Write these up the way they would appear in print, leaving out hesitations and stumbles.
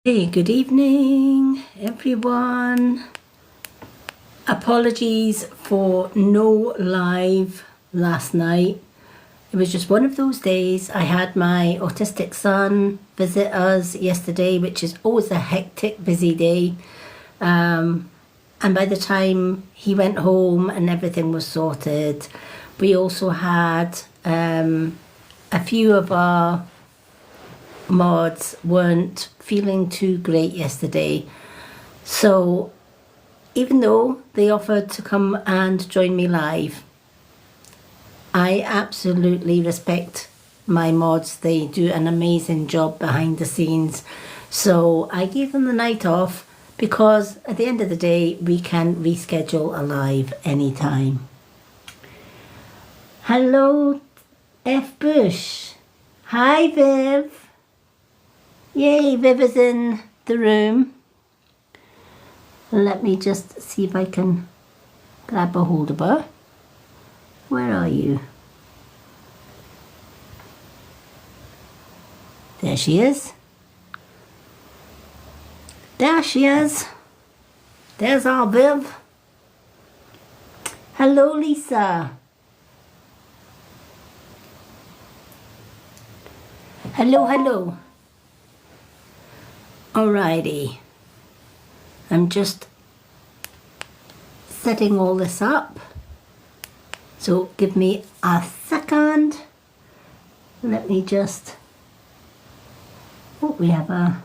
Hey, good evening, everyone. Apologies for no live last night. It was just one of those days. I had my autistic son visit us yesterday, which is always a hectic, busy day. And by the time he went home and everything was sorted, we also had a few of our mods weren't feeling too great yesterday. So even though they offered to come and join me live, I absolutely respect my mods. They do an amazing job behind the scenes. So I gave them the night off because at the end of the day, we can reschedule a live anytime. Hello, F. Bush. Hi, Viv. Yay, Viv is in the room. Let me just see if I can grab a hold of her. Where are you? There she is. There she is. There's our Viv. Hello, Lisa. Hello, hello. Alrighty. I'm just setting all this up. So give me a second. Let me just... Oh, we have a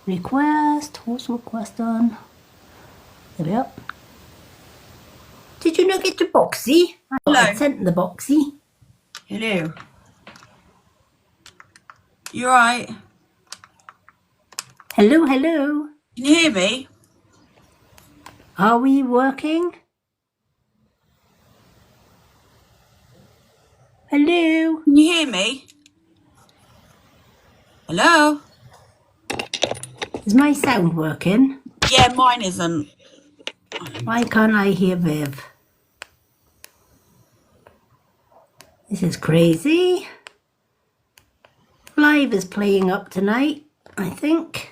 request. Host request on. There we are. Did you not get the boxy? I sent the boxy. Hello. You alright? Hello, hello. Can you hear me? Are we working? Hello? Can you hear me? Hello? Is my sound working? Yeah, mine isn't. Why can't I hear Viv? This is crazy. Live is playing up tonight, I think.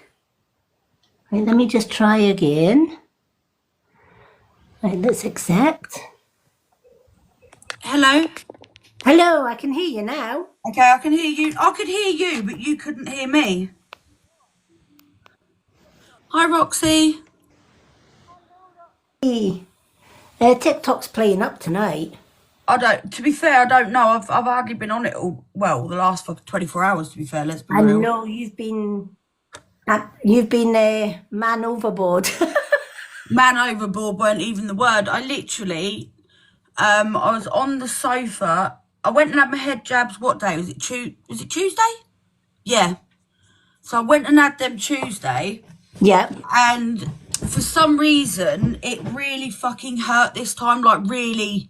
Right, let me just try again. Right, let's accept. Hello? Hello, I can hear you now. Okay, I can hear you. I could hear you, but you couldn't hear me. Hi, Roxy. Hey, TikTok's playing up tonight. To be fair, I don't know. I've hardly been on it all, well, the last 24 hours, to be fair, let's be real. I know you've been man overboard. Man overboard weren't even the word. I literally, I was on the sofa. I went and had my head jabs. What day was it? Was it Tuesday? Yeah. So I went and had them Tuesday. Yeah. And for some reason, it really fucking hurt this time. Like, really,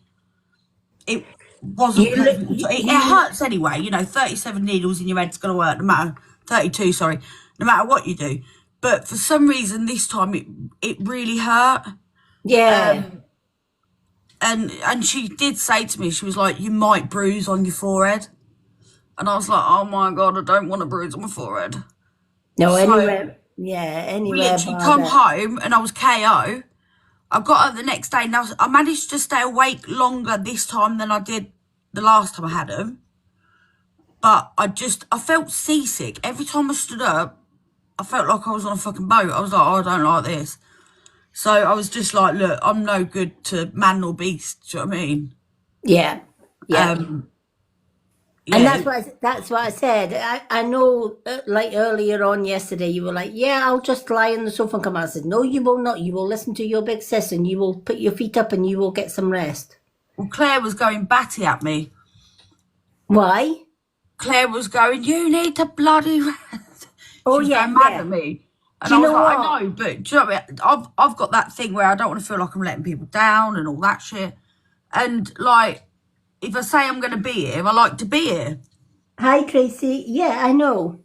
it wasn't. It hurts anyway. You know, 37 needles in your head's going to hurt, no matter, 32, sorry, no matter what you do. But for some reason, this time, it really hurt. Yeah. And she did say to me, she was like, you might bruise on your forehead. And I was like, oh my God, I don't want a bruise on my forehead. No, So, anywhere. Yeah, anywhere. Literally come home and I was KO. I got her the next day. Now I managed to stay awake longer this time than I did the last time I had them. But I felt seasick. Every time I stood up, I felt like I was on a fucking boat. I was like, oh, I don't like this. So I was just like, look, I'm no good to man or beast. Do you know what I mean? Yeah. Yeah. Yeah. And that's what I said. I know, like earlier on yesterday, you were like, yeah, I'll just lie on the sofa and come out. I said, no, you will not. You will listen to your big sis and you will put your feet up and you will get some rest. Well, Claire was going batty at me. Why? Claire was going, you need to bloody rest. Oh, she was yeah, going mad yeah. at me. And Do I you was know like, what? I know, but do you know what I mean? I've got that thing where I don't want to feel like I'm letting people down and all that shit. And like, if I say I'm going to be here, I like to be here. Hi, Tracy. Yeah, I know.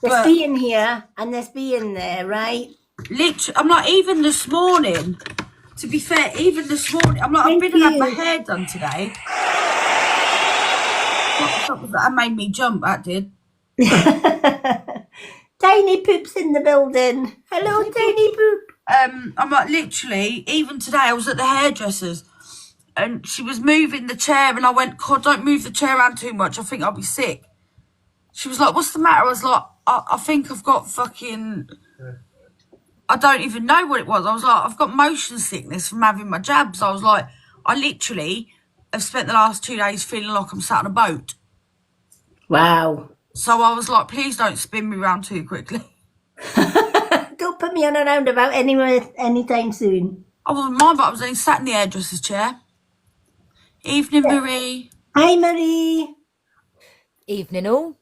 There's being here and there's being there, right? Literally, I'm like, even this morning, to be fair, even this morning, I'm like, I've been and had my hair done today. What the fuck was that? That made me jump, that did. Tiny Poop's in the building. Hello, Tiny Poop. I'm like, literally, even today I was at the hairdresser's and she was moving the chair and I went, God, don't move the chair around too much. I think I'll be sick. She was like, what's the matter? I was like, I think I've got fucking, I don't even know what it was. I was like, I've got motion sickness from having my jabs. I was like, I literally have spent the last 2 days feeling like I'm sat on a boat. Wow. So I was like, please don't spin me around too quickly. Don't put me on a roundabout anywhere anytime soon. I wasn't mind, but I was only sat in the hairdresser's chair. Evening, Marie. Hi, Marie. Evening all.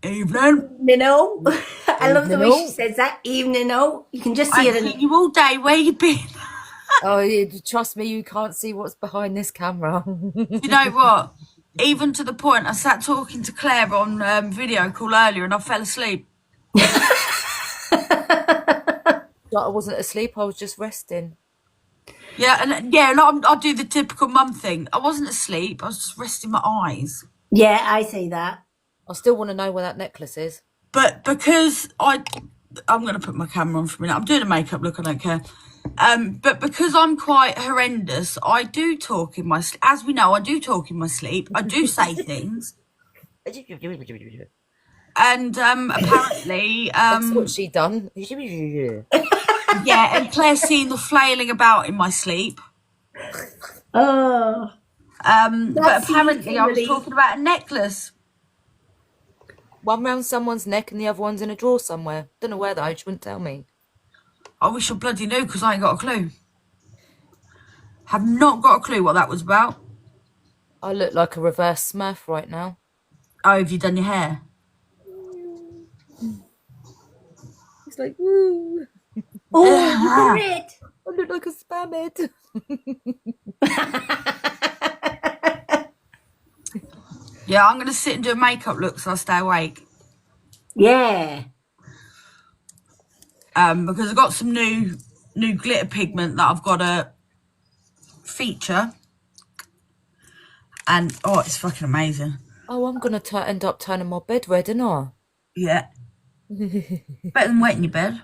Evening. You know, I love the way Evening she says that. Evening, oh, you can just I see ain't it in seen you all day. Where you been? Oh, trust me, you can't see what's behind this camera. You know what? Even to the point, I sat talking to Claire on video call earlier and I fell asleep. I wasn't asleep, I was just resting. Yeah, and I do the typical mum thing. I wasn't asleep. I was just resting my eyes. Yeah, I say that. I still want to know where that necklace is. But because I'm going to put my camera on for a minute. I'm doing a makeup look. I don't care. But because I'm quite horrendous, I do talk in my sleep. As we know, I do talk in my sleep. I do say things. And apparently, That's what she done. yeah, and Claire's seen the flailing about in my sleep. Oh. But apparently, I was talking about a necklace. One round someone's neck and the other one's in a drawer somewhere. Don't know where though, she wouldn't tell me. I wish I bloody knew because I ain't got a clue. Have not got a clue what that was about. I look like a reverse Smurf right now. Oh, have you done your hair? It's like, woo. Oh, red. I look like a spam head. Yeah, I'm going to sit and do a makeup look so I stay awake. Yeah. Because I've got some new glitter pigment that I've got to feature. And, oh, it's fucking amazing. Oh, I'm going to end up turning my bed red, aren't I? Yeah. Better than wet in your bed.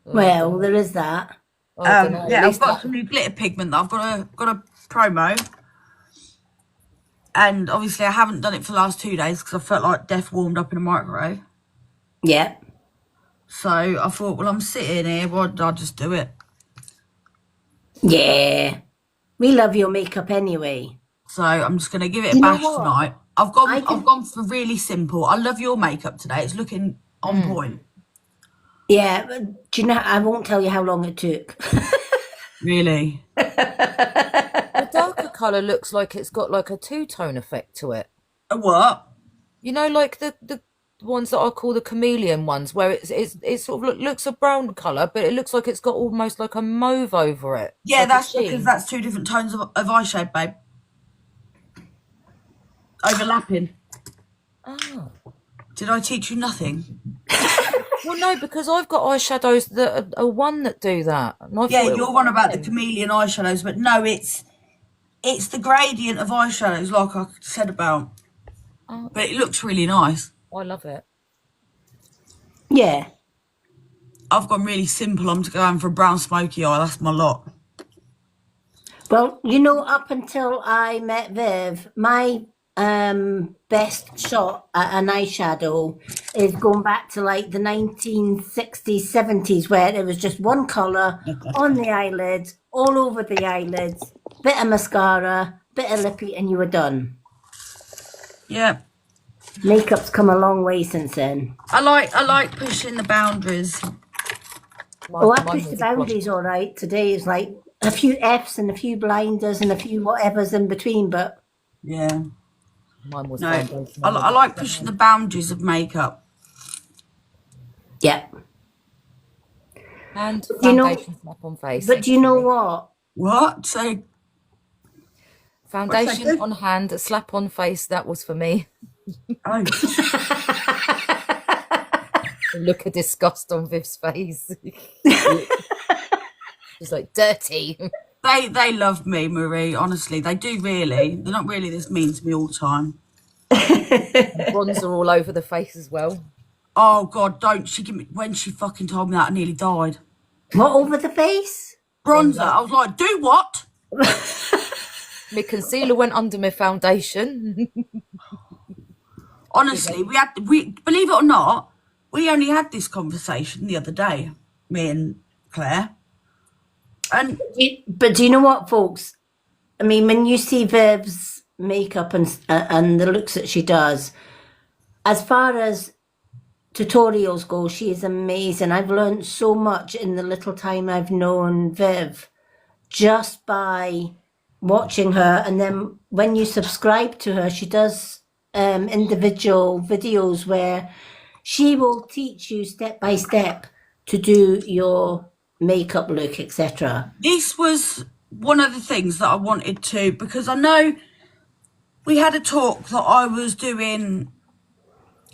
Well, there is that. Oh, I don't know. Yeah, At I've least got some new glitter pigment that I've got a promo. And obviously I haven't done it for the last 2 days because I felt like death warmed up in a microwave. Yeah. So I thought, well, I'm sitting here, why don't I just do it? Yeah. We love your makeup anyway. So I'm just going to give it a You know bash what? tonight. I've gone for really simple. I love your makeup today. It's looking on point. Yeah, but do you know, I won't tell you how long it took. Really? the darker colour looks like it's got like a two-tone effect to it. A what? You know, like the ones that I call the chameleon ones, where it sort of looks a brown colour, but it looks like it's got almost like a mauve over it. Yeah, like that's because that's two different tones of eyeshade, babe. Overlapping. Oh. Did I teach you nothing? Well, no, because I've got eyeshadows that are one that do that. Yeah, you're one about the chameleon eyeshadows, but no, it's the gradient of eyeshadows, like I said about. Oh. But it looks really nice. I love it. Yeah. I've gone really simple. I'm going for a brown smoky eye. That's my lot. Well, you know, up until I met Viv, my best shot at an eyeshadow is going back to like the 1960s, 70s, where it was just one colour on the eyelids, all over the eyelids, bit of mascara, bit of lippy, and you were done. Yeah. Makeup's come a long way since then. I like pushing the boundaries. Oh, I pushed the boundaries all right. Today is like a few Fs and a few blinders and a few whatever's in between, but Yeah. Mine was No, foundation. I like pushing the boundaries of makeup. yeah. And you know- foundation slap on face. But do you know what? What? So, Foundation What's that? on hand, slap on face, that was for me. oh, Look of disgust on Viv's face. She's like, dirty. they love me, Marie. Honestly, they do really. They're not really this mean to me all the time. Bronzer all over the face as well. Oh God, don't she give me, when she fucking told me that, I nearly died. What, over the face? Bronzer. I was like, do what? My concealer went under my foundation. Honestly, we believe it or not, we only had this conversation the other day, me and Claire. And But do you know what, folks? I mean, when you see Viv's makeup and the looks that she does, as far as tutorials go, she is amazing. I've learned so much in the little time I've known Viv just by watching her. And then when you subscribe to her, she does individual videos where she will teach you step by step to do your makeup look, etc. this was one of the things that I wanted to, because I know we had a talk that I was doing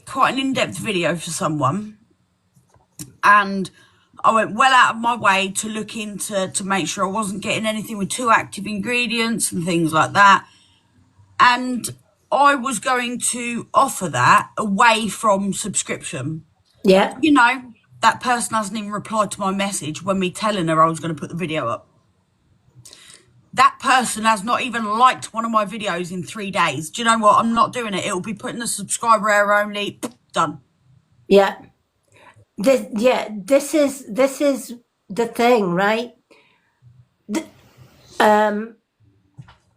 quite an in-depth video for someone, and I went well out of my way to look into to make sure I wasn't getting anything with too active ingredients and things like that. And I was going to offer that away from subscription. Yeah. You know, that person hasn't even replied to my message when me telling her I was going to put the video up. That person has not even liked one of my videos in 3 days. Do you know what? I'm not doing it. It'll be putting the subscriber error only. Done. Yeah. This is the thing, right?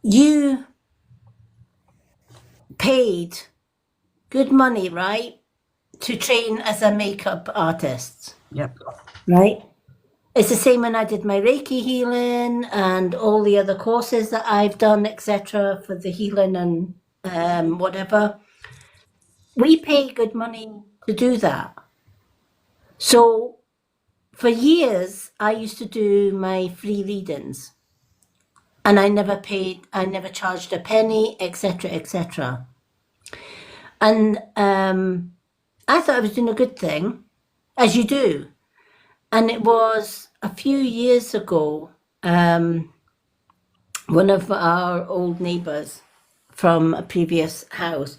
You paid good money, right, to train as a makeup artist, Yep. right? It's the same when I did my Reiki healing and all the other courses that I've done, etc., for the healing and whatever. We pay good money to do that. So for years, I used to do my free readings, and I never charged a penny, etc., etc. And I thought I was doing a good thing, as you do. And it was a few years ago, one of our old neighbours from a previous house,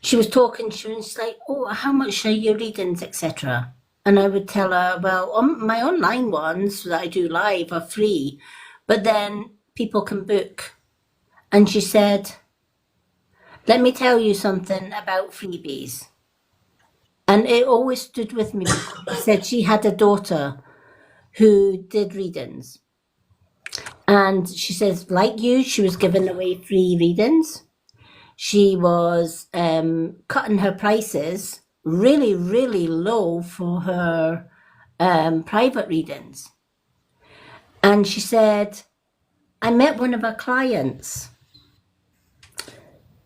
she was talking, she was like, oh, how much are your readings, etc. And I would tell her, well, my online ones that I do live are free, but then people can book. And she said, let me tell you something about freebies. And it always stood with me because she said she had a daughter who did readings. And she says, like you, she was giving away free readings. She was cutting her prices really, really low for her private readings. And she said, I met one of her clients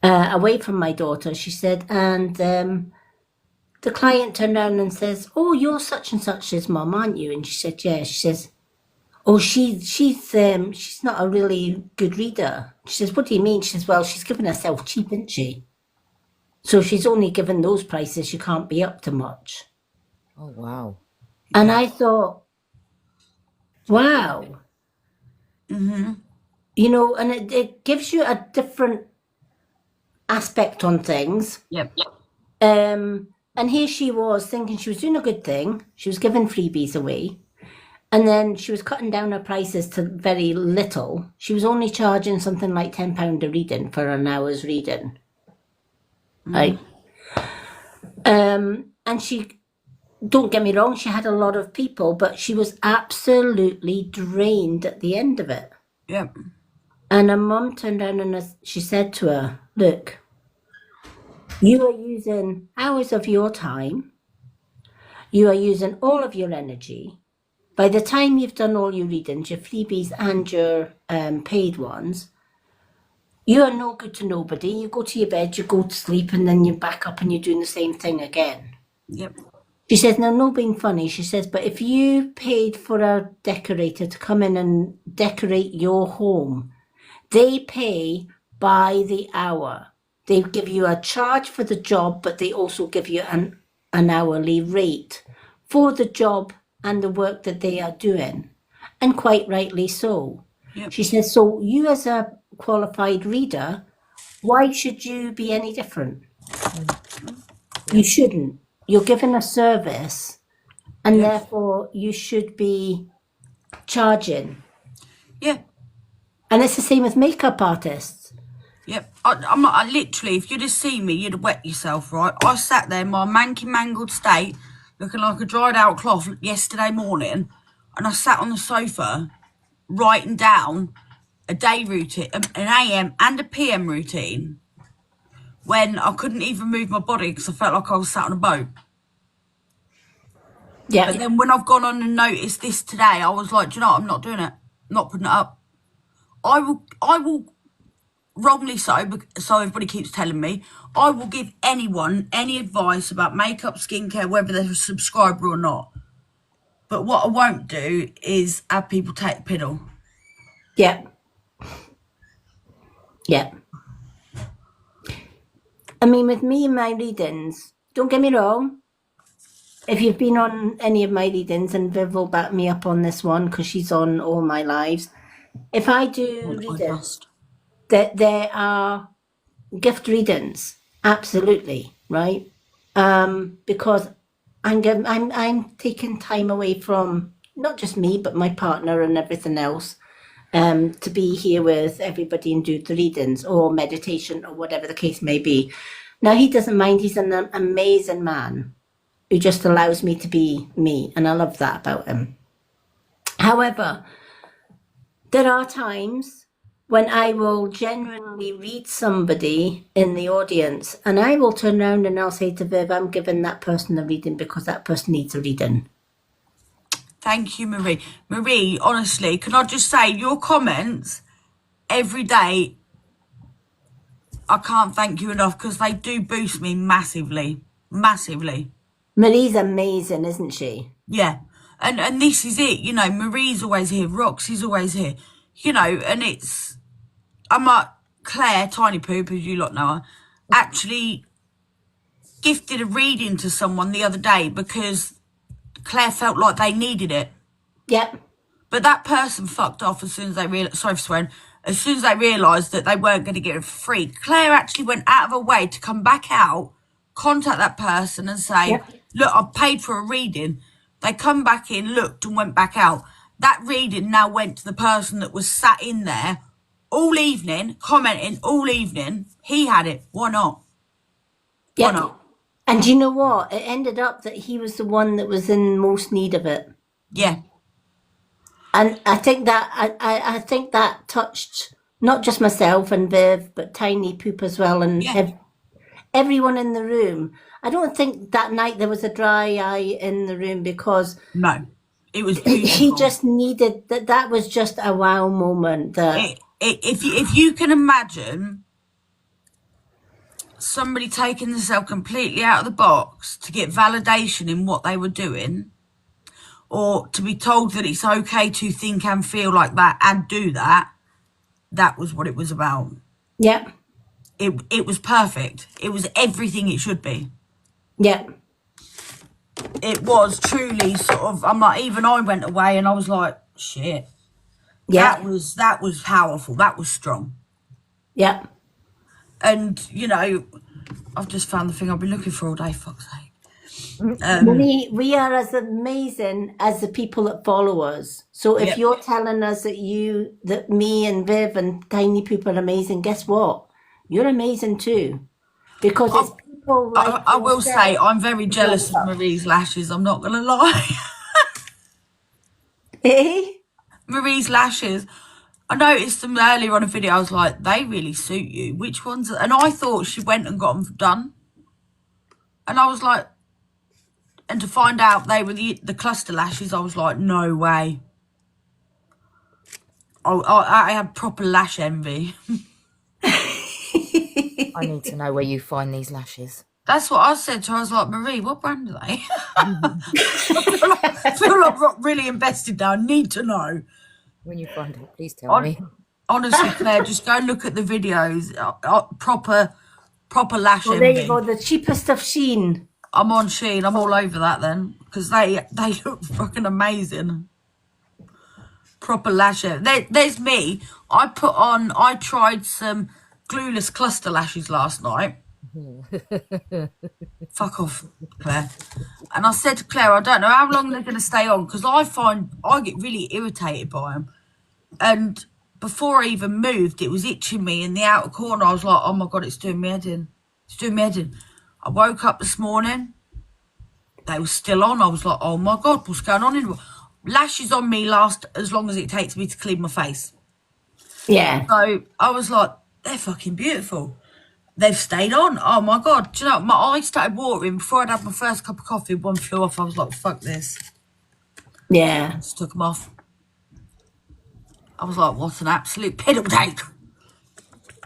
away from my daughter, she said, and the client turned around and says, oh, you're such and such's mum, aren't you? And she said, yeah. She says, oh, she's not a really good reader. She says, what do you mean? She says, well, she's giving herself cheap, isn't she? So she's only given those prices, she can't be up to much. Oh, wow. And I thought, wow. You know, and it gives you a different aspect on things. Yep. And here she was thinking she was doing a good thing. She was giving freebies away. And then she was cutting down her prices to very little. She was only charging something like £10 a reading for an hour's reading. Right? And she, don't get me wrong, she had a lot of people, but she was absolutely drained at the end of it. Yep. And her mum turned around and she said to her, look, you are using hours of your time. You are using all of your energy. By the time you've done all your readings, your freebies and your paid ones, you are no good to nobody. You go to your bed, you go to sleep, and then you're back up and you're doing the same thing again. Yep. She says, no, no being funny. She says, but if you paid for a decorator to come in and decorate your home, they pay by the hour. They give you a charge for the job, but they also give you an hourly rate for the job and the work that they are doing. And quite rightly so. Yep. She says, so you as a qualified reader, why should you be any different? You shouldn't. you're given a service, and Yeah. therefore you should be charging. Yeah. And it's the same with makeup artists. Yep. I'm not, I literally, if you'd have seen me, you'd have wet yourself, right? I sat there in my manky mangled state, looking like a dried out cloth yesterday morning, and I sat on the sofa writing down a day routine, an AM and a PM routine, when I couldn't even move my body because I felt like I was sat on a boat. Yeah. But then when I've gone on and noticed this today, I was like, do you know what? I'm not doing it. I'm not putting it up. I will wrongly so everybody keeps telling me, I will give anyone any advice about makeup, skincare, whether they're a subscriber or not. But what I won't do is have people take piddle. Yeah. Yeah. I mean, with me and my readings, don't get me wrong. If you've been on any of my readings, and Viv will back me up on this one because she's on all my lives. If I do I readings, must. that there are gift readings, absolutely, right? Because I'm taking time away from not just me but my partner and everything else, to be here with everybody and do the readings or meditation or whatever the case may be. Now he doesn't mind. He's an amazing man who just allows me to be me, and I love that about him. However, there are times when I will genuinely read somebody in the audience, and I will turn around and I'll say to Viv, I'm giving that person a reading because that person needs a reading. Thank you, Marie. Marie, honestly, can I just say your comments every day, I can't thank you enough because they do boost me massively. Massively. Marie's amazing, isn't she? Yeah. And this is it, you know, Marie's always here, Roxy's always here, you know, and I'm like, Claire, Tiny Poop, as you lot know her, actually gifted a reading to someone the other day because Claire felt like they needed it. Yep. But that person fucked off as soon as they realised, sorry for swearing, as soon as they realised that they weren't going to get it for free. Claire actually went out of her way to come back out, contact that person and say, Yep. look, I've paid for a reading. They come back in, looked and went back out. That reading now went to the person that was sat in there all evening, commenting all evening. He had it. Why not? Why Yep. not? And you know what? It ended up that he was the one that was in most need of it. Yeah. And I think that I think that touched not just myself and Viv, but Tiny Poop as well, and Yeah. everyone in the room. I don't think that night there was a dry eye in the room because No. It was he beautiful. just needed that. That was just a wow moment. That If you can imagine somebody taking themselves completely out of the box to get validation in what they were doing, or to be told that it's okay to think and feel like that and do that, that was what it was about. yeah, It was perfect. It was everything it should be. yeah, It was truly sort of, I'm like, even I went away and I was like, shit. yeah, That was powerful. That was strong. yeah. And, you know, I've just found the thing I've been looking for all day, fuck's sake. We are as amazing as the people that follow us. So if Yep. you're telling us that me and Viv and Tiny Poop are amazing, guess what? You're amazing too, because it's people like I will say yourself. I'm very jealous of Marie's lashes. I'm not gonna lie. Eh? Marie's lashes. I noticed them earlier on a video. I was like, they really suit you. Which ones? And I thought she went and got them done. And I was like, and to find out they were the cluster lashes, I was like, no way. I had proper lash envy. I need to know where you find these lashes. That's what I said to her. I was like, Marie, what brand are they? I feel like I'm really invested now. I need to know. When you find it, please tell me. Honestly, Claire, just go and look at the videos. Proper lash Well, there envy. you go. The cheapest of Sheen. I'm on Shein. I'm all over that then. Because they look fucking amazing. Proper lash envy. There's me. I tried some glueless cluster lashes last night. Fuck off, Claire. And I said to Claire, I don't know how long they're going to stay on because I find I get really irritated by them. And before I even moved, it was itching me in the outer corner. I was like, oh my God, it's doing me head in. It's doing me head in. I woke up this morning. They were still on. I was like, oh my God, what's going on? Lashes on me last as long as it takes me to clean my face. Yeah. So I was like, they're fucking beautiful. They've stayed on. Oh my God. Do you know, my eyes started watering before I'd had my first cup of coffee. One flew off. I was like, fuck this. Yeah. Just took them off. I was like, what an absolute piddle take.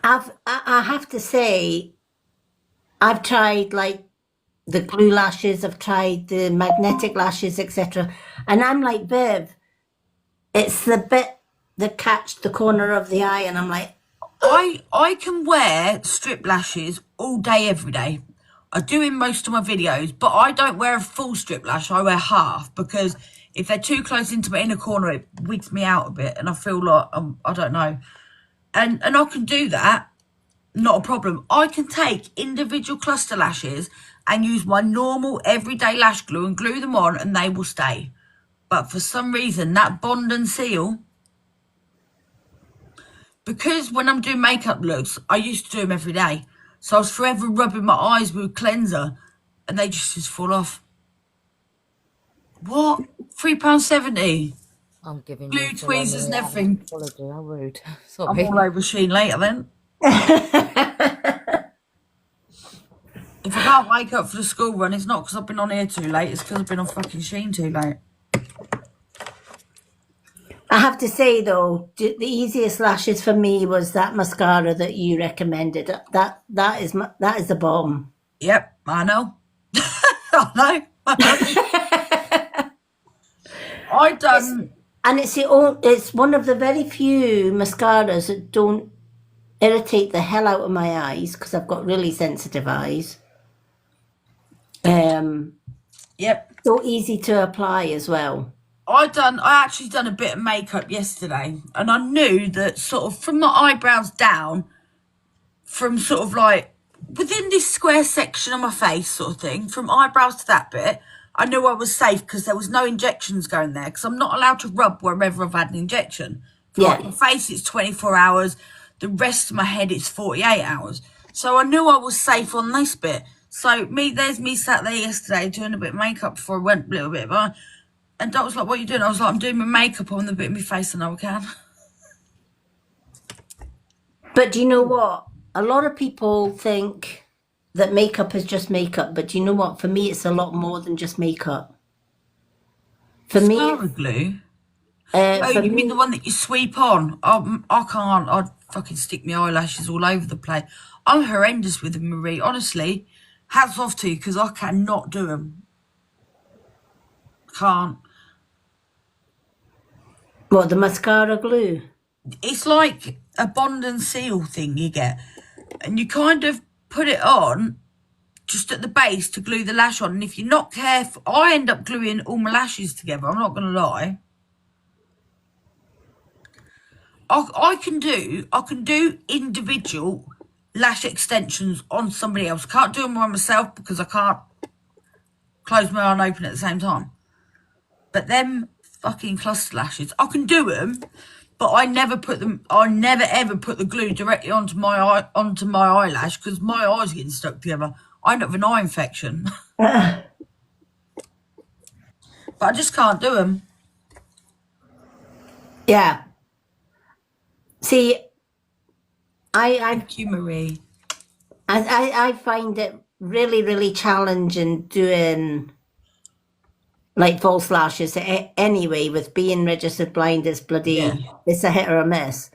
I have to say, I've tried like the glue lashes, I've tried the magnetic lashes, etc. And I'm like, Viv, it's the bit that catch the corner of the eye, and I'm like, I can wear strip lashes all day, every day. I do in most of my videos, but I don't wear a full strip lash. I wear half because if they're too close into my inner corner, it wigs me out a bit, and I feel like I don't know. And I can do that, not a problem. I can take individual cluster lashes and use my normal everyday lash glue and glue them on, and they will stay. But for some reason, that Bond and Seal, because when I'm doing makeup looks, I used to do them every day. So I was forever rubbing my eyes with cleanser, and they just fall off. What? £3.70. I'm giving Glue you full tweezers and everything. apology. How rude. I'm Sorry. all over Sheen later then. If I can't wake up for the school run, it's not because I've been on here too late. It's because I've been on fucking Sheen too late. I have to say though, the easiest lashes for me was that mascara that you recommended. That is the bomb. Yep, I know. I know. I done. And it's one of the very few mascaras that don't irritate the hell out of my eyes because I've got really sensitive eyes. Yep. So easy to apply as well. I actually done a bit of makeup yesterday, and I knew that sort of from my eyebrows down, from sort of like within this square section of my face sort of thing, from eyebrows to that bit, I knew I was safe because there was no injections going there because I'm not allowed to rub wherever I've had an injection. For like my face, it's 24 hours. The rest of my head, it's 48 hours. So I knew I was safe on this bit. So there's me sat there yesterday doing a bit of makeup before I went a little bit. And Doc was like, what are you doing? I was like, I'm doing my makeup on the bit of my face I know I can. But do you know what? A lot of people think that makeup is just makeup. But do you know what? For me, it's a lot more than just makeup. For me, Mascara glue? for You me, mean the one that you sweep on? I can't. I'd fucking stick my eyelashes all over the place. I'm horrendous with them, Marie. Honestly, hats off to you because I cannot do them. Can't. what, the mascara glue? It's like a Bond and Seal thing you get. And you kind of put it on just at the base to glue the lash on. And if you're not careful, I end up gluing all my lashes together. I'm not going to lie. I can do individual lash extensions on somebody else. Can't do them on myself because I can't close my eye and open at the same time. But them fucking cluster lashes, I can do them, but I never ever put the glue directly onto my eyelash because my eyes getting stuck together. I end up with an eye infection. But I just can't do them. Yeah. See, Thank you, Marie. I find it really, really challenging doing like false lashes anyway, with being registered blind. It's it's a hit or a miss.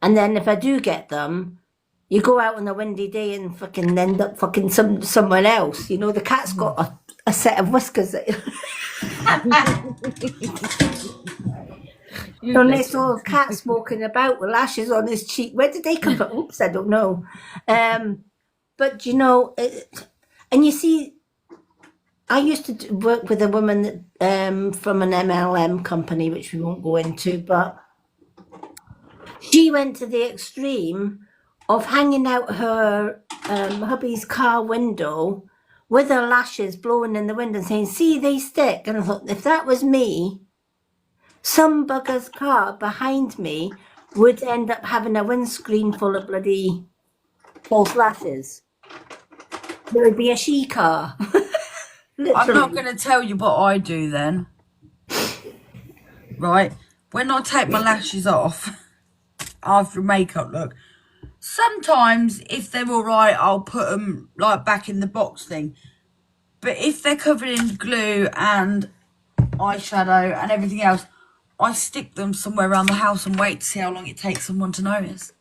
And then if I do get them, you go out on a windy day and fucking end up fucking somewhere else. You know, the cat's got a set of whiskers. Unless all cats walking about with lashes on his cheek. Where did they come from? Oops, I don't know. But you know, and you see, I used to work with a woman from an MLM company, which we won't go into, but she went to the extreme of hanging out her hubby's car window with her lashes blowing in the wind and saying, "See, they stick." And I thought, if that was me, some bugger's car behind me would end up having a windscreen full of bloody false lashes. There would be a she car. I'm not Literally. going to tell you what I do then. Right? When I take my lashes off after a makeup look, sometimes if they're all right, I'll put them like back in the box thing. But if they're covered in glue and eyeshadow and everything else, I stick them somewhere around the house and wait to see how long it takes someone to notice.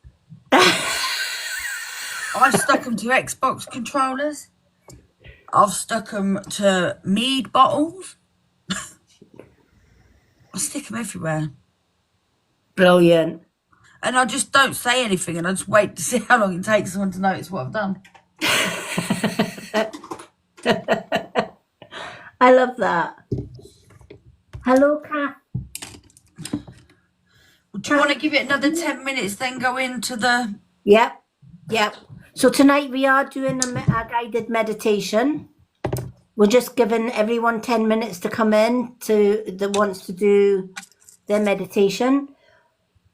I've stuck them to Xbox controllers. I've stuck them to mead bottles. I stick them everywhere. Brilliant. And I just don't say anything and I just wait to see how long it takes someone to notice what I've done. I love that. Hello, Kath. Do you want to give it another 10 minutes, then go into the... Yep, yep. So tonight we are doing a guided meditation. We're just giving everyone 10 minutes to come in that wants to do their meditation.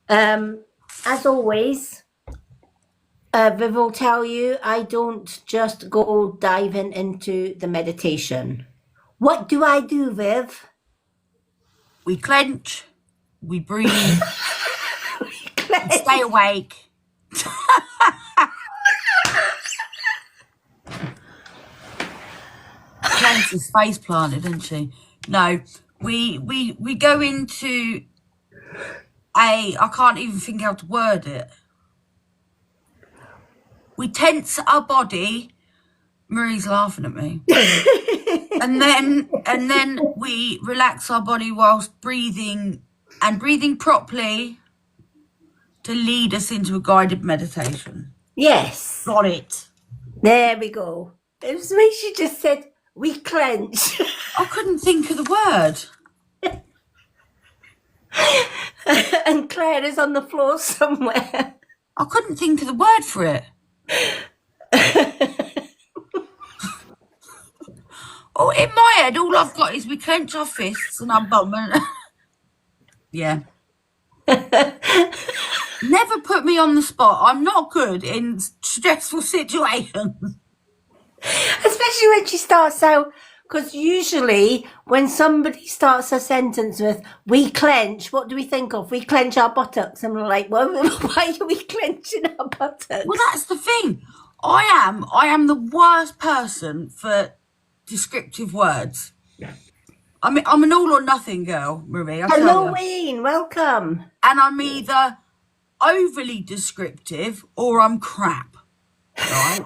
As always, Viv will tell you, I don't just go diving into the meditation. What do I do, Viv? We clench, we breathe, stay awake. Clancy's face planted, didn't she? No, we go into I can't even think how to word it. We tense our body. Marie's laughing at me. and then we relax our body whilst breathing properly to lead us into a guided meditation. Yes. Got it. There we go. It was the way she just said, we clench. I couldn't think of the word. And Claire is on the floor somewhere. I couldn't think of the word for it. Oh, in my head, all I've got is we clench our fists and our bum. And yeah. Never put me on the spot. I'm not good in stressful situations. Especially when she starts out, because usually when somebody starts a sentence with, we clench, what do we think of? We clench our buttocks. And we're like, well, why are we clenching our buttocks? Well, that's the thing. I am the worst person for descriptive words. I mean, I'm an all or nothing girl, Marie. Hello, Wayne. Welcome. And I'm either overly descriptive or I'm crap. Right?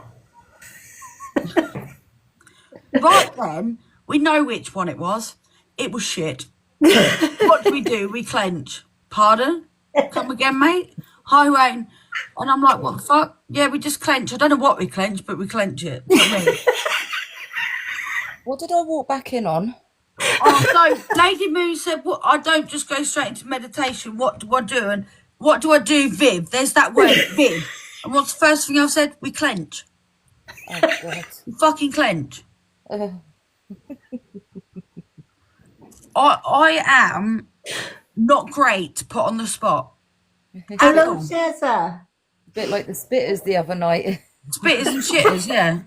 Right then, we know which one it was. It was shit. What do? We clench. Pardon? Come again, mate? Hi, Wayne. And I'm like, what the fuck? Yeah, we just clench. I don't know what we clench, but we clench it. You know what I mean? What did I walk back in on? Oh, so Lady Moon said, "What? I don't just go straight into meditation. What do I do? And what do I do, Viv? There's that word, Viv. And what's the first thing I've said? We clench. Oh, God. We fucking clench. I am not great to put on the spot. Hello, Cesar. A bit like the spitters the other night. Spitters and shitters, yeah.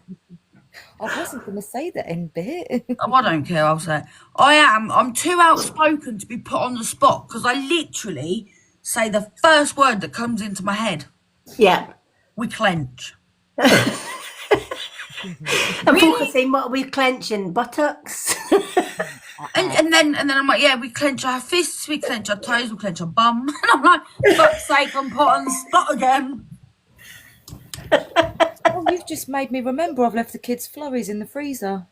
I wasn't going to say that in bit. Oh, I don't care, I'll say it. I'm too outspoken to be put on the spot because I literally say the first word that comes into my head. Yeah. We clench. And people are saying, what are we clenching? Buttocks? And then I'm like, yeah, we clench our fists, we clench our toes, we clench our bum. And I'm like, fuck's sake, I'm put on the spot again. Oh, you've just made me remember I've left the kids' flurries in the freezer.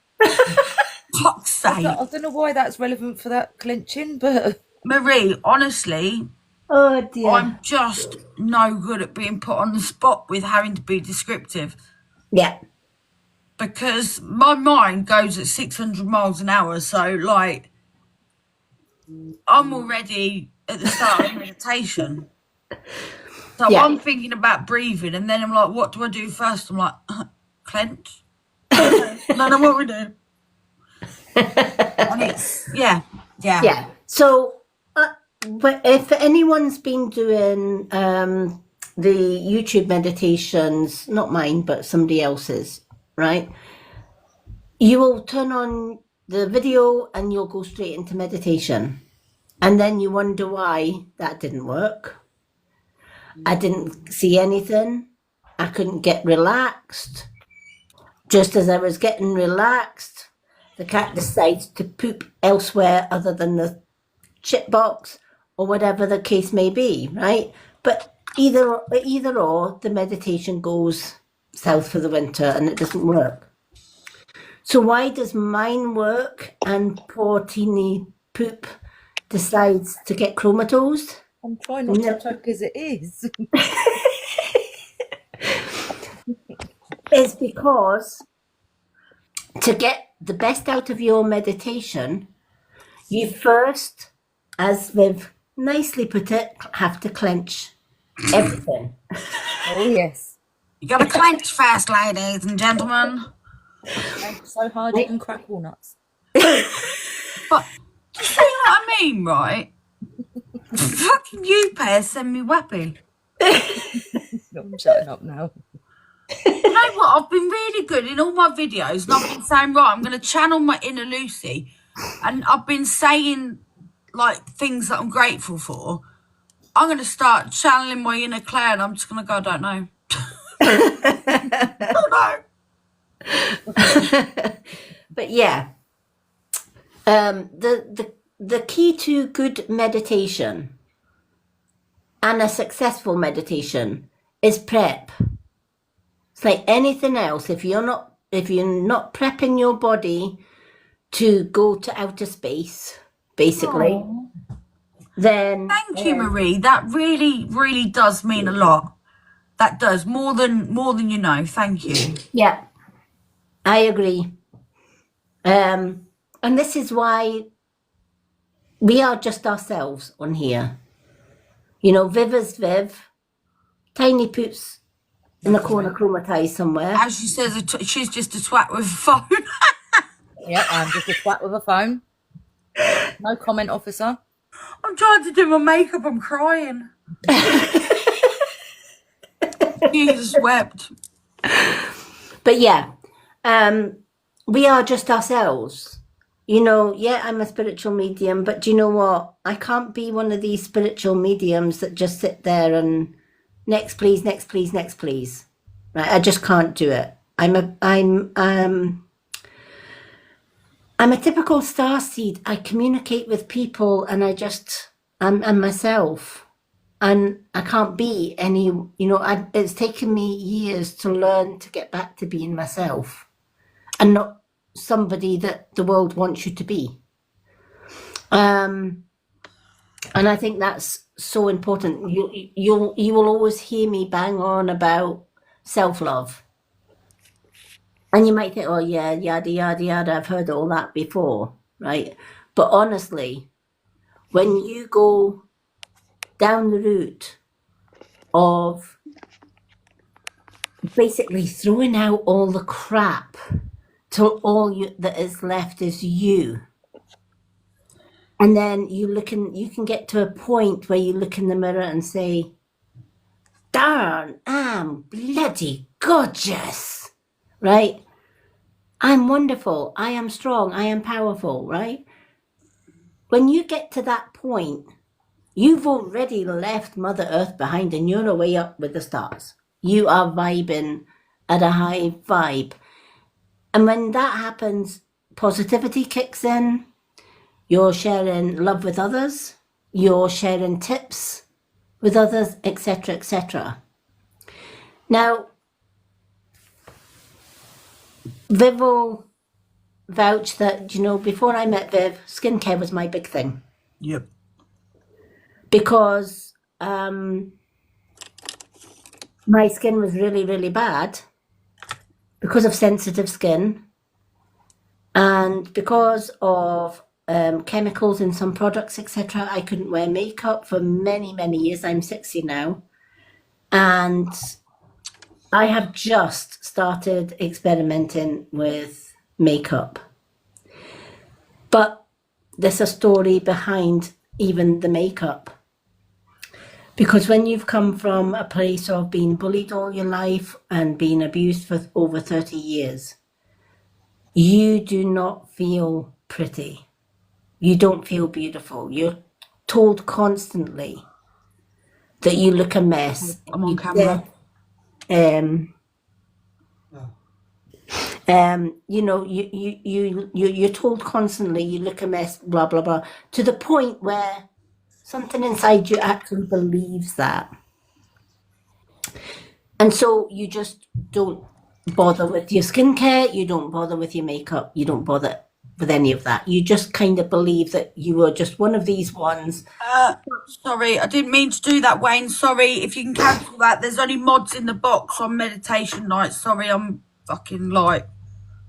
Fuck's sake. I don't know why that's relevant for that clenching, but... Marie, honestly, Oh, dear. I'm just no good at being put on the spot with having to be descriptive. Yeah. Because my mind goes at 600 miles an hour. So, like, I'm already at the start of meditation. So So Yeah. I'm thinking about breathing, and then I'm like, what do I do first? I'm like, clench. I don't know what we do. And it's, yeah. Yeah. So, but if anyone's been doing the YouTube meditations, not mine, but somebody else's, right? You will turn on the video and you'll go straight into meditation. And then you wonder why that didn't work. I didn't see anything. I couldn't get relaxed. Just as I was getting relaxed, the cat decides to poop elsewhere other than the shit box or whatever the case may be, right? But either or, the meditation goes south for the winter and it doesn't work. So why does mine work and poor teeny poop decides to get comatose? I'm trying not to talk as it is. It's because to get the best out of your meditation, you first, as we've nicely put it, have to clench everything. Oh yes. You got to clench fast, ladies and gentlemen. Clench so hard you can crack walnuts. But you see what I mean, right? Fucking you pair send me wappy. I'm shutting up now. You know what? I've been really good in all my videos, and I've been saying, right, I'm going to channel my inner Lucy, and I've been saying like things that I'm grateful for. I'm going to start channeling my inner Claire, and I'm just going to go, I don't know. I don't know. But yeah, the key to good meditation and a successful meditation is prep. It's like anything else. If you're not prepping your body to go to outer space, basically, then Thank you, Marie. That really, really does mean a lot. That does more than you know. Thank you. yeah, I agree. And this is why we are just ourselves on here. You know, Viv is Viv, Tiny Poots in the corner chromatized somewhere. As she says, she's just a twat with a phone. Yeah, I'm just a twat with a phone. No comment, officer. I'm trying to do my makeup. I'm crying. Jesus wept. But yeah, we are just ourselves. You know, yeah, I'm a spiritual medium, but do you know what? I can't be one of these spiritual mediums that just sit there and next please, next please, next please. Right? I just can't do it. I'm a typical starseed. I communicate with people and I'm myself. And I can't be any, you know, it's taken me years to learn to get back to being myself and not somebody that the world wants you to be. And I think that's so important. You will always hear me bang on about self-love. And you might think, oh yeah, yada, yada, yada, I've heard all that before, right? But honestly, when you go down the route of basically throwing out all the crap till that is left is you. And then you can get to a point where you look in the mirror and say, darn, I'm bloody gorgeous, right? I'm wonderful, I am strong, I am powerful, right? When you get to that point, you've already left Mother Earth behind and you're away up with the stars. You are vibing at a high vibe. And when that happens, positivity kicks in. You're sharing love with others. You're sharing tips with others, etc., etc. Now, Viv will vouch that, you know, before I met Viv, skincare was my big thing. Yep. Because my skin was really, really bad because of sensitive skin and because of chemicals in some products, etc. I couldn't wear makeup for many, many years. I'm 60 now. And I have just started experimenting with makeup. But there's a story behind even the makeup. Because when you've come from a place of being bullied all your life and being abused for over 30 years, you do not feel pretty. You don't feel beautiful. You're told constantly that you look a mess. I'm on camera. You're told constantly you look a mess, blah blah blah, to the point where something inside you actually believes that, and so you just don't bother with your skincare. You don't bother with your makeup. You don't bother with any of that. You just kind of believe that you are just one of these ones. Sorry, I didn't mean to do that, Wayne. Sorry, if you can cancel that. There's only mods in the box on meditation night. Sorry, I'm fucking like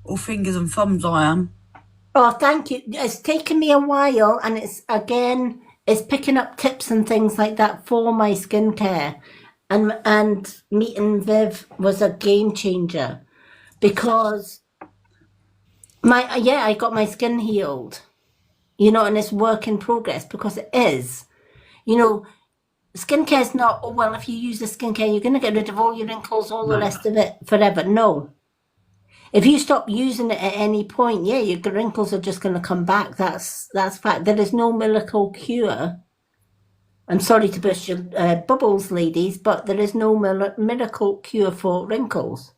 all fingers and thumbs I am. Oh, thank you. It's taken me a while, and it's picking up tips and things like that for my skincare. And meeting Viv was a game changer because I got my skin healed, and it's work in progress because it is. Skincare is not, oh, well, if you use the skincare, you're going to get rid of all your wrinkles, all the rest of it forever. No. If you stop using it at any point, your wrinkles are just going to come back. That's fact. There is no miracle cure. I'm sorry to burst your bubbles, ladies, but there is no miracle cure for wrinkles.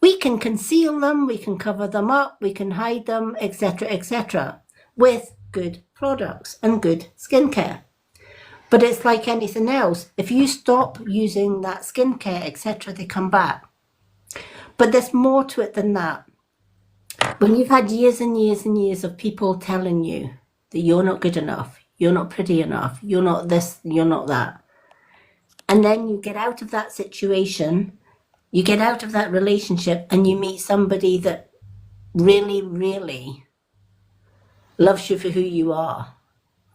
We can conceal them, we can cover them up, we can hide them, etc., with good products and good skincare. But it's like anything else. If you stop using that skincare, etc., they come back. But there's more to it than that. When you've had years and years and years of people telling you that you're not good enough, you're not pretty enough, you're not this, you're not that, and then you get out of that situation, you get out of that relationship, and you meet somebody that really, really loves you for who you are,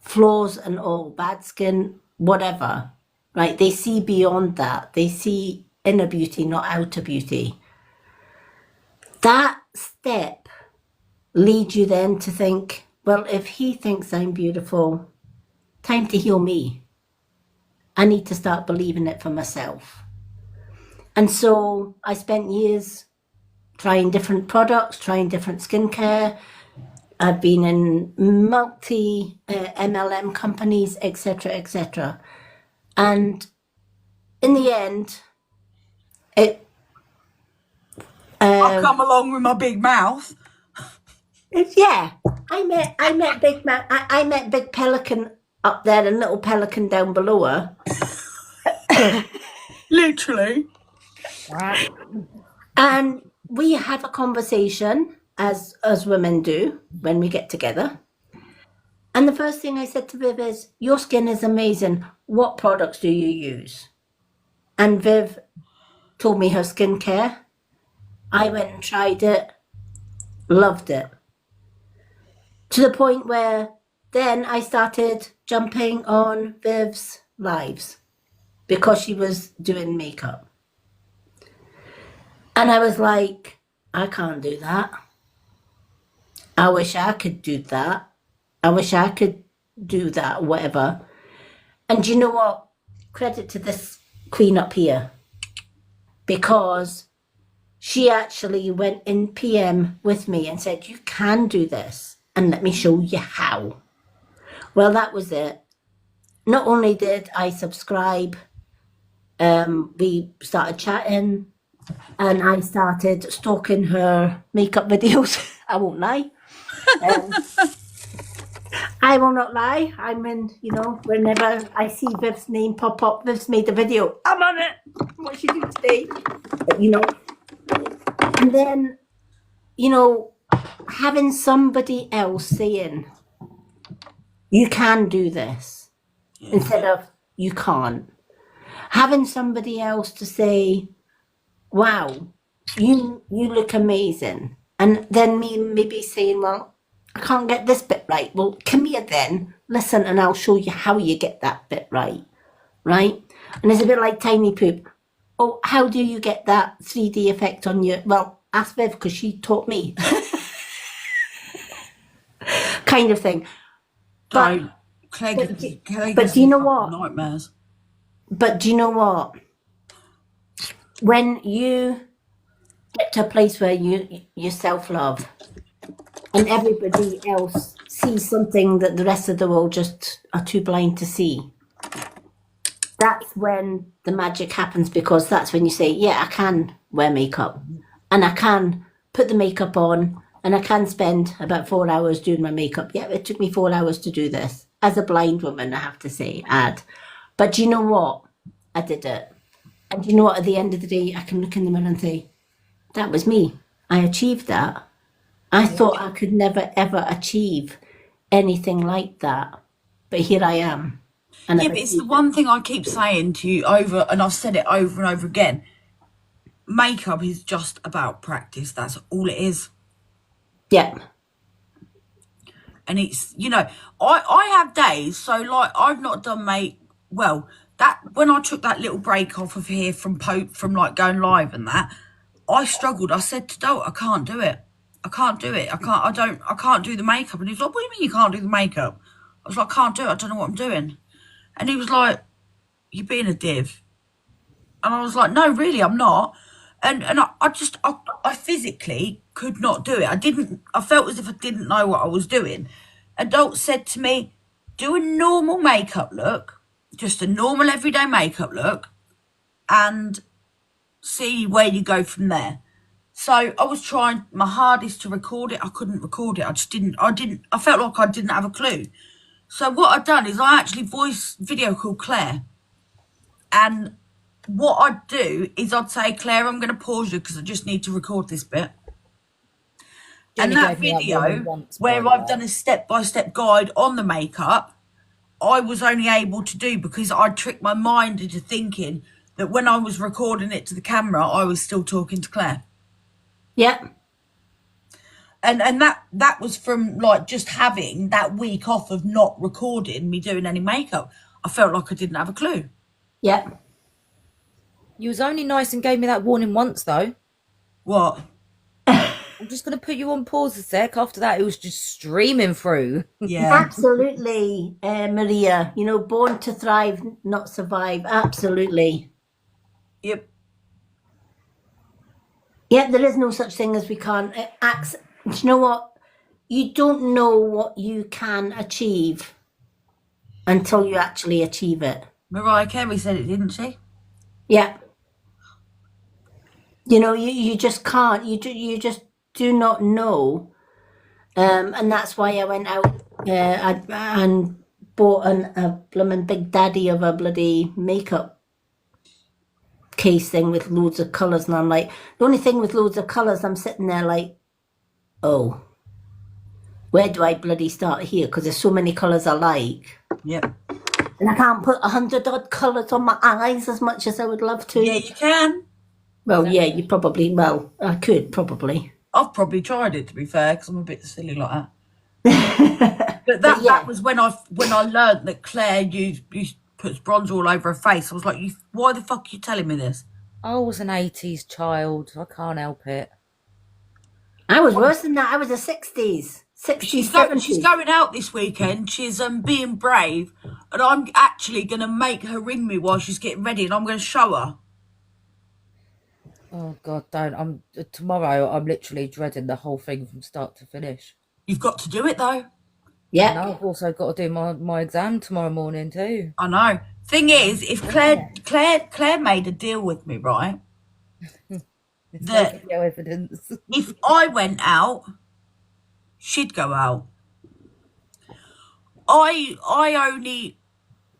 flaws and all, bad skin, whatever, right? They see beyond that. They see inner beauty, not outer beauty. That step leads you then to think, well, if he thinks I'm beautiful, time to heal me. I need to start believing it for myself. And so I spent years trying different products, trying different skincare. I've been in multi MLM companies, etc. And in the end, I'll come along with my big mouth. I met Big Man. I met Big Pelican up there and Little Pelican down below her. Literally. And we had a conversation, as women do when we get together. And the first thing I said to Viv is, your skin is amazing. What products do you use? And Viv told me her skincare. I went and tried it, loved it. To the point where then I started jumping on Viv's lives because she was doing makeup. And I was like, I can't do that. I wish I could do that. I wish I could do that, whatever. And you know what? Credit to this queen up here. Because she actually went in PM with me and said, you can do this. And let me show you how. Well, that was it. Not only did I subscribe, we started chatting, and I started stalking her makeup videos. I won't lie. I will not lie. I'm in, whenever I see Viv's name pop up, Viv's made a video. I'm on it. What she do today? And then, having somebody else saying, you can do this, instead of you can't. Having somebody else to say, wow, you look amazing. And then me maybe saying, well, I can't get this bit right. Well, come here then, listen, and I'll show you how you get that bit right. right? And it's a bit like tiny poop. Oh, how do you get that 3D effect on your? Well, ask Viv because she taught me, kind of thing. But Don't. Claire but gives, do, Claire but gives do you me know fucking what? nightmares. But do you know what? When you get to a place where you self love and everybody else sees something that the rest of the world just are too blind to see, that's when the magic happens, because that's when you say, yeah, I can wear makeup and I can put the makeup on and I can spend about 4 hours doing my makeup. Yeah, it took me 4 hours to do this. As a blind woman, I have to say, But do you know what? I did it. And do you know what? At the end of the day, I can look in the mirror and say, that was me. I achieved that. I thought I could never ever achieve anything like that. But here I am. And Yeah, I've but it's the achieved it. one thing I keep saying to you over, and I've said it over and over again. Makeup is just about practice. That's all it is. Yeah. And it's, I have days, so like I've not done well, that when I took that little break off of here from from like going live and that, I struggled. I said to Dalt, I can't do it. I can't do it. I can't do the makeup. And he was like, what do you mean you can't do the makeup? I was like, I can't do it. I don't know what I'm doing. And he was like, you're being a div. And I was like, no, really, I'm not. And I physically could not do it. I felt as if I didn't know what I was doing. Adults said to me, do a normal makeup look, just a normal everyday makeup look, and see where you go from there. So I was trying my hardest to record it. I couldn't record it. I felt like I didn't have a clue. So what I'd done is I actually voice video called Claire. And what I'd do is I'd say, Claire, I'm going to pause you because I just need to record this bit. And Jenny that gave me that warning video, once, by where the I've way. done a step-by-step guide on the makeup, I was only able to do because I tricked my mind into thinking that when I was recording it to the camera, I was still talking to Claire. Yeah. And that was from like just having that week off of not recording me doing any makeup. I felt like I didn't have a clue. Yeah. You was only nice and gave me that warning once, though. What? I'm just going to put you on pause a sec. After that, it was just streaming through. Yeah. Absolutely, Maria. You know, born to thrive, not survive. Absolutely. Yep. Yeah, there is no such thing as we can't. Do you know what? You don't know what you can achieve until you actually achieve it. Mariah Carey said it, didn't she? Yeah. You know, you just can't. You just do not know. And that's why I went out and bought a bloomin' big daddy of a bloody makeup case thing with loads of colours. And I'm like, the only thing with loads of colours, I'm sitting there like, oh, where do I bloody start here? Because there's so many colours I like. Yep. And I can't put 100 odd colours on my eyes as much as I would love to. Yeah, you can. Well, yeah, you probably, well, I could probably. I've probably tried it, to be fair, because I'm a bit silly like that. But yeah. that was when I learned that Claire puts bronzer all over her face. I was like, why the fuck are you telling me this? I was an 80s child. I can't help it. I was worse than that. I was a 60s. 60s, 70s. She's going out this weekend. She's being brave, and I'm actually going to make her ring me while she's getting ready, and I'm going to show her. Oh God, don't! Tomorrow. I'm literally dreading the whole thing from start to finish. You've got to do it though. Yeah. And I've also got to do my exam tomorrow morning too. I know. Thing is, if Claire made a deal with me, right? That No evidence. if I went out, she'd go out. I only,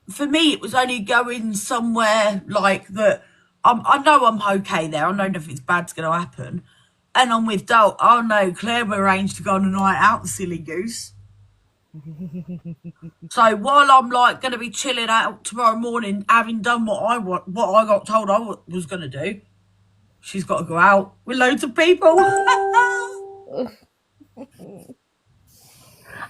for me, it was only going somewhere like that. I know I'm okay there. I know nothing's bad's going to happen. And I'm with Dalt. Oh no, Claire arranged to go on a night out, the silly goose. So while I'm like going to be chilling out tomorrow morning, having done what I got told I was going to do, she's got to go out with loads of people.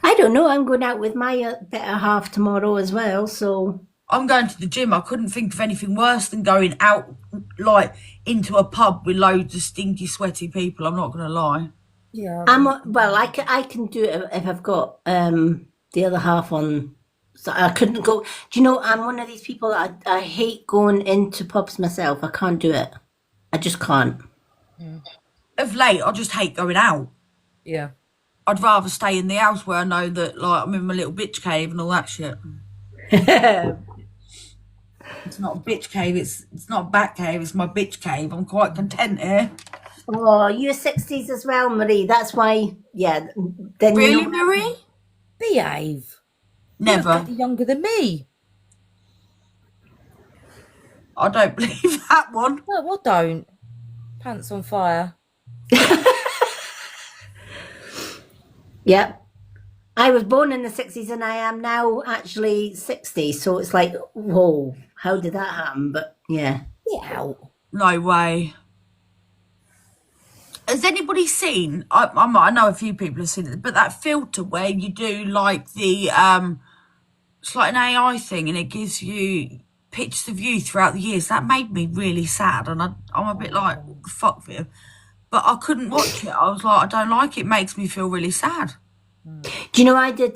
I don't know. I'm going out with my better half tomorrow as well. So I'm going to the gym. I couldn't think of anything worse than going out like into a pub with loads of stinky, sweaty people. I'm not gonna lie. Yeah. Well, I can do it if I've got the other half on. So I couldn't go. Do you know, I'm one of these people that I hate going into pubs myself. I can't do it. I just can't. Of late, I just hate going out. Yeah. I'd rather stay in the house where I know that like I'm in my little bitch cave and all that shit. It's not a bitch cave. It's not a bat cave. It's my bitch cave. I'm quite content here. Oh, you're 60s as well, Marie. That's why, yeah. Then Really, you know, Marie? Behave. You're Never. bloody younger than me. I don't believe that one. No, well, don't. Pants on fire. yeah. I was born in the 60s and I am now actually 60. So it's like, whoa, how did that happen? But yeah. Get out. No way. Has anybody seen? I know a few people have seen it, but that filter where you do like the it's like an AI thing, and it gives you pictures of you throughout the years. That made me really sad, and I'm a bit like fuck with. But I couldn't watch it. I was like, I don't like it. It makes me feel really sad. Do you know I did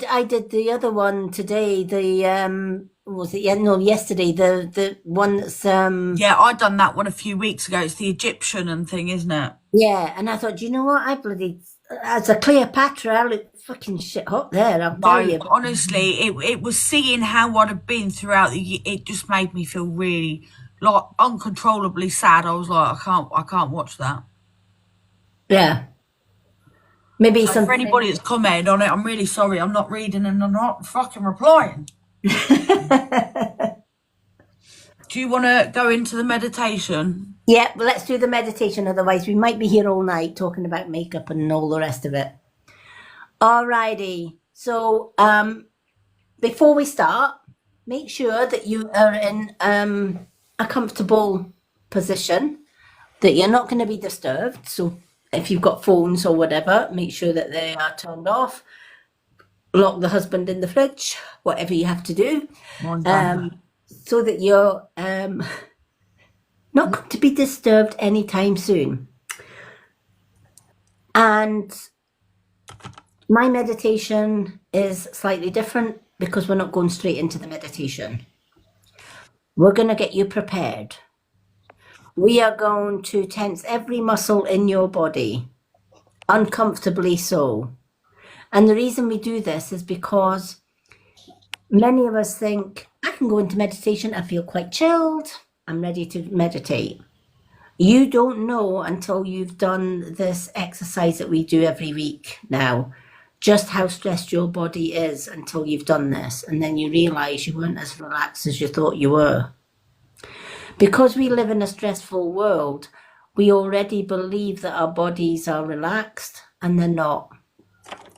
the other one today, the was it yesterday, the one that's Yeah, I done that one a few weeks ago. It's the Egyptian and thing, isn't it? yeah, and I thought, do you know what? I bloody as a Cleopatra, I look fucking shit hot there, I'll tell you. No, honestly, it was seeing how I'd have been throughout the year. It just made me feel really like uncontrollably sad. I was like, I can't watch that. Yeah. Maybe So some for anybody that's commented on it, I'm really sorry. I'm not reading and I'm not fucking replying. Do you want to go into the meditation? Yeah, well, let's do the meditation, otherwise we might be here all night talking about makeup and all the rest of it. Alrighty. So before we start, make sure that you are in a comfortable position, that you're not going to be disturbed. So if you've got phones or whatever, make sure that they are turned off. Lock the husband in the fridge, whatever you have to do, so that you're not going to be disturbed anytime soon. And my meditation is slightly different because we're not going straight into the meditation. We're going to get you prepared. We are going to tense every muscle in your body, uncomfortably so. And the reason we do this is because many of us think, I can go into meditation, I feel quite chilled, I'm ready to meditate. You don't know until you've done this exercise that we do every week now, just how stressed your body is until you've done this. And then you realise you weren't as relaxed as you thought you were. Because we live in a stressful world, we already believe that our bodies are relaxed, and they're not.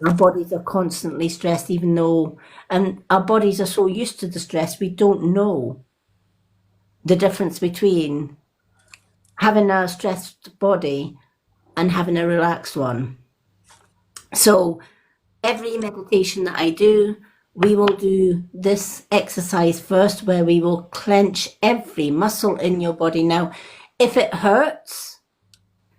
Our bodies are constantly stressed, even though, and our bodies are so used to the stress, we don't know the difference between having a stressed body and having a relaxed one. So every meditation that I do, we will do this exercise first, where we will clench every muscle in your body. Now, if it hurts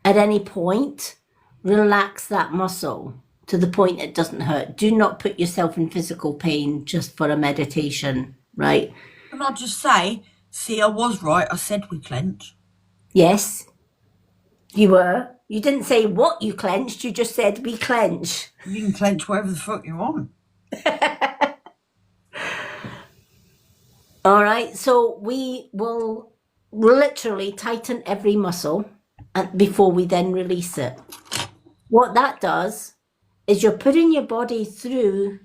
at any point, relax that muscle to the point it doesn't hurt. Do not put yourself in physical pain just for a meditation, right? Can I just say, see, I was right. I said we clench. Yes, you were. You didn't say what you clenched, you just said we clench. You can clench whatever the fuck you want. All right, so we will literally tighten every muscle before we then release it. What that does is you're putting your body through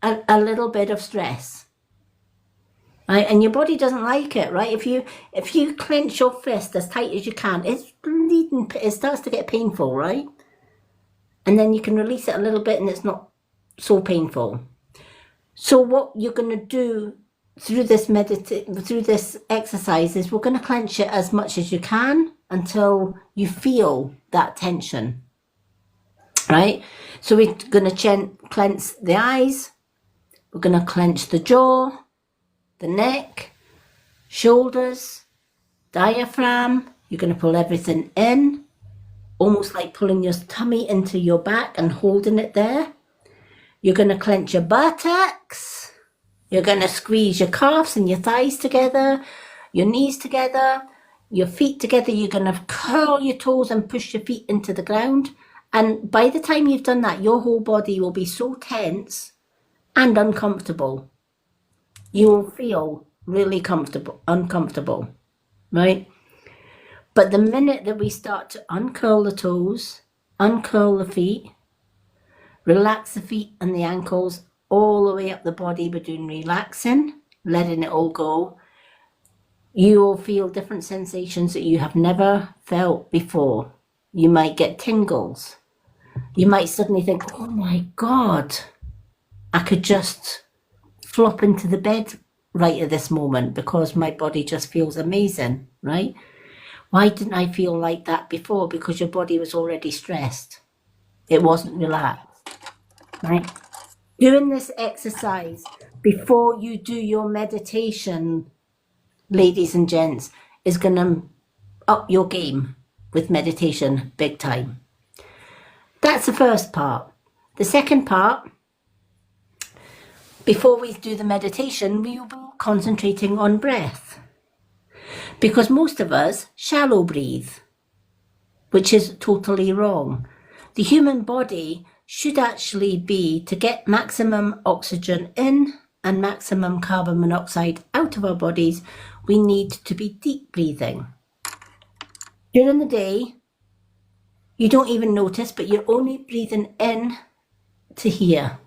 a little bit of stress, right? And your body doesn't like it, right? If you clench your fist as tight as you can, it's bleeding. It starts to get painful, right? And then you can release it a little bit, and it's not so painful. So what you're going to do through this exercise is we're going to clench it as much as you can until you feel that tension, right? So we're going to clench the eyes, we're going to clench the jaw, the neck, shoulders, diaphragm. You're going to pull everything in, almost like pulling your tummy into your back and holding it there. You're going to clench your buttocks. You're going to squeeze your calves and your thighs together, your knees together, your feet together. You're going to curl your toes and push your feet into the ground. And by the time you've done that, your whole body will be so tense and uncomfortable. You will feel really uncomfortable, right? But the minute that we start to uncurl the toes, uncurl the feet, relax the feet and the ankles all the way up the body, we're doing relaxing, letting it all go, you will feel different sensations that you have never felt before. You might get tingles. You might suddenly think, oh my God, I could just flop into the bed right at this moment because my body just feels amazing, right? Why didn't I feel like that before? Because your body was already stressed. It wasn't relaxed, right? Doing this exercise before you do your meditation, ladies and gents, is going to up your game with meditation big time. That's the first part. The second part, before we do the meditation, we will be concentrating on breath. Because most of us shallow breathe, which is totally wrong. The human body should actually be, to get maximum oxygen in and maximum carbon monoxide out of our bodies, we need to be deep breathing. During the day, you don't even notice, but you're only breathing in to here.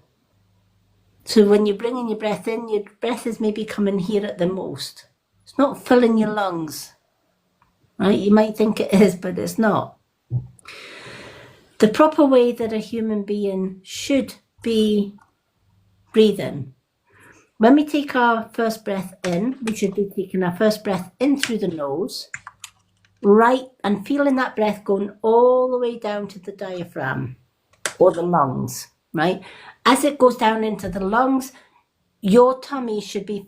So when you're bringing your breath in, your breath is maybe coming here at the most. It's not filling your lungs, right? You might think it is, but it's not. The proper way that a human being should be breathing. When we take our first breath in, we should be taking our first breath in through the nose, right, and feeling that breath going all the way down to the diaphragm or the lungs, right? As it goes down into the lungs, your tummy should be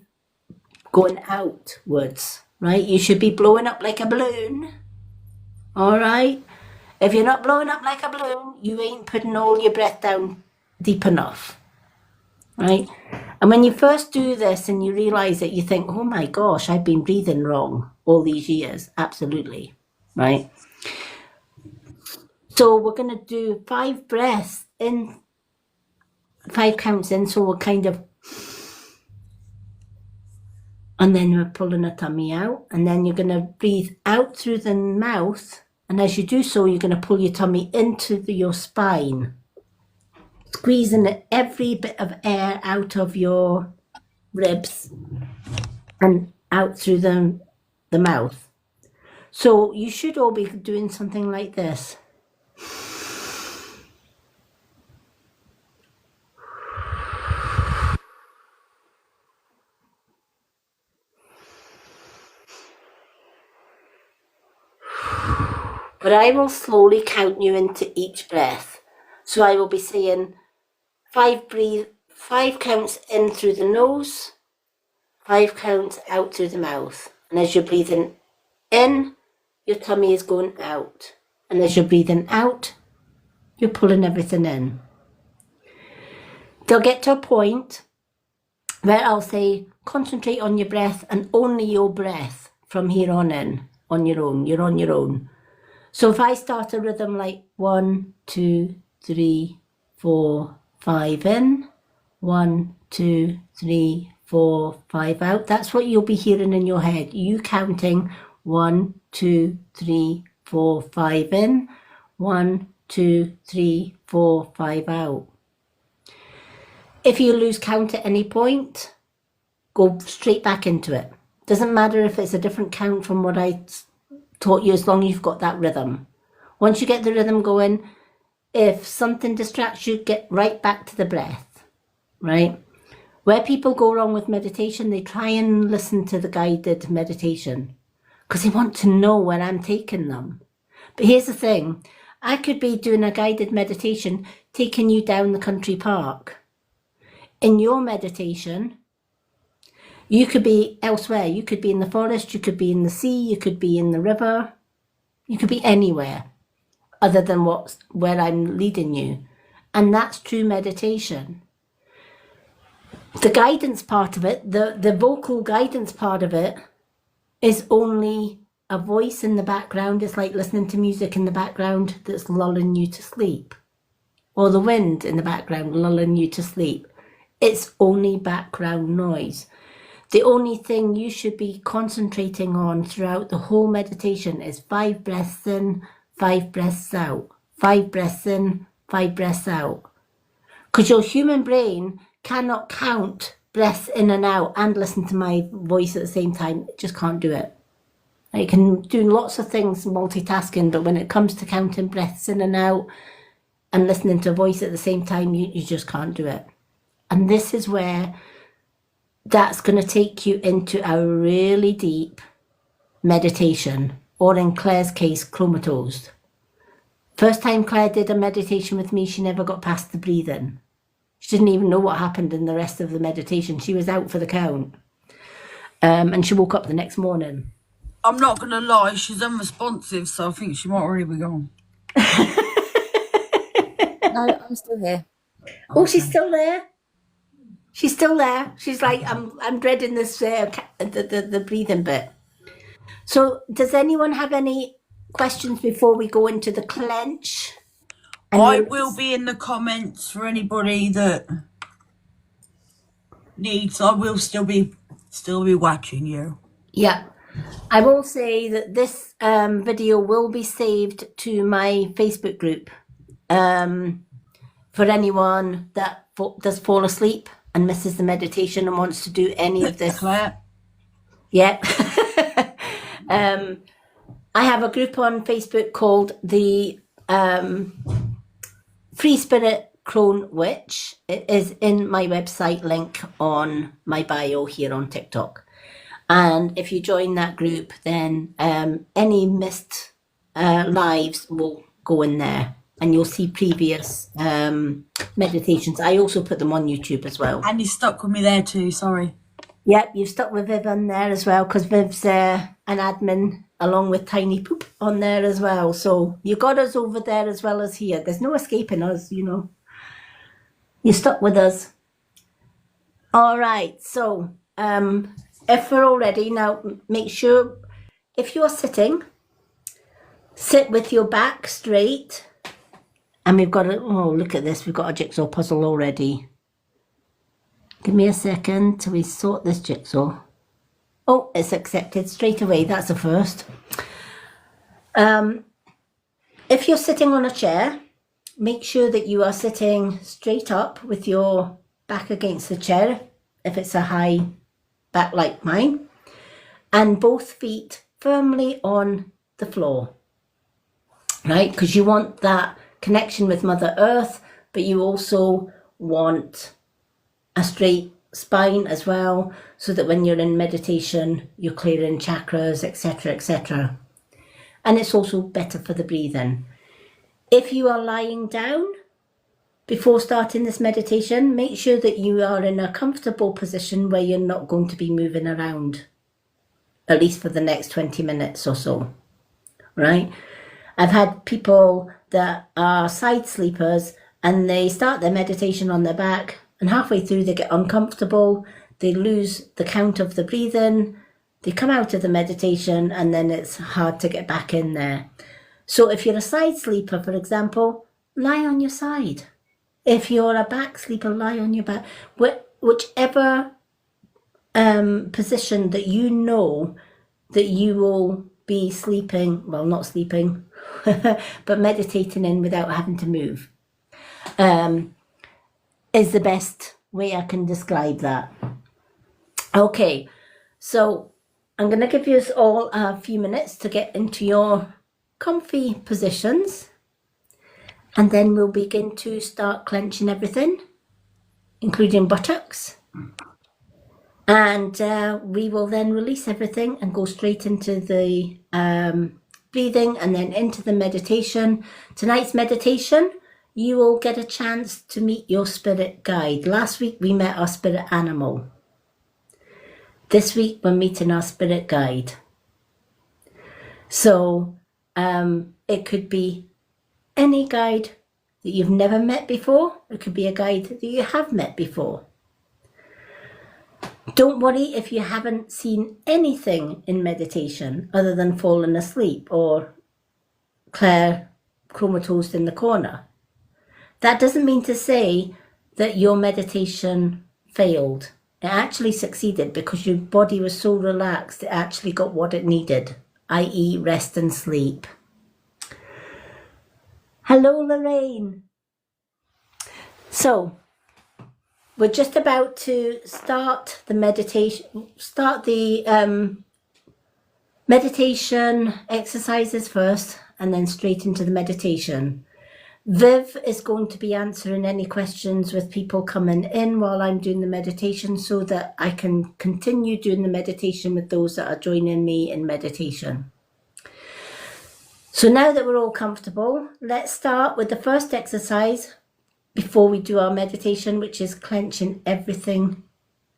going outwards, right? You should be blowing up like a balloon, all right? If you're not blowing up like a balloon, you ain't putting all your breath down deep enough, right? And when you first do this and you realise it, you think, oh my gosh, I've been breathing wrong all these years. Absolutely, right? So we're going to do 5 breaths in, 5 counts in, so we're kind of, and then we're pulling the tummy out, and then you're going to breathe out through the mouth, and as you do so, you're going to pull your tummy into your spine, squeezing every bit of air out of your ribs and out through the mouth. So you should all be doing something like this. But I will slowly count you into each breath. So I will be saying 5 counts in through the nose, 5 counts out through the mouth. And as you're breathing in, your tummy is going out. And as you're breathing out, you're pulling everything in. They'll get to a point where I'll say, concentrate on your breath and only your breath from here on in, on your own. You're on your own. So if I start a rhythm like 1, 2, 3, 4, 5 in, 1, 2, 3, 4, 5 out, that's what you'll be hearing in your head. You counting 1, 2, 3, 4, 5 in, 1, 2, 3, 4, 5 out. If you lose count at any point, go straight back into it. Doesn't matter if it's a different count from what I taught you, as long as you've got that rhythm. Once you get the rhythm going, if something distracts you, get right back to the breath, right? Where people go wrong with meditation, they try and listen to the guided meditation because they want to know where I'm taking them. But here's the thing, I could be doing a guided meditation, taking you down the country park. In your meditation, You could be elsewhere. You could be in the forest, you could be in the sea, you could be in the river, you could be anywhere other than where I'm leading you. And that's true meditation. The guidance part of it, the vocal guidance part of it, is only a voice in the background. It's like listening to music in the background that's lulling you to sleep, or the wind in the background lulling you to sleep. It's only background noise. The only thing you should be concentrating on throughout the whole meditation is 5 breaths in, 5 breaths out, 5 breaths in, 5 breaths out. Because your human brain cannot count breaths in and out and listen to my voice at the same time. It just can't do it. You can do lots of things multitasking, but when it comes to counting breaths in and out and listening to a voice at the same time, you just can't do it. And this is where that's going to take you into a really deep meditation, or in Claire's case, comatose. First time Claire did a meditation with me, she never got past the breathing. She didn't even know what happened in the rest of the meditation. She was out for the count. And she woke up the next morning. I'm not going to lie, she's unresponsive, so I think she might already be gone. No, I'm still here. Oh, she's still there? She's still there. She's like, I'm dreading this, the breathing bit. So does anyone have any questions before we go into the clench? I will be in the comments for anybody that needs. I will still be watching you. Yeah. I will say that this video will be saved to my Facebook group for anyone that does fall asleep and misses the meditation and wants to do any of this. Claire. Yeah. I have a group on Facebook called the Free Spirit Crone Witch. It is in my website link on my bio here on TikTok. And if you join that group, then any missed lives will go in there, and you'll see previous meditations. I also put them on YouTube as well. And you stuck with me there too, sorry. Yep, you've stuck with Viv on there as well, because Viv's an admin along with Tiny Poop on there as well. So you got us over there as well as here. There's no escaping us, you know. You're stuck with us. All right, so if we're all ready, now make sure if you're sitting, sit with your back straight. And we've got oh, look at this, we've got a jigsaw puzzle already. Give me a second till we sort this jigsaw. Oh, it's accepted straight away. That's a first. If you're sitting on a chair, make sure that you are sitting straight up with your back against the chair, if it's a high back like mine, and both feet firmly on the floor, right? Because you want that connection with Mother Earth, but you also want a straight spine as well, so that when you're in meditation, you're clearing chakras, etc., etc. And it's also better for the breathing. If you are lying down before starting this meditation, make sure that you are in a comfortable position where you're not going to be moving around, at least for the next 20 minutes or so, right? I've had people that are side sleepers and they start their meditation on their back, and halfway through they get uncomfortable, they lose the count of the breathing, they come out of the meditation, and then it's hard to get back in there. So if you're a side sleeper, for example, lie on your side. If you're a back sleeper, lie on your back. Whichever position that you know that you will be sleeping, well, not sleeping, but meditating in without having to move, is the best way I can describe that. Okay, so I'm going to give you all a few minutes to get into your comfy positions, and then we'll begin to start clenching everything, including buttocks. And we will then release everything and go straight into the breathing and then into the meditation. Tonight's meditation, you will get a chance to meet your spirit guide. Last week we met our spirit animal. This week we're meeting our spirit guide. So it could be any guide that you've never met before. It could be a guide that you have met before. Don't worry if you haven't seen anything in meditation other than falling asleep or Claire comatose in the corner. That doesn't mean to say that your meditation failed. It actually succeeded because your body was so relaxed it actually got what it needed, i.e. rest and sleep. Hello, Lorraine. So, we're just about to start the meditation exercises first and then straight into the meditation. Viv is going to be answering any questions with people coming in while I'm doing the meditation so that I can continue doing the meditation with those that are joining me in meditation. So now that we're all comfortable, let's start with the first exercise before we do our meditation, which is clenching everything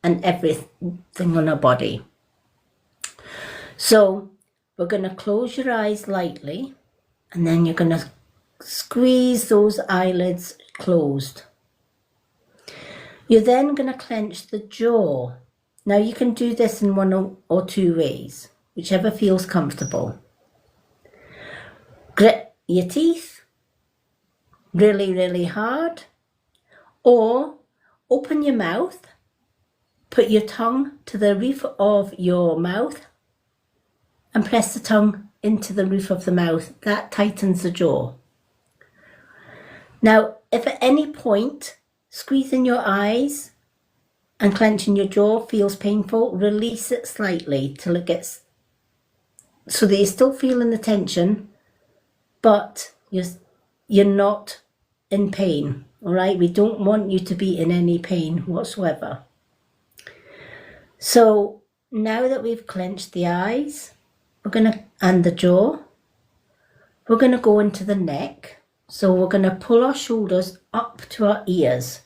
and everything on our body. So we're going to close your eyes lightly and then you're going to squeeze those eyelids closed. You're then going to clench the jaw. Now you can do this in one or two ways, whichever feels comfortable. Grit your teeth really, really hard, or open your mouth, put your tongue to the roof of your mouth and press the tongue into the roof of the mouth. That tightens the jaw. Now, if at any point squeezing your eyes and clenching your jaw feels painful, release it slightly till it gets so that you're still feeling the tension, but you're not in pain, all right? We don't want you to be in any pain whatsoever. So now that we've clenched the eyes, and the jaw, we're going to go into the neck. So we're going to pull our shoulders up to our ears,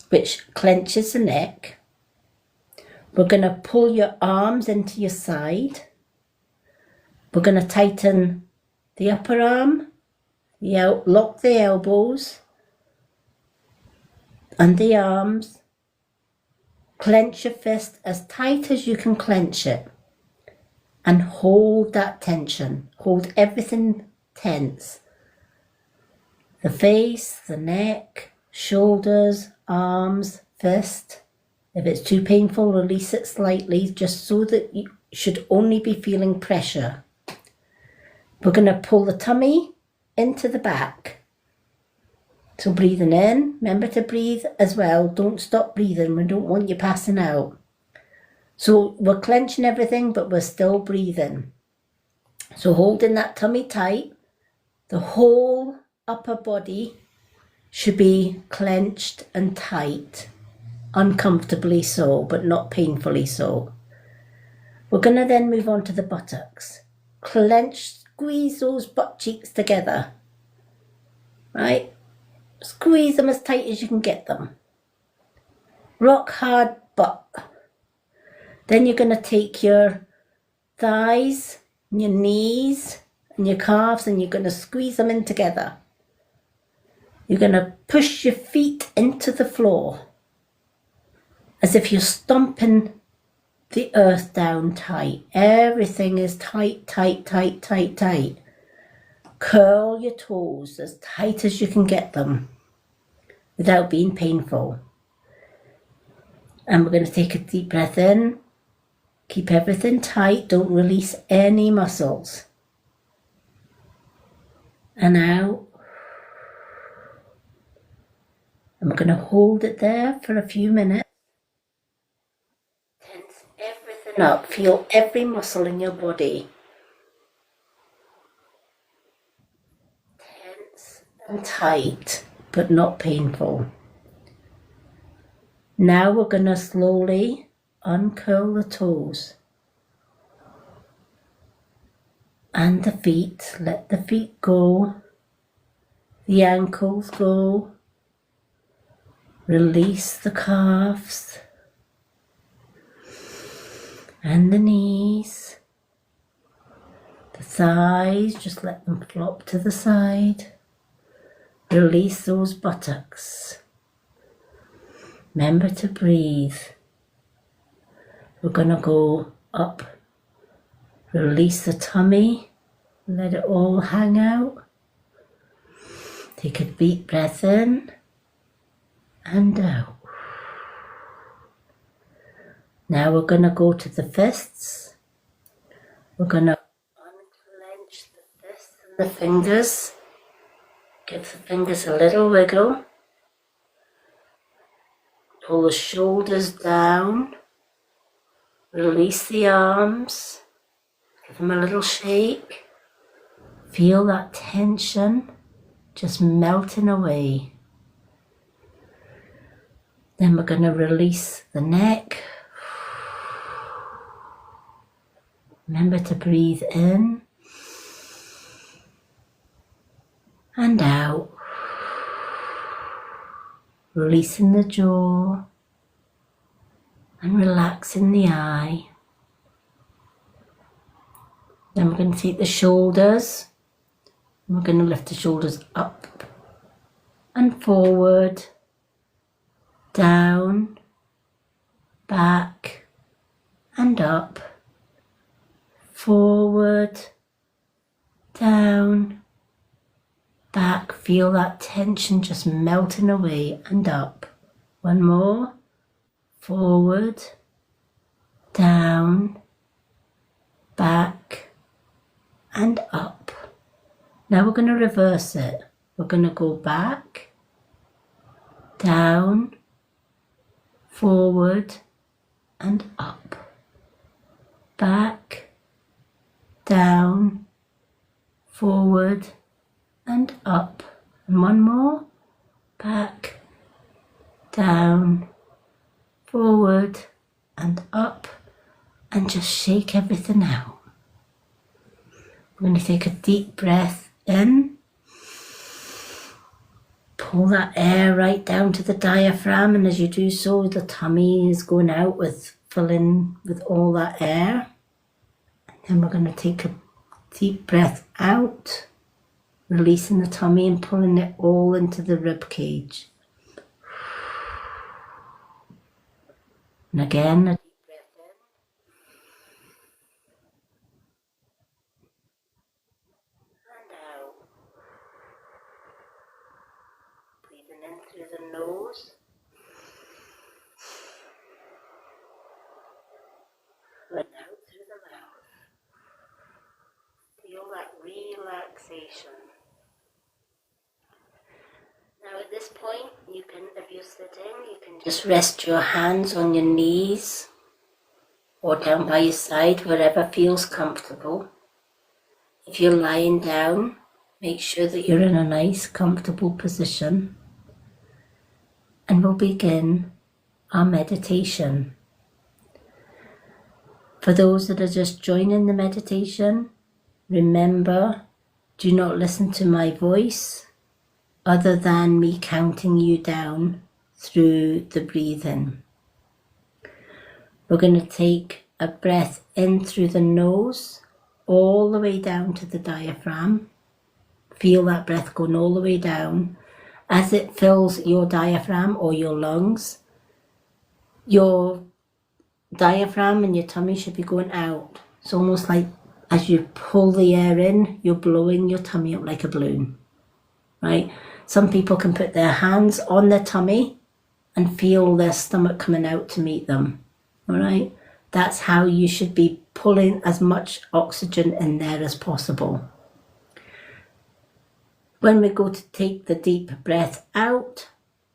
which clenches the neck. We're going to pull your arms into your side. We're going to tighten the upper arm, lock the elbows and the arms. Clench your fist as tight as you can clench it and hold that tension. Hold everything tense. The face, the neck, shoulders, arms, fist. If it's too painful, release it slightly, just so that you should only be feeling pressure. We're going to pull the tummy into the back. So breathing in, remember to breathe as well. Don't stop breathing. We don't want you passing out. So we're clenching everything, but we're still breathing. So holding that tummy tight, the whole upper body should be clenched and tight, uncomfortably so, but not painfully so. We're going to then move on to the buttocks. Clench, squeeze those butt cheeks together, right? Squeeze them as tight as you can get them. Rock hard butt. Then you're going to take your thighs, your knees and your calves and you're going to squeeze them in together. You're going to push your feet into the floor as if you're stomping the earth down tight. Everything is tight, tight, tight, tight, tight. Curl your toes as tight as you can get them without being painful. And we're going to take a deep breath in. Keep everything tight. Don't release any muscles. And out. And we're going to hold it there for a few minutes. Tense everything up. Feel every muscle in your body. Tense and tight, but not painful. Now we're going to slowly uncurl the toes. And the feet. Let the feet go. The ankles go. Release the calves. And the knees. The thighs, just let them flop to the side. Release those buttocks. Remember to breathe. We're going to go up. Release the tummy. Let it all hang out. Take a deep breath in and out. Now we're going to go to the fists. We're going to unclench the fists and the fingers. Give the fingers a little wiggle. Pull the shoulders down. Release the arms. Give them a little shake. Feel that tension just melting away. Then we're going to release the neck. Remember to breathe in and out. Releasing the jaw and relaxing the eye. Then we're going to take the shoulders. And we're going to lift the shoulders up and forward, down, back and up, forward, down, back. Feel that tension just melting away and up. One more. Forward, down, back and up. Now we're going to reverse it. We're going to go back, down, forward and up. Back, down, forward and up. And one more. Back, down, forward and up. And just shake everything out. We're going to take a deep breath in. Pull that air right down to the diaphragm, and as you do so, the tummy is going out with filling with all that air. And then we're going to take a deep breath out, releasing the tummy and pulling it all into the rib cage. And again, a deep breath in. And out. Breathing in through the nose. And out through the mouth. Feel that relaxation. Now at this point, you can, if you're sitting, you can just rest your hands on your knees or down by your side, wherever feels comfortable. If you're lying down, make sure that you're in a nice, comfortable position. And we'll begin our meditation. For those that are just joining the meditation, remember, do not listen to my voice other than me counting you down through the breathing. We're going to take a breath in through the nose, all the way down to the diaphragm. Feel that breath going all the way down. As it fills your diaphragm or your lungs, your diaphragm and your tummy should be going out. It's almost like as you pull the air in, you're blowing your tummy up like a balloon, right? Some people can put their hands on their tummy and feel their stomach coming out to meet them, all right? That's how you should be pulling as much oxygen in there as possible. When we go to take the deep breath out,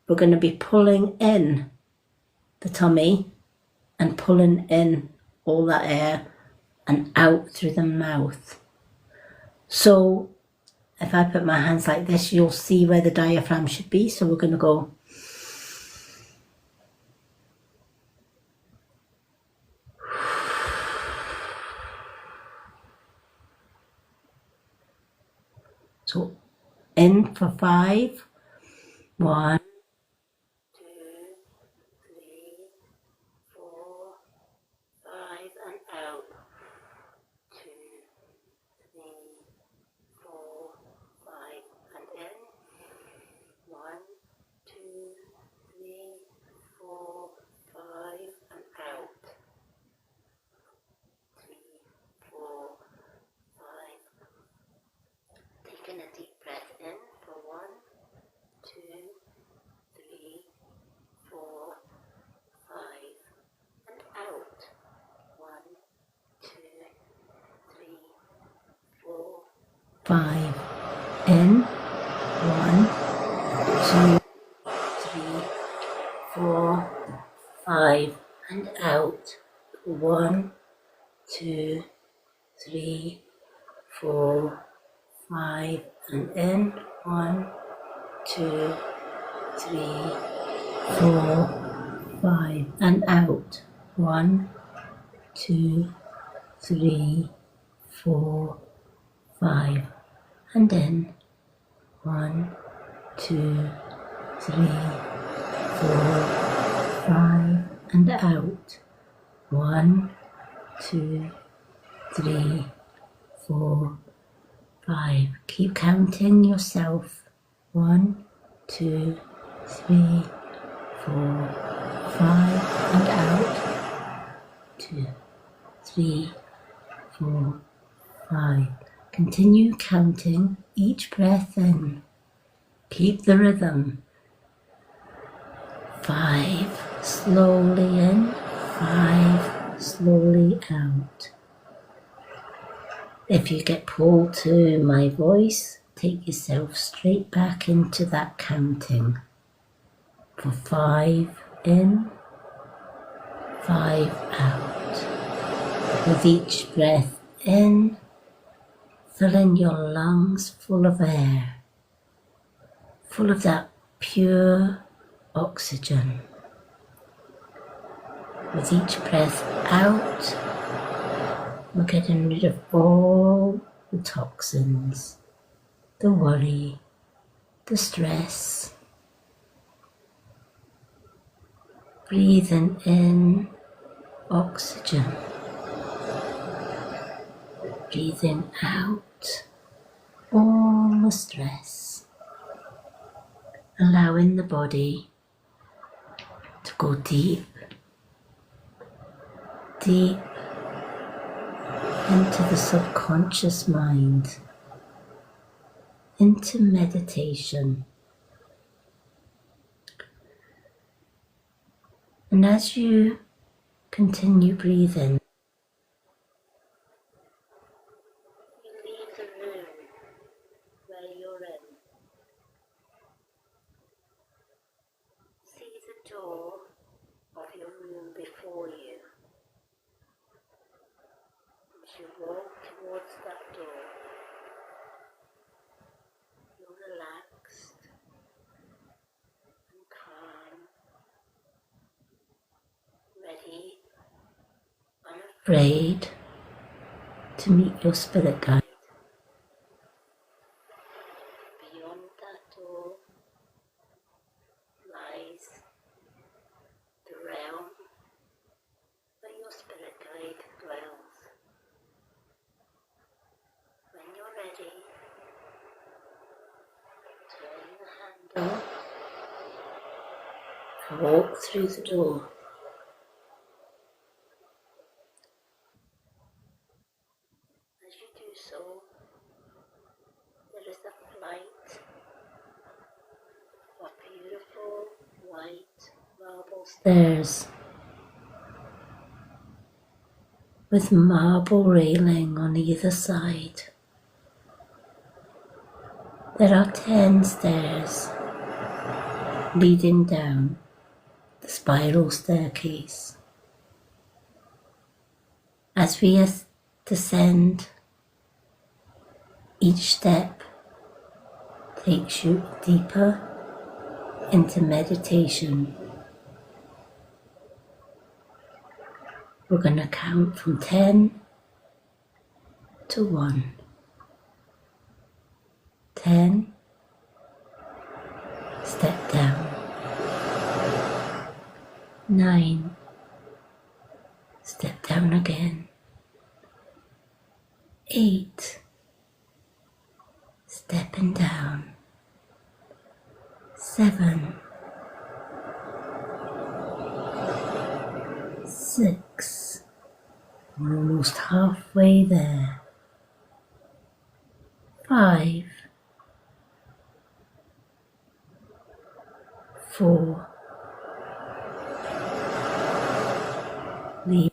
we're going to be pulling in the tummy and pulling in all that air and out through the mouth. So if I put my hands like this, you'll see where the diaphragm should be. So we're going to go. So in for 5. 1, 2, 3, 4, 5, and 5. In. 1, 2, 3, 4, 5. And out. 1, 2, 3, 4, 5. And in. 1, 2, 3, 4, 5. And out. 1, 2, 3, 4, 5. And in. 1, 2, 3, 4, 5. And out. 1, 2, 3, 4, 5. Keep counting yourself. 1, 2, 3, 4, 5. And out. 2, 3, 4, 5. Continue counting each breath in. Keep the rhythm. 5. Slowly in. 5. Slowly out. If you get pulled to my voice, take yourself straight back into that counting. For 5 in, 5 out. With each breath in, filling your lungs full of air, full of that pure oxygen. With each breath out, we're getting rid of all the toxins, the worry, the stress. Breathing in oxygen. Breathing out all the stress. Allowing the body to go deep, deep into the subconscious mind, into meditation. And as you continue breathing, you leave the room where you're in. See the door of your room before you. As you walk towards that door, you're relaxed and calm, ready, unafraid to meet your spirit guide. Beyond that door lies the realm where your spirit guide dwells. When you're ready, turn the handle and walk through the door. As you do so, there is a flight of beautiful white marble stairs with marble railing on either side. There are 10 stairs leading down the spiral staircase. As we descend, each step takes you deeper into meditation. We're going to count from 10 to 1. 10, step down. 9, step down again. 8, stepping down. 7, 6, we're almost halfway there. 5, 4, leaving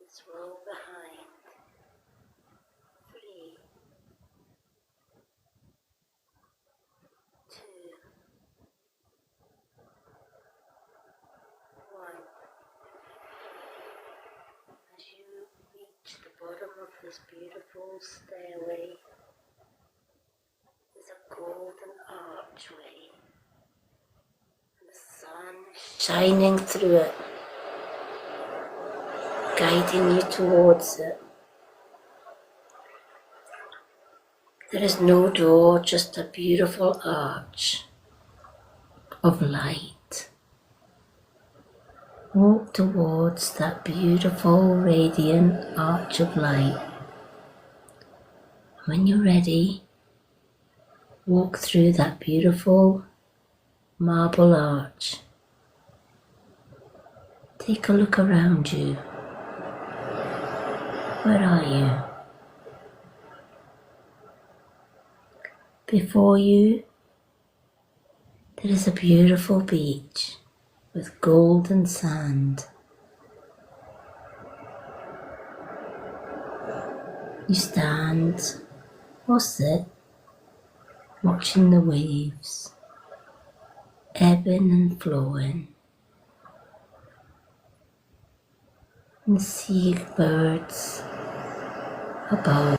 this world behind. 3, this beautiful stairway is a golden archway, and the sun shining through it, guiding you towards it. There is no door, just a beautiful arch of light. Walk towards that beautiful radiant arch of light. When you're ready, walk through that beautiful marble arch. Take a look around you. Where are you? Before you, there is a beautiful beach with golden sand. You stand or sit, watching the waves, ebbing and flowing, and see birds above.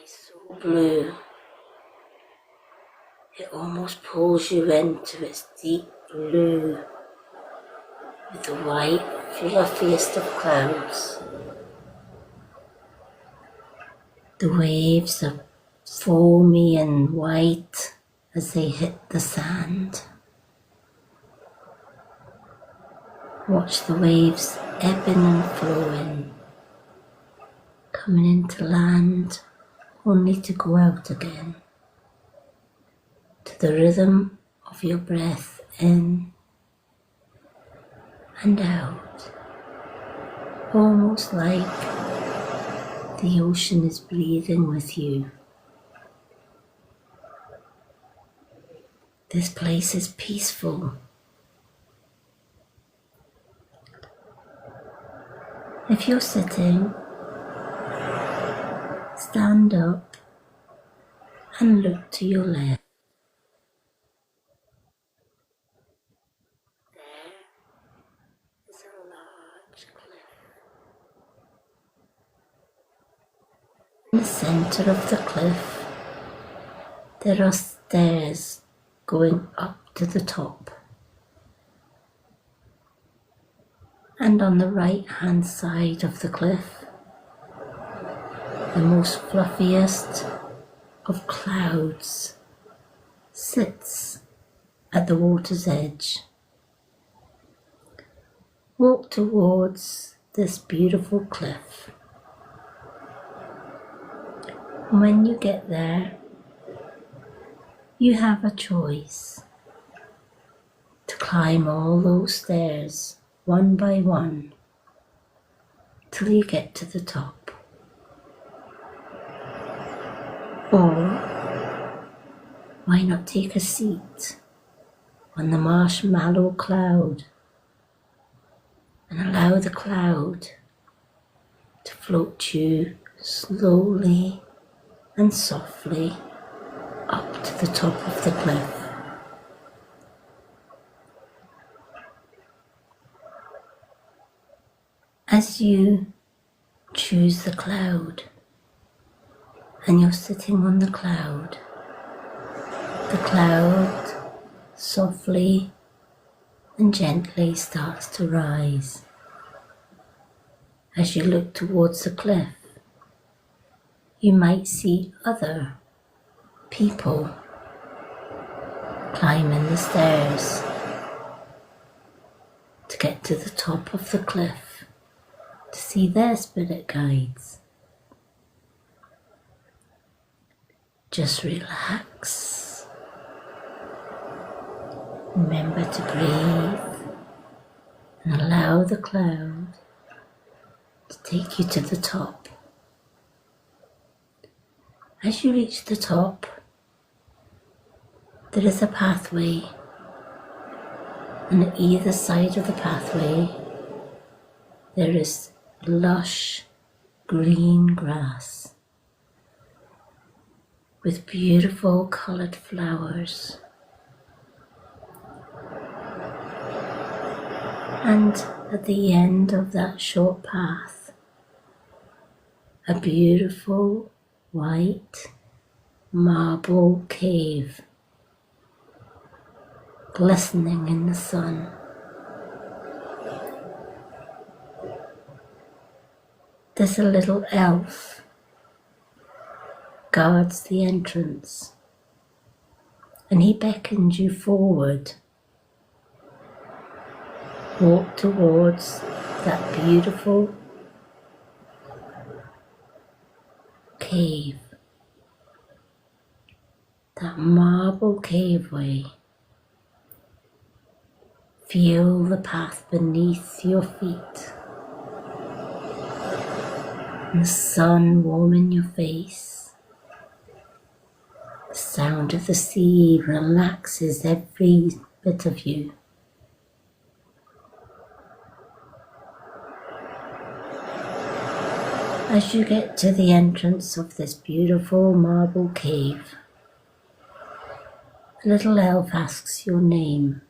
So blue, it almost pulls you into its deep blue with the white, fluffiest of clouds. The waves are foamy and white as they hit the sand. Watch the waves ebbing and flowing, coming into land, only to go out again, to the rhythm of your breath in and out, almost like the ocean is breathing with you. This place is peaceful. If you're sitting, stand up and look to your left. There is a large cliff. In the center of the cliff, there are stairs going up to the top. And on the right-hand side of the cliff, the most fluffiest of clouds sits at the water's edge. Walk towards this beautiful cliff. When you get there, you have a choice to climb all those stairs one by one till you get to the top. Or why not take a seat on the marshmallow cloud and allow the cloud to float you slowly and softly up to the top of the cliff. As you choose the cloud and you're sitting on the cloud softly and gently starts to rise. As you look towards the cliff, you might see other people climbing the stairs to get to the top of the cliff to see their spirit guides. Just relax. Remember to breathe and allow the cloud to take you to the top. As you reach the top, there is a pathway, and at either side of the pathway there is lush green grass with beautiful coloured flowers. And at the end of that short path, a beautiful white marble cave glistening in the sun. There's a little elf guards the entrance, and he beckons you forward. Walk towards that beautiful cave, that marble caveway. Feel the path beneath your feet, and the sun warming your face. The sound of the sea relaxes every bit of you. As you get to the entrance of this beautiful marble cave, a little elf asks your name.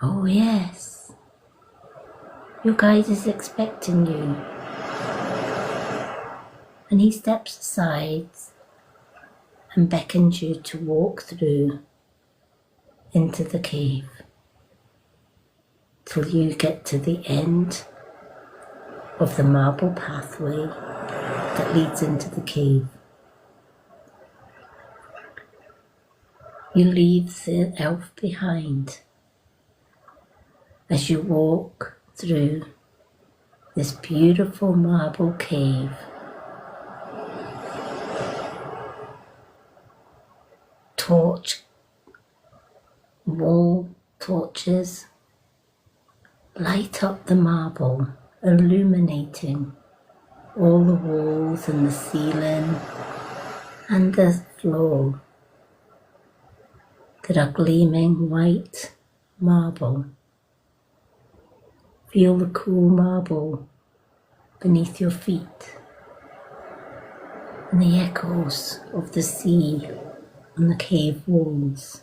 Oh yes, your guide is expecting you. And he steps aside and beckons you to walk through into the cave till you get to the end of the marble pathway that leads into the cave. You leave the elf behind as you walk through this beautiful marble cave. Wall torches light up the marble, illuminating all the walls and the ceiling and the floor that are gleaming white marble. Feel the cool marble beneath your feet and the echoes of the sea on the cave walls.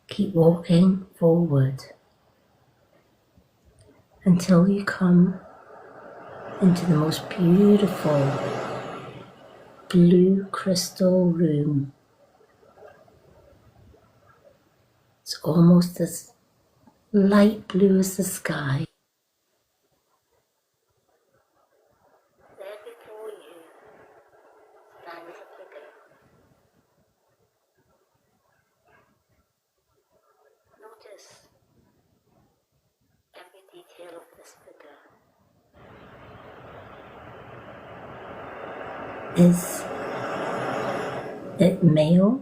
Keep walking forward until you come into the most beautiful blue crystal room. It's almost as light blue as the sky. There before you stands a figure. Notice every detail of this figure. Is it male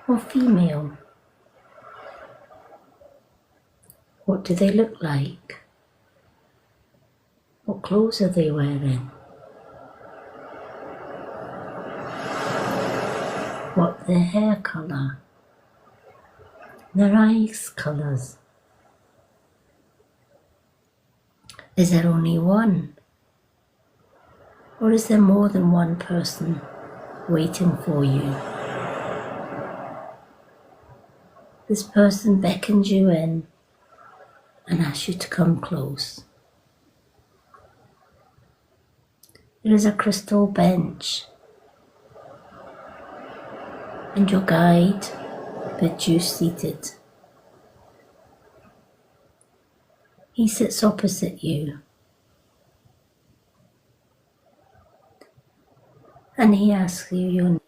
or female? What do they look like? What clothes are they wearing? What their hair colour? Their eyes colours? Is there only one? Or is there more than one person waiting for you? This person beckons you in and asks you to come close. There is a crystal bench, and your guide bids you seated. He sits opposite you, and he asks you your name.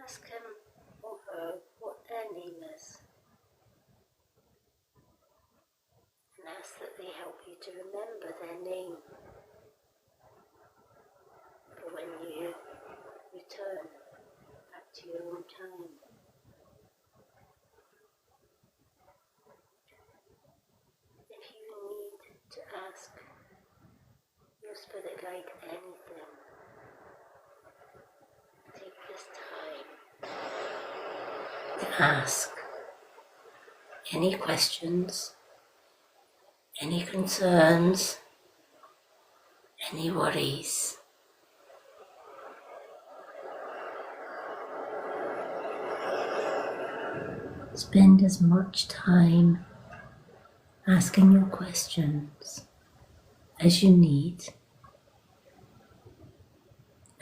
Ask him or her what their name is, and ask that they help you to remember their name for when you return back to your own time. If you need to ask your spirit guide anything, take this time to ask any questions, any concerns, any worries. Spend as much time asking your questions as you need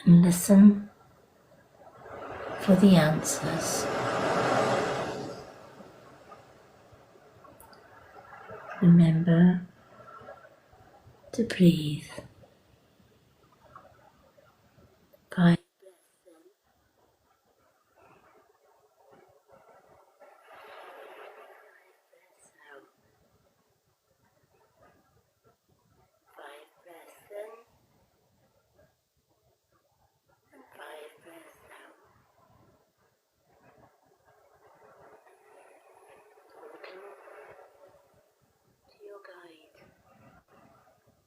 and listen for the answers. Remember to breathe. 5 breaths in, 5 breaths out, 5 breaths in, and 5 breaths out. Talking to your guide.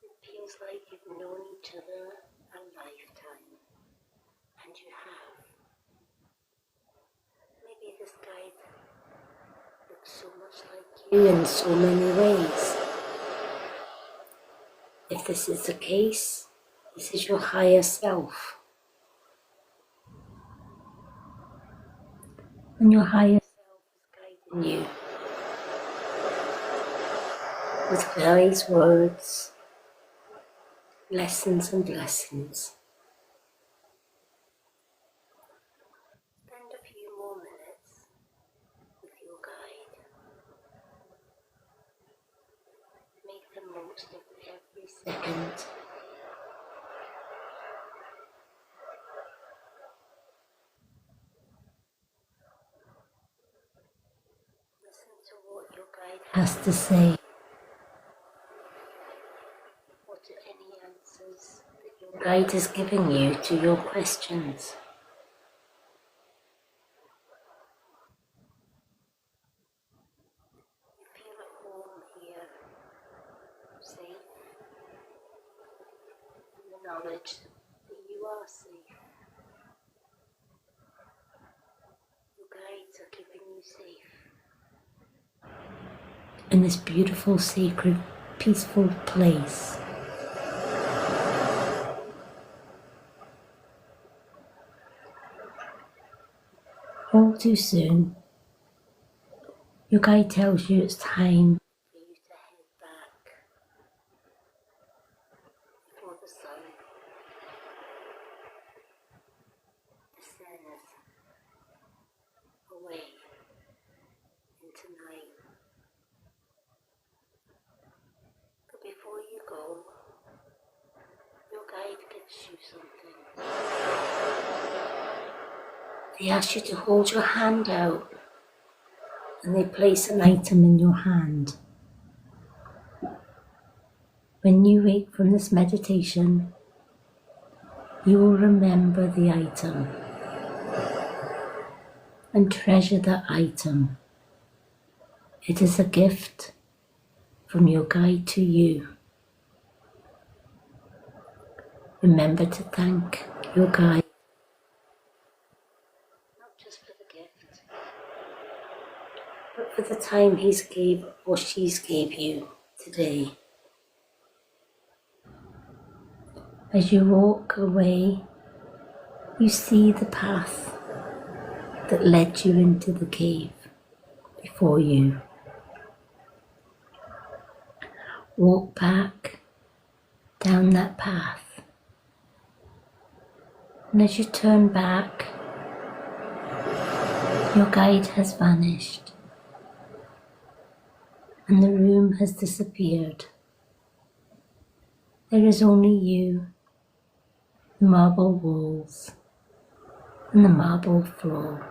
It feels like you've known each other a lifetime, and you have. Maybe this guide looks so much like you in so many ways. If this is the case, this is your higher self. And your higher self is guiding you with wise words, lessons and blessings. Spend a few more minutes with your guide. Make the most of every second. Listen to what your guide has to say. What are any answers that your guide is giving you to your questions? You feel at home here, safe, in the knowledge that you are safe. Your guides are keeping you safe in this beautiful, sacred, peaceful place. All too soon, your guide tells you it's time for you to head back before the sun descends away into night. But before you go, your guide gives you something. They ask you to hold your hand out, and they place an item in your hand. When you wake from this meditation, you will remember the item and treasure that item. It is a gift from your guide to you. Remember to thank your guide, not just for the gift, but for the time he's gave or she's gave you today. As you walk away, you see the path that led you into the cave before you. Walk back down that path, and as you turn back, your guide has vanished and the room has disappeared. There is only you, the marble walls and the marble floor.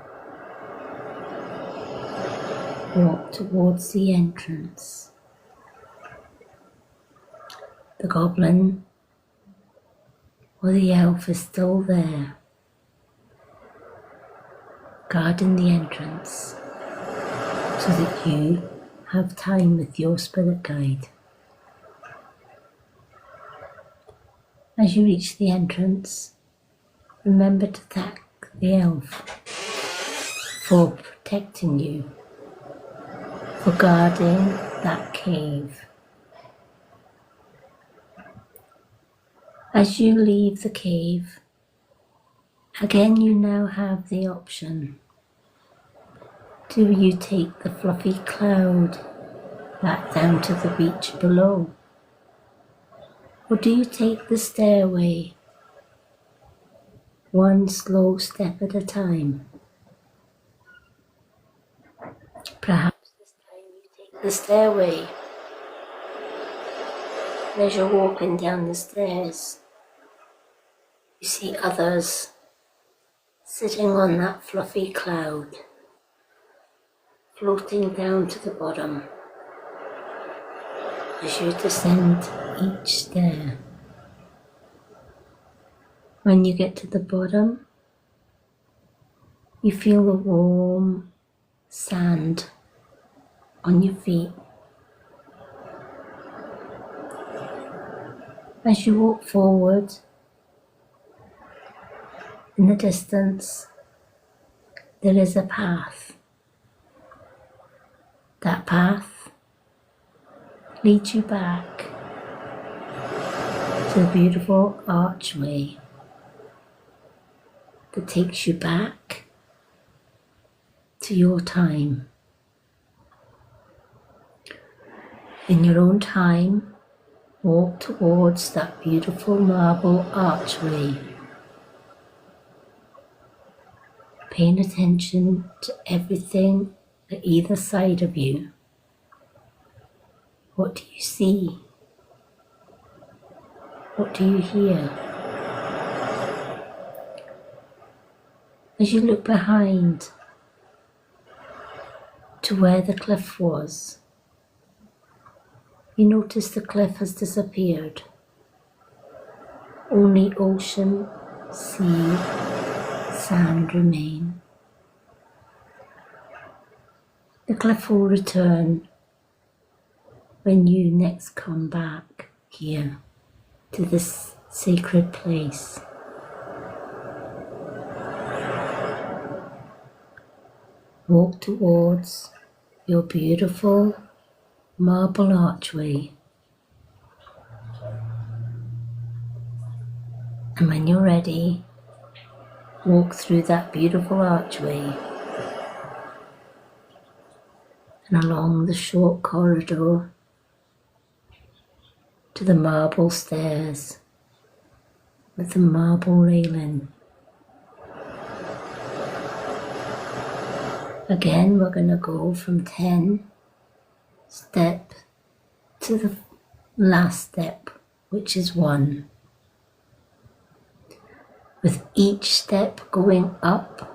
Walk towards the entrance. The goblin or the elf is still there, guarding the entrance so that you have time with your spirit guide. As you reach the entrance, remember to thank the elf for protecting you, for guarding that cave. As you leave the cave, again you now have the option Do you take the fluffy cloud back down to the beach below? Or do you take the stairway, one slow step at a time? Perhaps this time you take the stairway. And as you're walking down the stairs, you see others sitting on that fluffy cloud, floating down to the bottom as you descend each stair. When you get to the bottom, you feel the warm sand on your feet. As you walk forward, in the distance, there is a path. That path leads you back to the beautiful archway that takes you back to your time. In your own time, walk towards that beautiful marble archway, paying attention to everything at either side of you. What do you see? What do you hear? As you look behind to where the cliff was, you notice the cliff has disappeared. Only ocean, sea, sand remain. The cliff will return when you next come back here to this sacred place. Walk towards your beautiful marble archway, and when you're ready, walk through that beautiful archway and along the short corridor to the marble stairs with the marble railing. Again, we're going to go from 10 step to the last step, which is 1. With each step going up,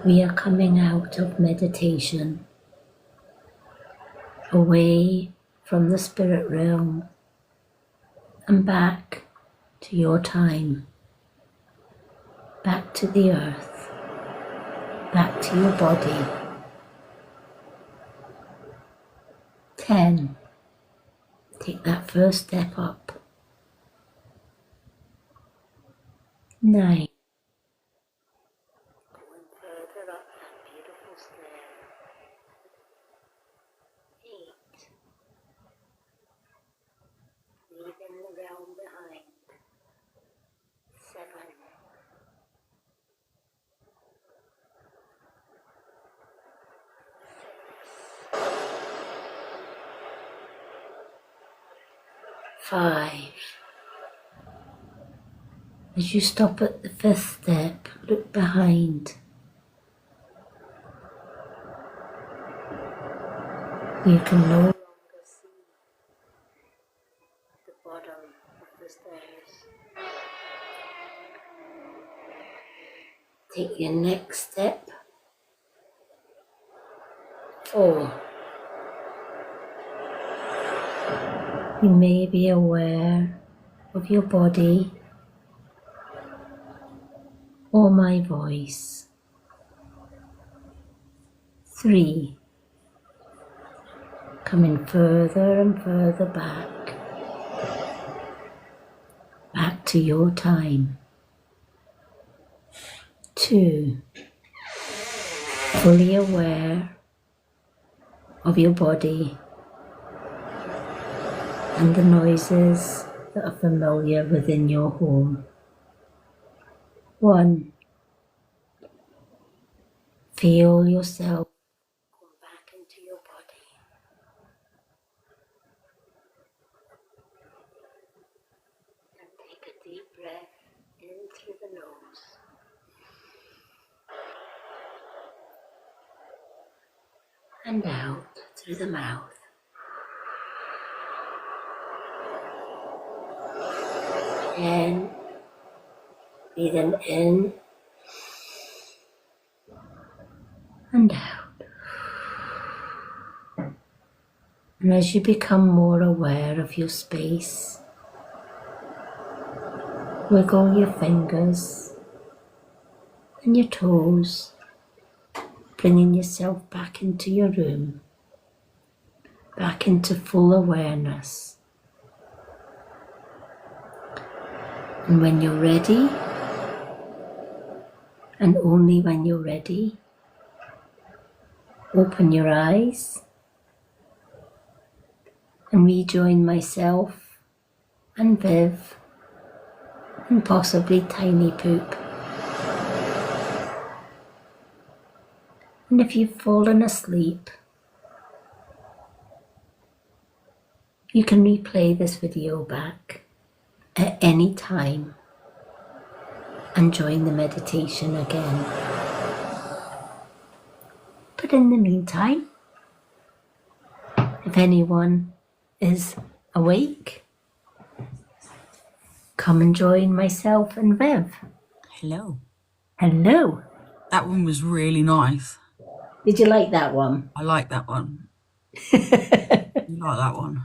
we are coming out of meditation, away from the spirit realm and back to your time, back to the earth, back to your body. 10. Take that first step up. 9. Going further up that beautiful stair. 8. Leaving the realm behind. 7. 5. As you stop at the 5th step, look behind. You can no longer see the bottom of the stairs. Take your next step. 4. You may be aware of your body or my voice. 3. Coming further and further back to your time. 2. Fully aware of your body and the noises that are familiar within your home. 1. Feel yourself go back into your body. And take a deep breath in through the nose and out through the mouth. And breathing in and out. And as you become more aware of your space, wiggle your fingers and your toes, bringing yourself back into your room, back into full awareness. And when you're ready, and only when you're ready, open your eyes and rejoin myself and Viv and possibly Tiny Poop. And if you've fallen asleep, you can replay this video back at any time and join the meditation again. But in the meantime, if anyone is awake, come and join myself and Viv. Hello. Hello. That one was really nice. Did you like that one? I like that one. You like that one?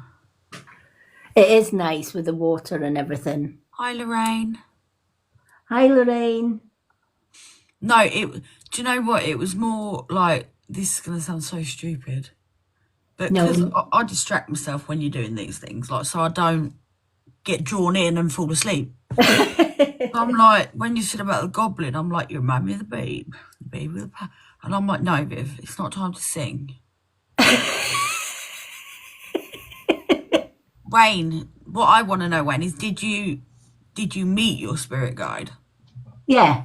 It is nice with the water and everything. Hi, Lorraine. Hi, Lorraine. No, do you know what? It was more like, this is going to sound so stupid, but No. because I distract myself when you're doing these things, like, so I don't get drawn in and fall asleep. I'm like, when you said about the goblin, I'm like, you remind me of the babe with the and I'm like, no, Viv, it's not time to sing. Wayne, what I want to know, Wayne, is did you meet your spirit guide? Yeah.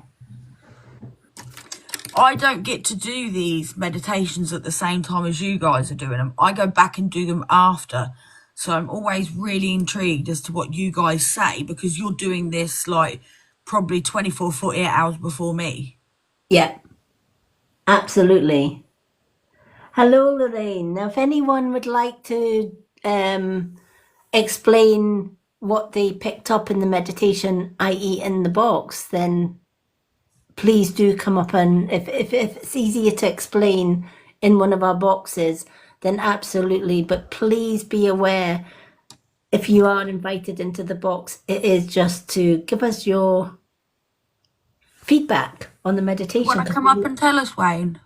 I don't get to do these meditations at the same time as you guys are doing them. I go back and do them after. So I'm always really intrigued as to what you guys say, because you're doing this like probably 24, 48 hours before me. Yeah. Absolutely. Hello, Lorraine. Now, if anyone would like to explain what they picked up in the meditation, i.e. in the box, then please do come up, and if it's easier to explain in one of our boxes, then absolutely. But please be aware, if you are invited into the box, it is just to give us your feedback on the meditation. Want to come up and tell us, Wayne?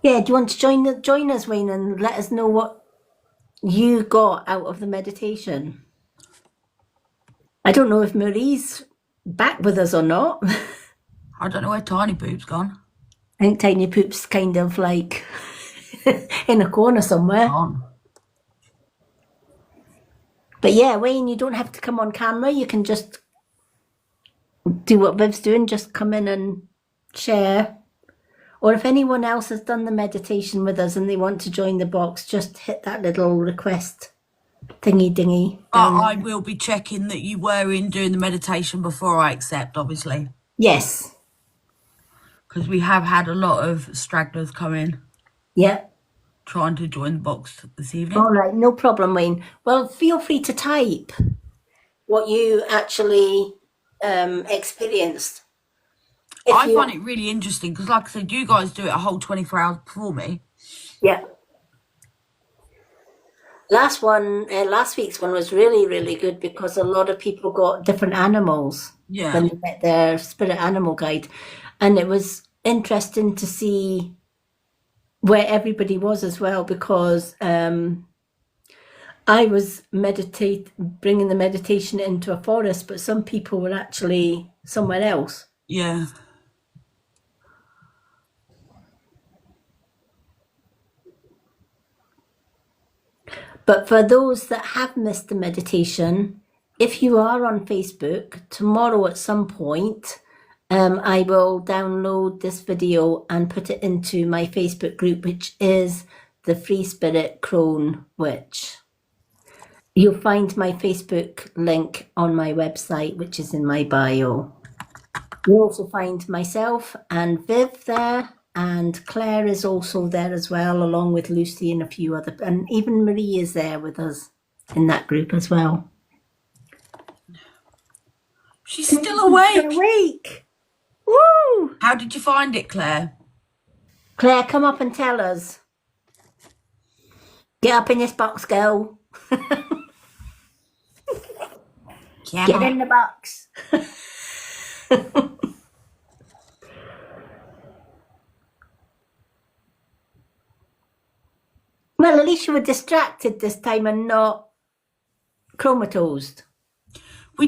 Yeah, do you want to join us, Wayne, and let us know what you got out of the meditation? I don't know if Marie's back with us or not. I don't know where Tiny Poop's gone. I think Tiny Poop's kind of like in a corner somewhere. On. But yeah, Wayne, you don't have to come on camera. You can just do what Viv's doing. Just come in and share. Or if anyone else has done the meditation with us and they want to join the box, just hit that little request thingy dingy. I will be checking that you were in doing the meditation before I accept, obviously. Yes. Because we have had a lot of stragglers come in Yeah. trying to join the box this evening. All right, no problem, Wayne. Well, feel free to type what you actually experienced. I find it really interesting because, like I said, you guys do it a whole 24 hours before me. Yeah. Last week's one was really, really good because a lot of people got different animals Yeah. when they met their spirit animal guide. And it was interesting to see where everybody was as well, because I was bringing the meditation into a forest, but some people were actually somewhere else. Yeah. But for those that have missed the meditation, if you are on Facebook, tomorrow at some point, I will download this video and put it into my Facebook group, which is the Free Spirit Crone Witch. You'll find my Facebook link on my website, which is in my bio. You'll also find myself and Viv there, and Claire is also there as well, along with Lucy and a few other, and even Marie is there with us in that group as well. She's still awake. Awake! Woo! How did you find it, Claire? Claire, come up and tell us. Get up in this box, girl. Yeah. Get in the box. Well, at least you were distracted this time and not chromatosed. I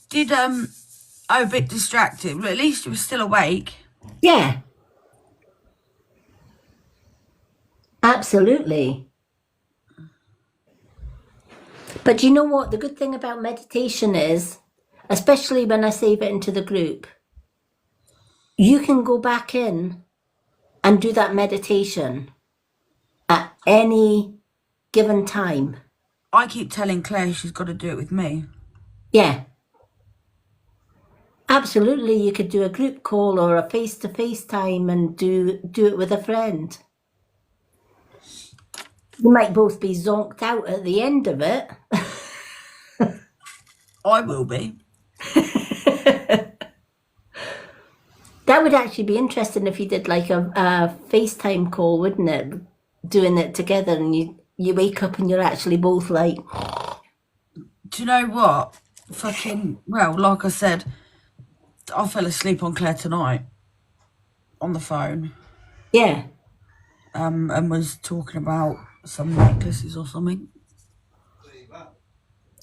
did a bit distracted, but at least you were still awake. Yeah. Absolutely. But you know what? The good thing about meditation is, especially when I save it into the group, you can go back in and do that meditation at any given time. I keep telling Claire she's got to do it with me. Yeah. Absolutely, you could do a group call or a face-to-face time and do it with a friend. You might both be zonked out at the end of it. I will be. That would actually be interesting if you did like a FaceTime call, wouldn't it? Doing it together and you wake up and you're actually both like... Do you know what? Well, like I said, I fell asleep on Claire tonight on the phone. Yeah. And was talking about some necklaces or something.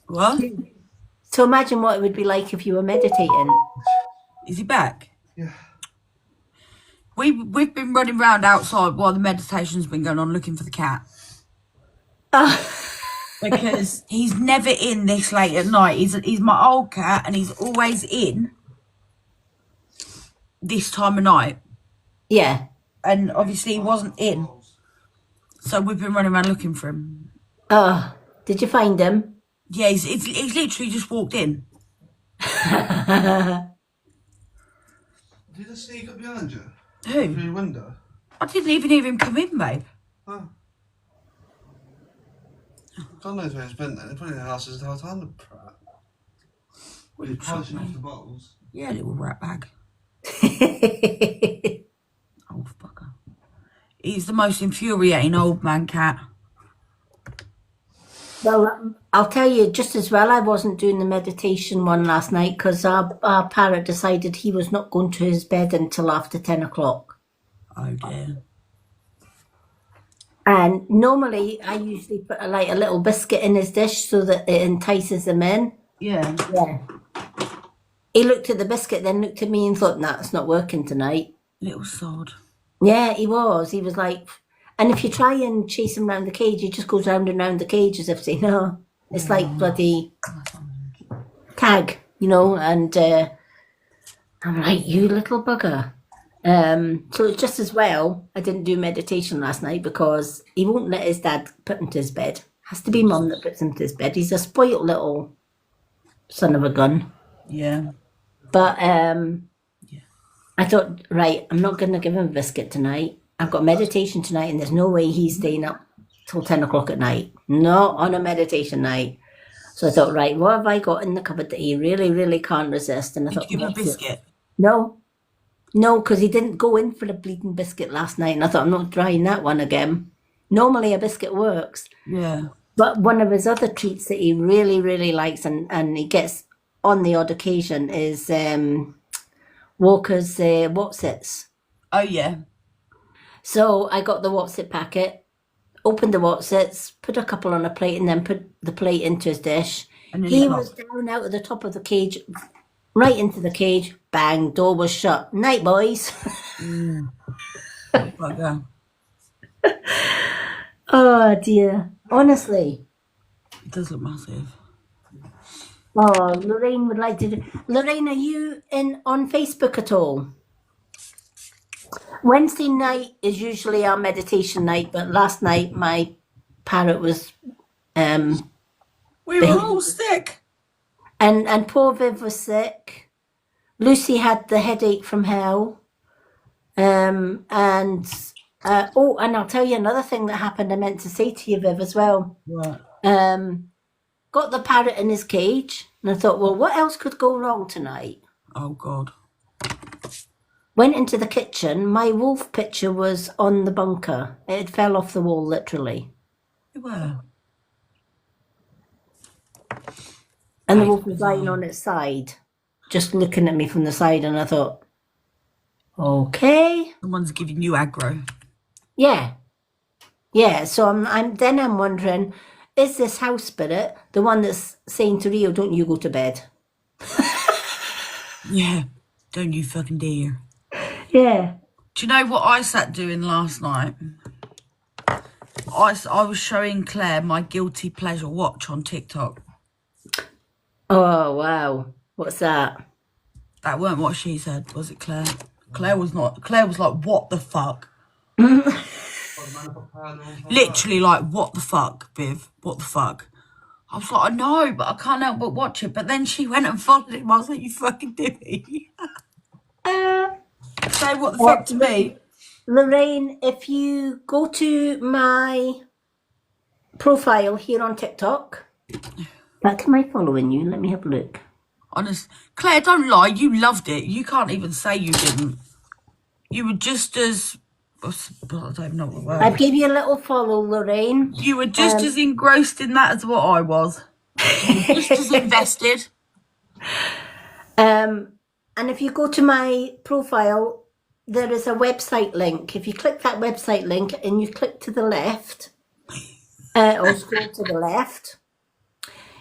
What? So imagine what it would be like if you were meditating. Is he back? Yeah. We've been running around outside while the meditation's been going on looking for the cat. Because he's never in this late at night. He's my old cat and he's always in this time of night. Yeah. And obviously he wasn't in. So we've been running around looking for him. Oh, did you find him? Yeah, he's literally just walked in. Did I sneak up behind you? Who? Through your window? I didn't even hear him come in, babe. Oh. God knows where he's been then. He's probably in the house the whole time, the prat. What He's you polishing me? off the bottles. Yeah, little rat bag. Old fucker. He's the most infuriating old man cat. Well, I'll tell you just as well, I wasn't doing the meditation one last night because our parrot decided he was not going to his bed until after 10 o'clock. Oh dear. And normally I usually put a little biscuit in his dish so that it entices him in. Yeah. Yeah. He looked at the biscuit, then looked at me and thought, nah, it's not working tonight. Little sod. Yeah, he was. He was like, and if you try and chase him round the cage, he just goes round and round the cage as if saying, no, it's like bloody tag, you know, and I'm like, you little bugger. So it's just as well I didn't do meditation last night because he won't let his dad put him to his bed. Has to be mum that puts him to his bed. He's a spoilt little son of a gun. Yeah. But I thought, right, I'm not going to give him a biscuit tonight. I've got meditation tonight and there's no way he's staying up till 10 o'clock at night. Not on a meditation night. So I thought, right, what have I got in the cupboard that he really, really can't resist? And I Did thought, you give him a what's it? biscuit? No, because he didn't go in for the bleeding biscuit last night. And I thought, I'm not trying that one again. Normally a biscuit works. Yeah. But one of his other treats that he really, really likes and he gets on the odd occasion is Walker's Wotsits. Oh yeah. So I got the Wotsit packet, opened the Wotsits, put a couple on a plate and then put the plate into his dish. And then He he was down out of the top of the cage, right into the cage, bang, door was shut. Night, boys. Bugger. Oh dear. Honestly. It does look massive. Oh, Lorraine would like to do. Lorraine, are you in on Facebook at all? Wednesday night is usually our meditation night, but last night my parrot was We were all sick. and poor Viv was sick. Lucy had the headache from hell. And and I'll tell you another thing that happened. I meant to say to you, Viv, as well. Right. Got the parrot in his cage, and I thought, well, what else could go wrong tonight? Oh God. Went into the kitchen. My wolf picture was on the bunker. It fell off the wall, literally. We were. And the wolf was lying on its side, just looking at me from the side, and I thought, okay. Someone's giving you aggro. Yeah. So I'm wondering, is this house spirit the one that's saying to Rio, don't you go to bed? Yeah. Don't you fucking dare. Yeah. Do you know what I sat doing last night? I was showing Claire my guilty pleasure watch on TikTok. Oh, wow. What's that? That weren't what she said, was it, Claire? Claire was like, what the fuck? Literally like, what the fuck, Viv? What the fuck? I was like, I know, but I can't help but watch it. But then she went and followed him. I was like, you fucking divvy. Say what the fuck to me. Lorraine, if you go to my profile here on TikTok, back am I following you? Let me have a look. Honest, Claire, don't lie. You loved it. You can't even say you didn't. You were just as... I don't even know what the word. I gave you a little follow, Lorraine. You were just as engrossed in that as what I was. Just as invested. And if you go to my profile, there is a website link. If you click that website link and you click to the left, or scroll to the left,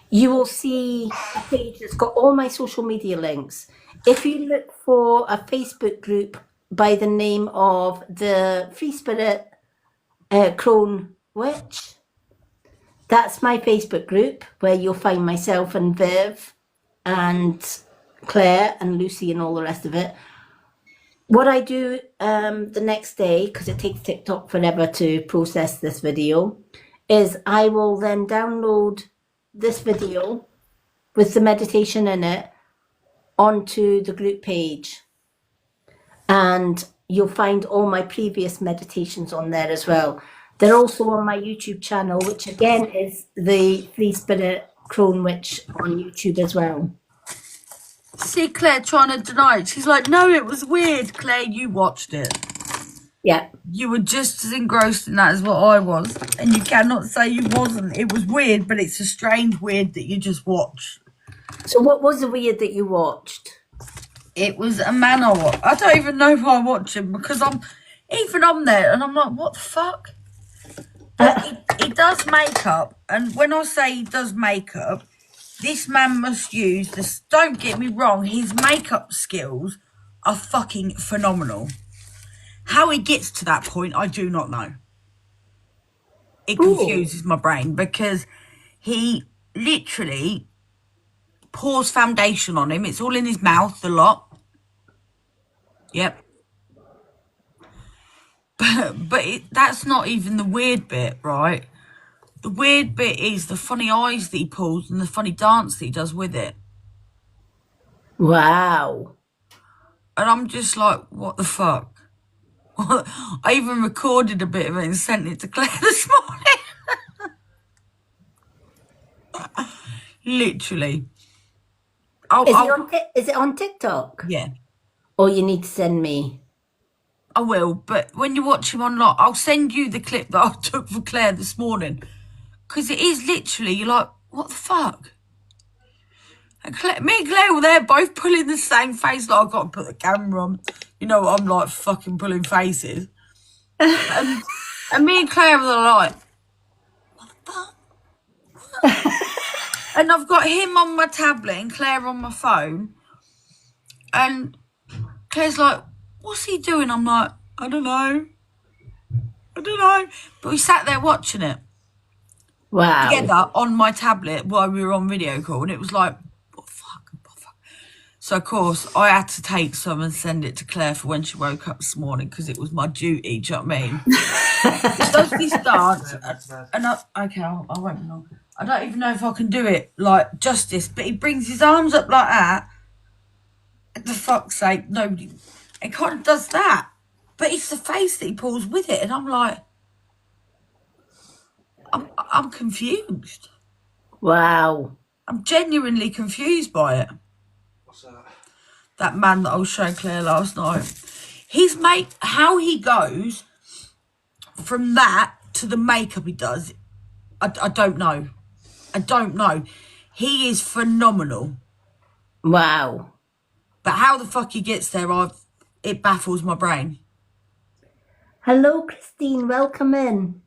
you will see a page that's got all my social media links. If you look for a Facebook group by the name of the Free Spirit Crone Witch, that's my Facebook group where you'll find myself and Viv and Claire and Lucy and all the rest of it. What I do the next day, because it takes TikTok forever to process this video, is I will then download this video with the meditation in it onto the group page. And you'll find all my previous meditations on there as well. They're also on my YouTube channel, which again is the Free Spirit Crone Witch on YouTube as well. See Claire trying to deny it. She's like, no, it was weird. Claire, you watched it. Yeah. You were just as engrossed in that as what I was. And you cannot say you wasn't. It was weird, but it's a strange weird that you just watched. So what was the weird that you watched? It was a man I don't even know why I watch him, because I'm there and I'm like, what the fuck? But he does makeup, and when I say he does makeup, this man must use this. Don't get me wrong, his makeup skills are fucking phenomenal. How he gets to that point, I do not know. It confuses my brain, because he literally pours foundation on him. It's all in his mouth a lot. Yep. But that's not even the weird bit, right? The weird bit is the funny eyes that he pulls and the funny dance that he does with it. Wow. And I'm just like, what the fuck? I even recorded a bit of it and sent it to Claire this morning. Literally. Is it on TikTok? Yeah. Or you need to send me? I will, but when you watch him online, I'll send you the clip that I took for Claire this morning. Because it is literally, you're like, what the fuck? And me and Claire were there both pulling the same face. Like, I've got to put the camera on. You know, I'm like fucking pulling faces. and me and Claire were like, what the fuck? And I've got him on my tablet and Claire on my phone. And Claire's like, what's he doing? I'm like, I don't know. But we sat there watching it. Wow. Together on my tablet while we were on video call. And it was like, So, of course, I had to take some and send it to Claire for when she woke up this morning because it was my duty, do you know what I mean? It does this dance, and I won't be long. I don't even know if I can do it like justice, but he brings his arms up like that. For fuck's sake, nobody. It kind of does that, but it's the face that he pulls with it, and I'm like, I'm confused. Wow. I'm genuinely confused by it. What's that? That man that I was showing Claire last night. His how he goes from that to the makeup he does, I don't know. I don't know. He is phenomenal. Wow. But how the fuck he gets there, it baffles my brain. Hello, Christine. Welcome in.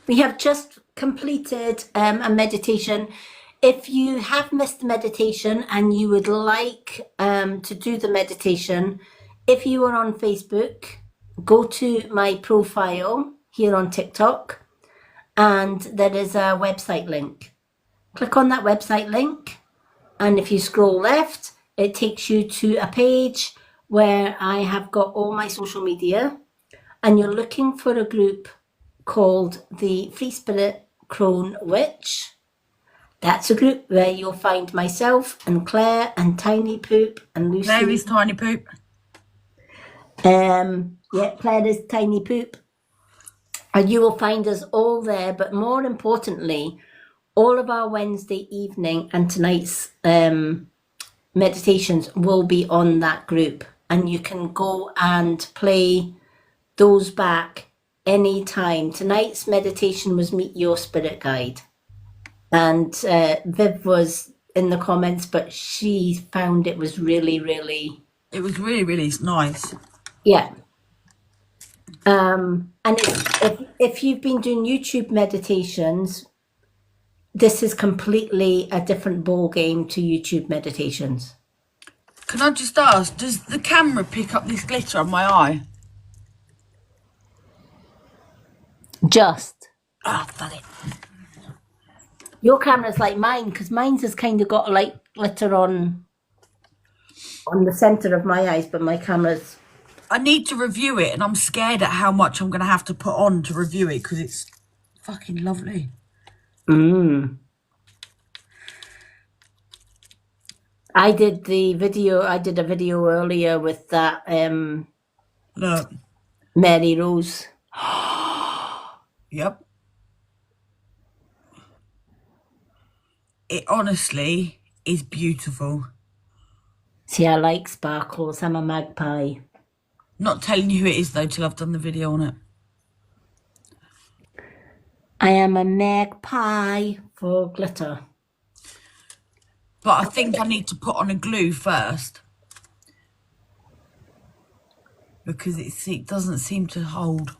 We have just completed a meditation. If you have missed the meditation and you would like to do the meditation, if you are on Facebook, go to my profile here on TikTok, and there is a website link. Click on that website link, and if you scroll left, it takes you to a page where I have got all my social media, and you're looking for a group called the Free Spirit Crone Witch. That's a group where you'll find myself and Claire and Tiny Poop and Lucy. Claire is Tiny Poop. Yeah, Claire is Tiny Poop. And you will find us all there, but more importantly, all of our Wednesday evening and tonight's meditations will be on that group, and you can go and play those back anytime. Tonight's meditation was Meet Your Spirit Guide, and Viv was in the comments, but she found it was really, really... It was really, really nice. Yeah. And if you've been doing YouTube meditations, this is completely a different ball game to YouTube meditations. Can I just ask, does the camera pick up this glitter on my eye? Just. Oh, fuck it. Your camera's like mine, because mine's has kind of got like glitter on the centre of my eyes, but my camera's... I need to review it, and I'm scared at how much I'm going to have to put on to review it, because it's fucking lovely. I did a video earlier with that Look. Mary Rose. Yep. It honestly is beautiful. See, I like sparkles. I'm a magpie. Not telling you who it is, though, till I've done the video on it. I am a magpie for glitter. But I think I need to put on a glue first. Because it doesn't seem to hold.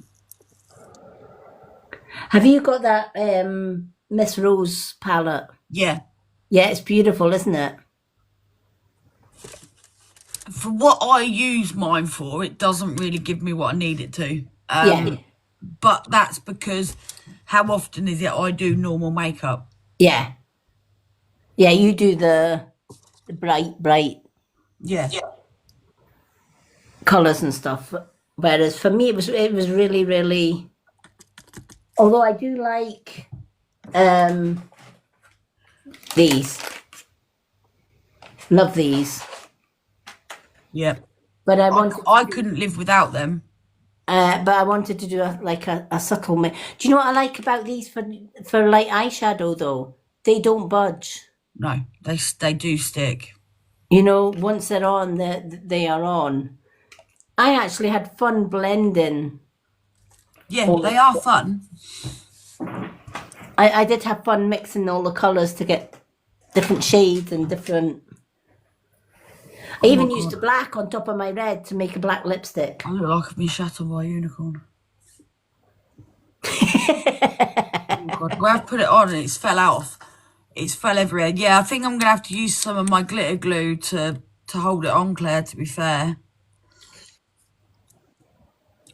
Have you got that Miss Rose palette? Yeah. Yeah, it's beautiful, isn't it? For what I use mine for, it doesn't really give me what I need it to. Yeah. But that's because how often is it I do normal makeup? Yeah. Yeah, you do the bright Yeah. colours and stuff. Whereas for me, it was really, really... Although I do like these. Love these. Yeah. But I couldn't live without them. but I wanted to do a subtle... Do you know what I like about these for light eyeshadow, though? They don't budge. No, they do stick. You know, once they're on, they are on. I actually had fun blending. Yeah, they are fun. I did have fun mixing all the colours to get different shades and different... I even used the black on top of my red to make a black lipstick. I look like I've been shat on by a unicorn. Oh God, where I've put it on and it's fell out. It's fell everywhere. Yeah, I think I'm going to have to use some of my glitter glue to hold it on, Claire, to be fair.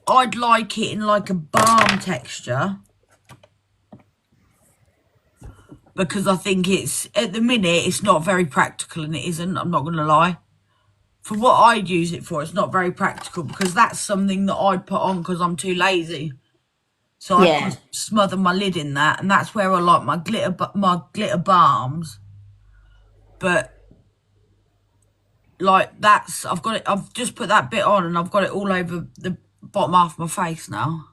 I'd like it in like a balm texture. Because I think at the minute, it's not very practical, and it isn't, I'm not going to lie. for what I'd use it for, it's not very practical because that's something that I'd put on because I'm too lazy. So I Yeah. just smother my lid in that, and that's where I like my glitter balms. But like that's I've got it. I've just put that bit on, and I've got it all over the bottom half of my face now.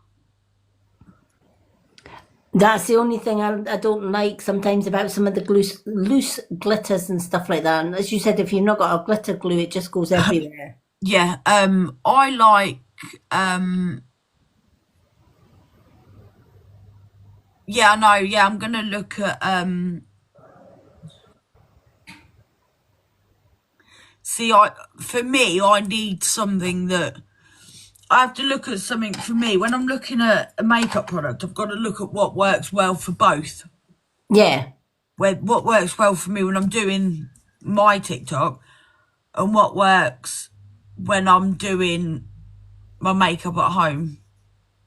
That's the only thing I don't like sometimes about some of the loose glitters and stuff like that. And as you said, if you've not got a glitter glue, it just goes everywhere. Yeah. I like. Yeah, I know. Yeah, I'm gonna look at. See, for me, I need something that I have to look at something for me. When I'm looking at a makeup product, I've got to look at what works well for both. Yeah. What works well for me when I'm doing my TikTok, and what works when I'm doing my makeup at home.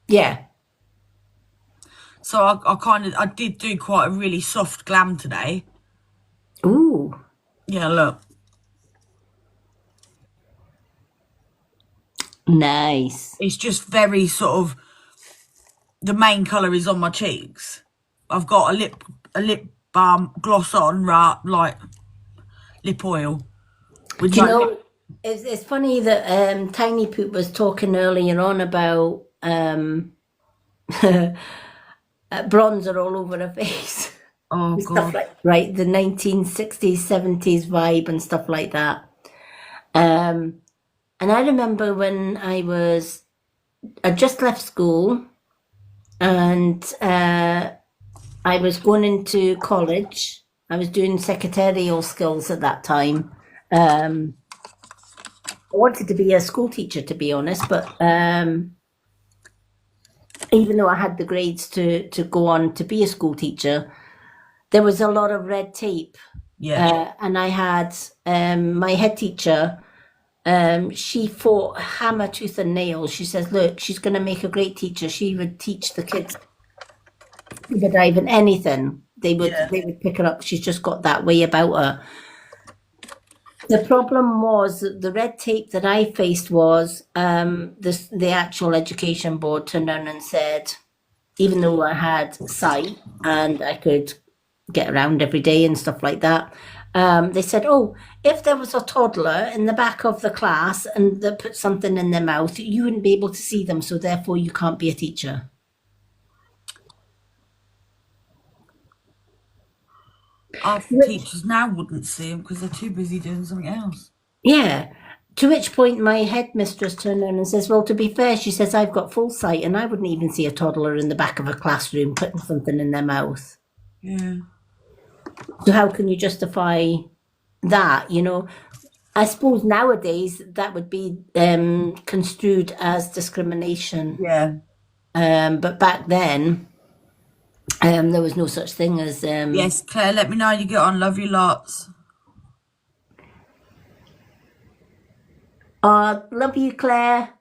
Yeah. So I did do quite a really soft glam today. Ooh. Yeah, look. Nice. It's just very sort of, the main colour is on my cheeks. I've got a lip balm gloss on, right, like lip oil. Which Do you know, it's funny that Tiny Poop was talking earlier on about bronzer all over her face. oh Stuff god. like, right, the 1960s, 70s vibe and stuff like that. And I remember when I just left school and I was going into college. I was doing secretarial skills at that time. I wanted to be a school teacher, to be honest, but even though I had the grades to go on to be a school teacher, there was a lot of red tape. Yeah. And I had my head teacher, she fought hammer, tooth and nail. She says, look, she's going to make a great teacher. She would teach the kids scuba diving, anything. They would pick her up. She's just got that way about her. The problem was that the red tape that I faced was the actual education board turned around and said, even though I had sight and I could get around every day and stuff like that, they said, oh, if there was a toddler in the back of the class and they put something in their mouth, you wouldn't be able to see them, so therefore you can't be a teacher. Our teachers now wouldn't see them because they're too busy doing something else. Yeah. To which point my headmistress turned around and says, well, to be fair, she says, I've got full sight and I wouldn't even see a toddler in the back of a classroom putting something in their mouth. Yeah. So how can you justify that, you know? I suppose nowadays that would be construed as discrimination. Yeah. But back then, there was no such thing as... Yes, Claire, let me know how you get on. Love you lots. Love you, Claire.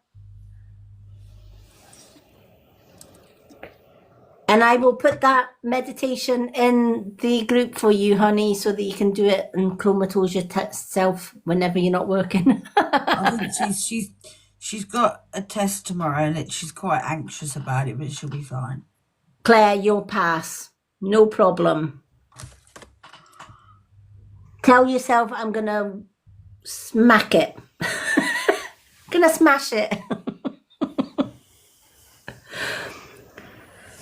And I will put that meditation in the group for you, honey, so that you can do it and comatose yourself whenever you're not working. I think she's got a test tomorrow and she's quite anxious about it, but she'll be fine. Claire, you'll pass. No problem. Tell yourself I'm going to smack it. Gonna smash it.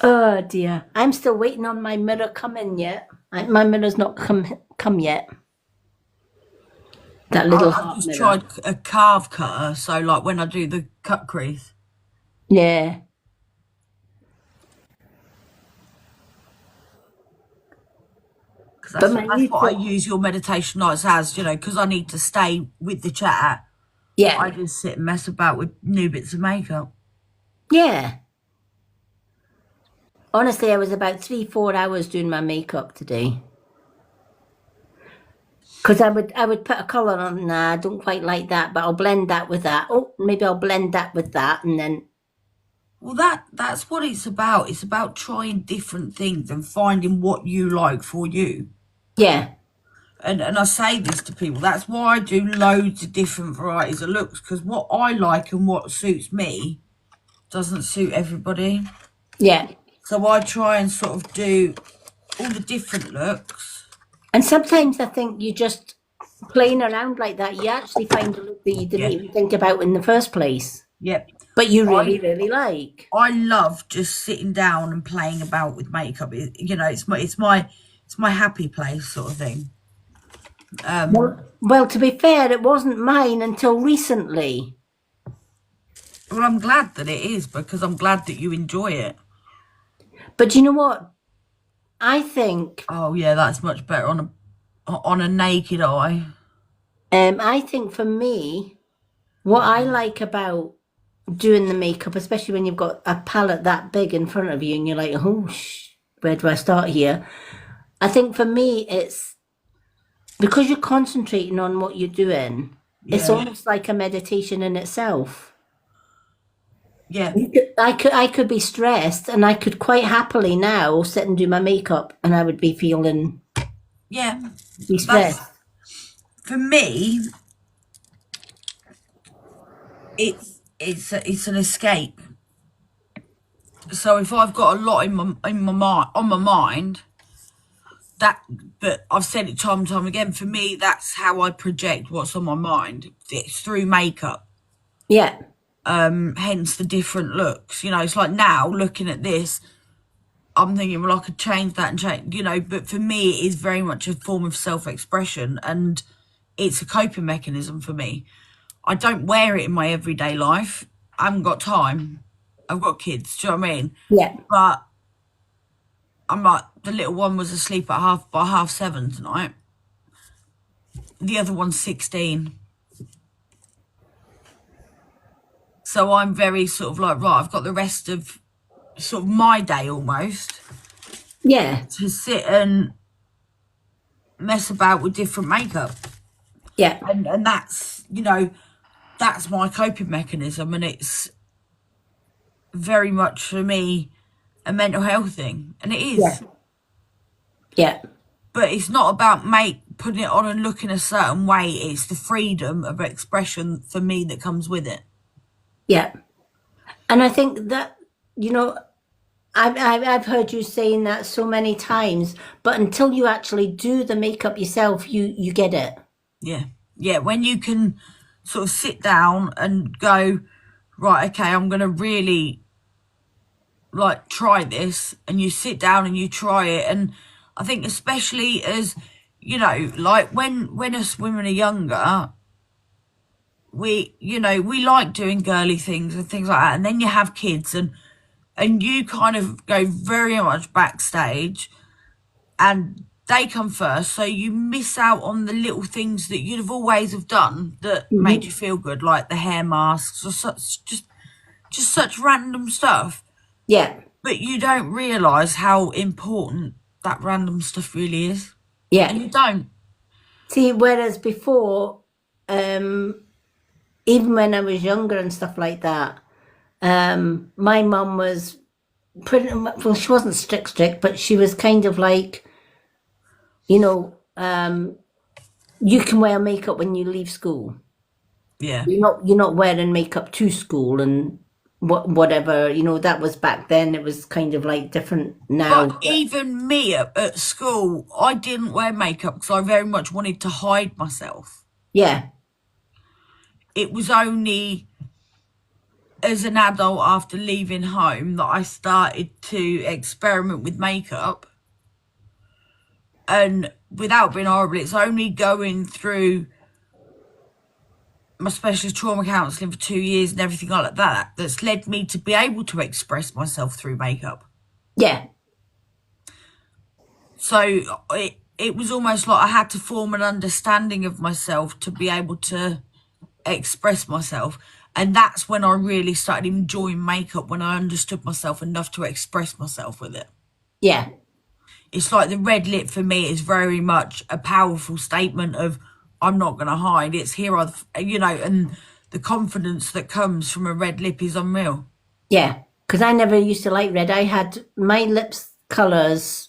Oh dear. I'm still waiting on my mirror coming yet. My mirror's not come yet. That little I've heart just mirror. tried a carve cutter, so like when I do the cut crease. Yeah. Because But my that's new what I pro- use your meditation nights as, you know, because I need to stay with the chat. Yeah. I just sit and mess about with new bits of makeup. Yeah. Honestly, I was about 3-4 hours doing my makeup today. Because I would put a colour on. Nah, I don't quite like that, but I'll blend that with that. Oh, maybe I'll blend that with that, and then Well, that's what it's about. It's about trying different things and finding what you like for you. yeah, and I say this to people, that's why I do loads of different varieties of looks, because what I like and what suits me doesn't suit everybody. Yeah. So I try and sort of do all the different looks. And sometimes I think you just playing around like that, you actually find a look that you didn't Yeah. even think about in the first place, Yep. but you really, really like. I love just sitting down and playing about with makeup. You know, it's my happy place sort of thing. Well, to be fair, it wasn't mine until recently. Well, I'm glad that it is, because I'm glad that you enjoy it. But you know what? I think Oh yeah, that's much better on a naked eye. I think for me, what I like about doing the makeup, especially when you've got a palette that big in front of you and you're like, oh, where do I start here? I think for me, it's because you're concentrating on what you're doing. It's Yeah. almost like a meditation in itself. Yeah. I could be stressed and I could quite happily now sit and do my makeup and I would be feeling Yeah. be stressed. For me, it's an escape. So if I've got a lot on my mind, but I've said it time and time again, for me that's how I project what's on my mind. It's through makeup. Yeah. Hence the different looks. You know, it's like now looking at this, I'm thinking, well, I could change that and change, you know, but for me it is very much a form of self-expression, and it's a coping mechanism for me. I don't wear it in my everyday life. I haven't got time. I've got kids, do you know what I mean? Yeah. But I'm like, the little one was asleep at half 7 tonight. The other one's 16. So I'm very sort of like, right, I've got the rest of sort of my day almost Yeah. to sit and mess about with different makeup. Yeah. And that's, you know, that's my coping mechanism, and it's very much for me a mental health thing, and it is. Yeah. Yeah. But it's not about putting it on and looking a certain way. It's the freedom of expression for me that comes with it. Yeah. And I think that, you know, I've heard you saying that so many times, but until you actually do the makeup yourself, you get it. Yeah. Yeah. When you can sort of sit down and go, right, okay, I'm going to really like try this, and you sit down and you try it. And I think especially as, you know, like when us women are younger, we like doing girly things and things like that. And then you have kids and you kind of go very much backstage and they come first. So you miss out on the little things that you'd have always have done that made you feel good, like the hair masks or just such random stuff. Yeah. But you don't realise how important that random stuff really is. Yeah. And you don't. See, whereas before, even when I was younger and stuff like that, my mum was pretty much, well, she wasn't strict, but she was kind of like, you know, you can wear makeup when you leave school. Yeah. You're not wearing makeup to school and whatever, you know, that was back then. It was kind of like different now. But even me at school, I didn't wear makeup because I very much wanted to hide myself. Yeah. It was only as an adult after leaving home that I started to experiment with makeup. And without being horrible, it's only going through my specialist trauma counselling for 2 years and everything like that that's led me to be able to express myself through makeup. Yeah. So it was almost like I had to form an understanding of myself to be able to express myself. And that's when I really started enjoying makeup, when I understood myself enough to express myself with it. Yeah. It's like the red lip for me is very much a powerful statement of, I'm not going to hide. It's here, you know, and the confidence that comes from a red lip is unreal. Yeah. Because I never used to like red. I had my lips colours,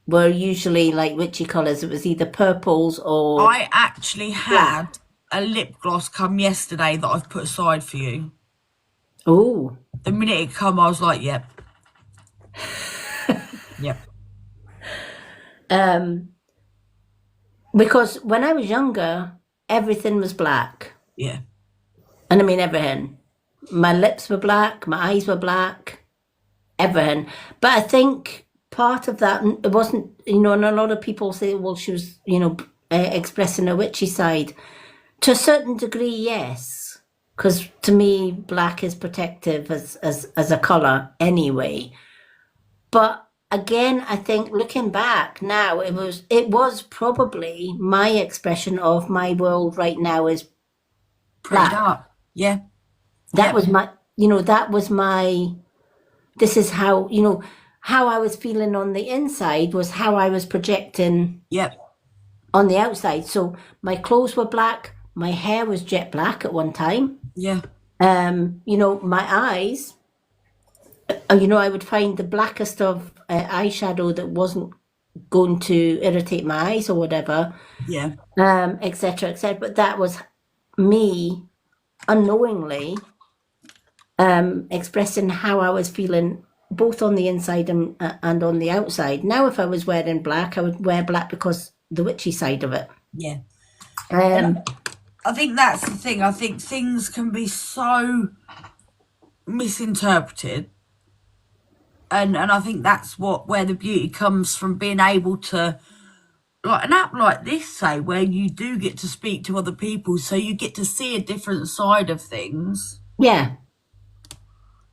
were usually like witchy colours. It was either purples or I actually had a lip gloss come yesterday that I've put aside for you. oh, The minute it come, I was like, yep. Yep. because when I was younger, everything was black, Yeah. and I mean everything. My lips were black, my eyes were black, everything. But I think part of that, it wasn't, and a lot of people say, well, she was, expressing a witchy side. To a certain degree, yes, because to me, black is protective as a colour anyway. But again, I think looking back now, it was probably my expression of my world right now is Pretty black. dark. Yeah. That Yep. was my, this is how, how I was feeling on the inside was how I was projecting Yep. on the outside. So my clothes were black, my hair was jet black at one time. Yeah. My eyes, I would find the blackest of eyeshadow that wasn't going to irritate my eyes or whatever, Yeah. etc., etc. But that was me unknowingly expressing how I was feeling both on the inside and on the outside. Now, if I was wearing black, I would wear black because the witchy side of it. Yeah. Um, I think that's the thing. I think things can be so misinterpreted. And I think that's where the beauty comes from, being able to, like an app like this, say, where you do get to speak to other people, so you get to see a different side of things yeah,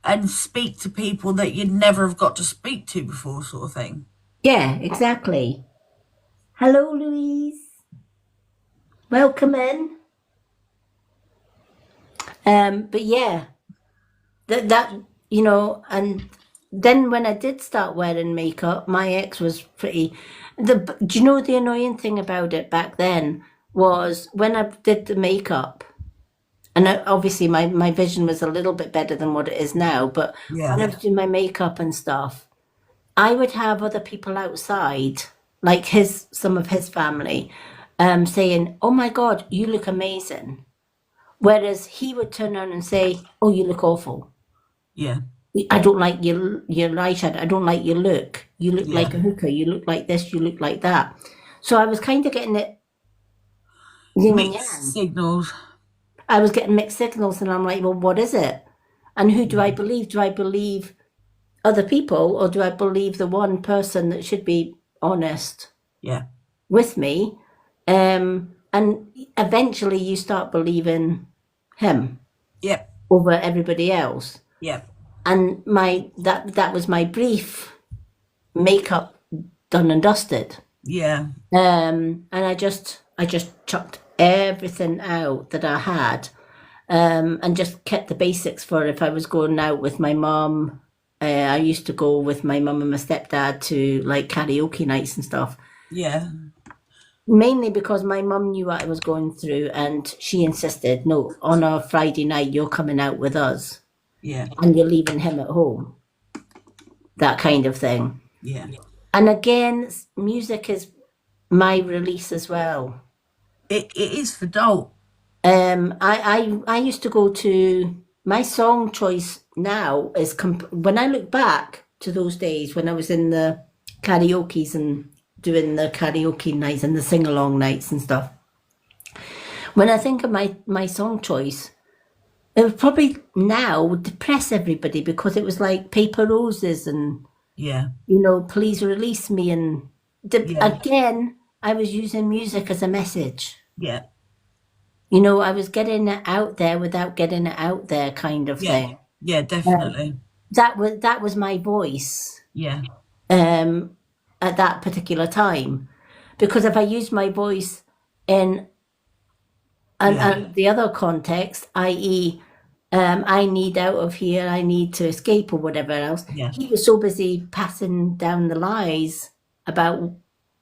and speak to people that you'd never have got to speak to before, sort of thing. yeah, exactly. Hello, Louise. Welcome in. But yeah, that and then when I did start wearing makeup, my ex was pretty. Do you know the annoying thing about it back then was when I did the makeup, and obviously my vision was a little bit better than what it is now. But when I was doing my makeup and stuff, I would have other people outside, like some of his family, saying, "Oh my God, you look amazing," whereas he would turn around and say, "Oh, you look awful. Yeah. I don't like your eyeshadow. I don't like your look. You look Yeah. like a hooker. You look like this. You look like that." So I was kind of getting it yin and Mixed yang. signals. I was getting mixed signals, and I'm like, well, what is it? And who do I believe? Do I believe other people, or do I believe the one person that should be honest Yeah. with me? And eventually you start believing him Yep. over everybody else. Yep. And that was my brief makeup done and dusted. Yeah. And I just chucked everything out that I had, and just kept the basics for if I was going out with my mum. I used to go with my mum and my stepdad to like karaoke nights and stuff. Yeah. Mainly because my mum knew what I was going through, and she insisted, no, on a Friday night you're coming out with us, Yeah. and you're leaving him at home. That kind of thing. Yeah. And again, music is my release as well. It is for dope. I used to go to my song choice now is when I look back to those days when I was in the karaoke's and doing the karaoke nights and the sing-along nights and stuff. When I think of my song choice, it would probably now depress everybody because it was like Paper Roses and, Yeah. Please Release Me. And again, I was using music as a message. Yeah. I was getting it out there without getting it out there kind of Yeah. thing. Yeah, definitely. That was my voice Yeah. at that particular time. Because if I used my voice in and the other context, i.e., I need out of here, I need to escape or whatever else, Yeah. he was so busy passing down the lies about,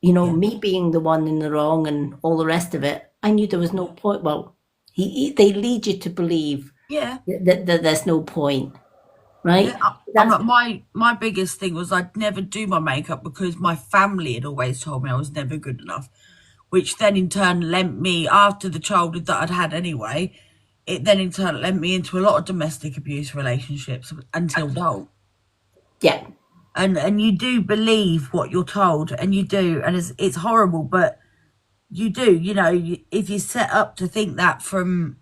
me being the one in the wrong and all the rest of it. I knew there was no point. Well, they lead you to believe Yeah. that there's no point. right? Yeah, I'm That's like, my biggest thing was I'd never do my makeup because my family had always told me I was never good enough, which then in turn lent me, after the childhood that I'd had anyway, it then in turn lent me into a lot of domestic abuse relationships until adult. yeah, And you do believe what you're told, and you do, and it's horrible, but you do, you know, if you're set up to think that from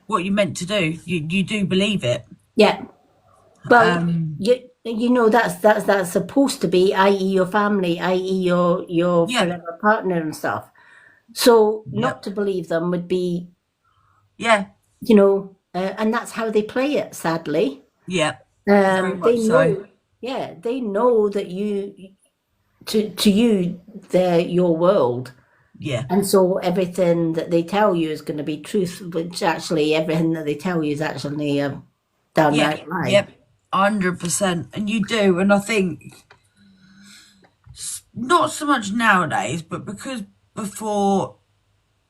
what you're meant to do, you do believe it. yeah. Well, Um, you know that's supposed to be, i.e., your family, i.e., your yeah, forever partner and stuff. So yeah, not to believe them would be, yeah, you know, and that's how they play it. Sadly, yeah, very they much so. know, yeah, they know that to you they're your world, Yeah, and so everything that they tell you is going to be truth, which actually everything that they tell you is actually a yeah, downright lie. yep, 100%. And you do, and I think not so much nowadays, but because before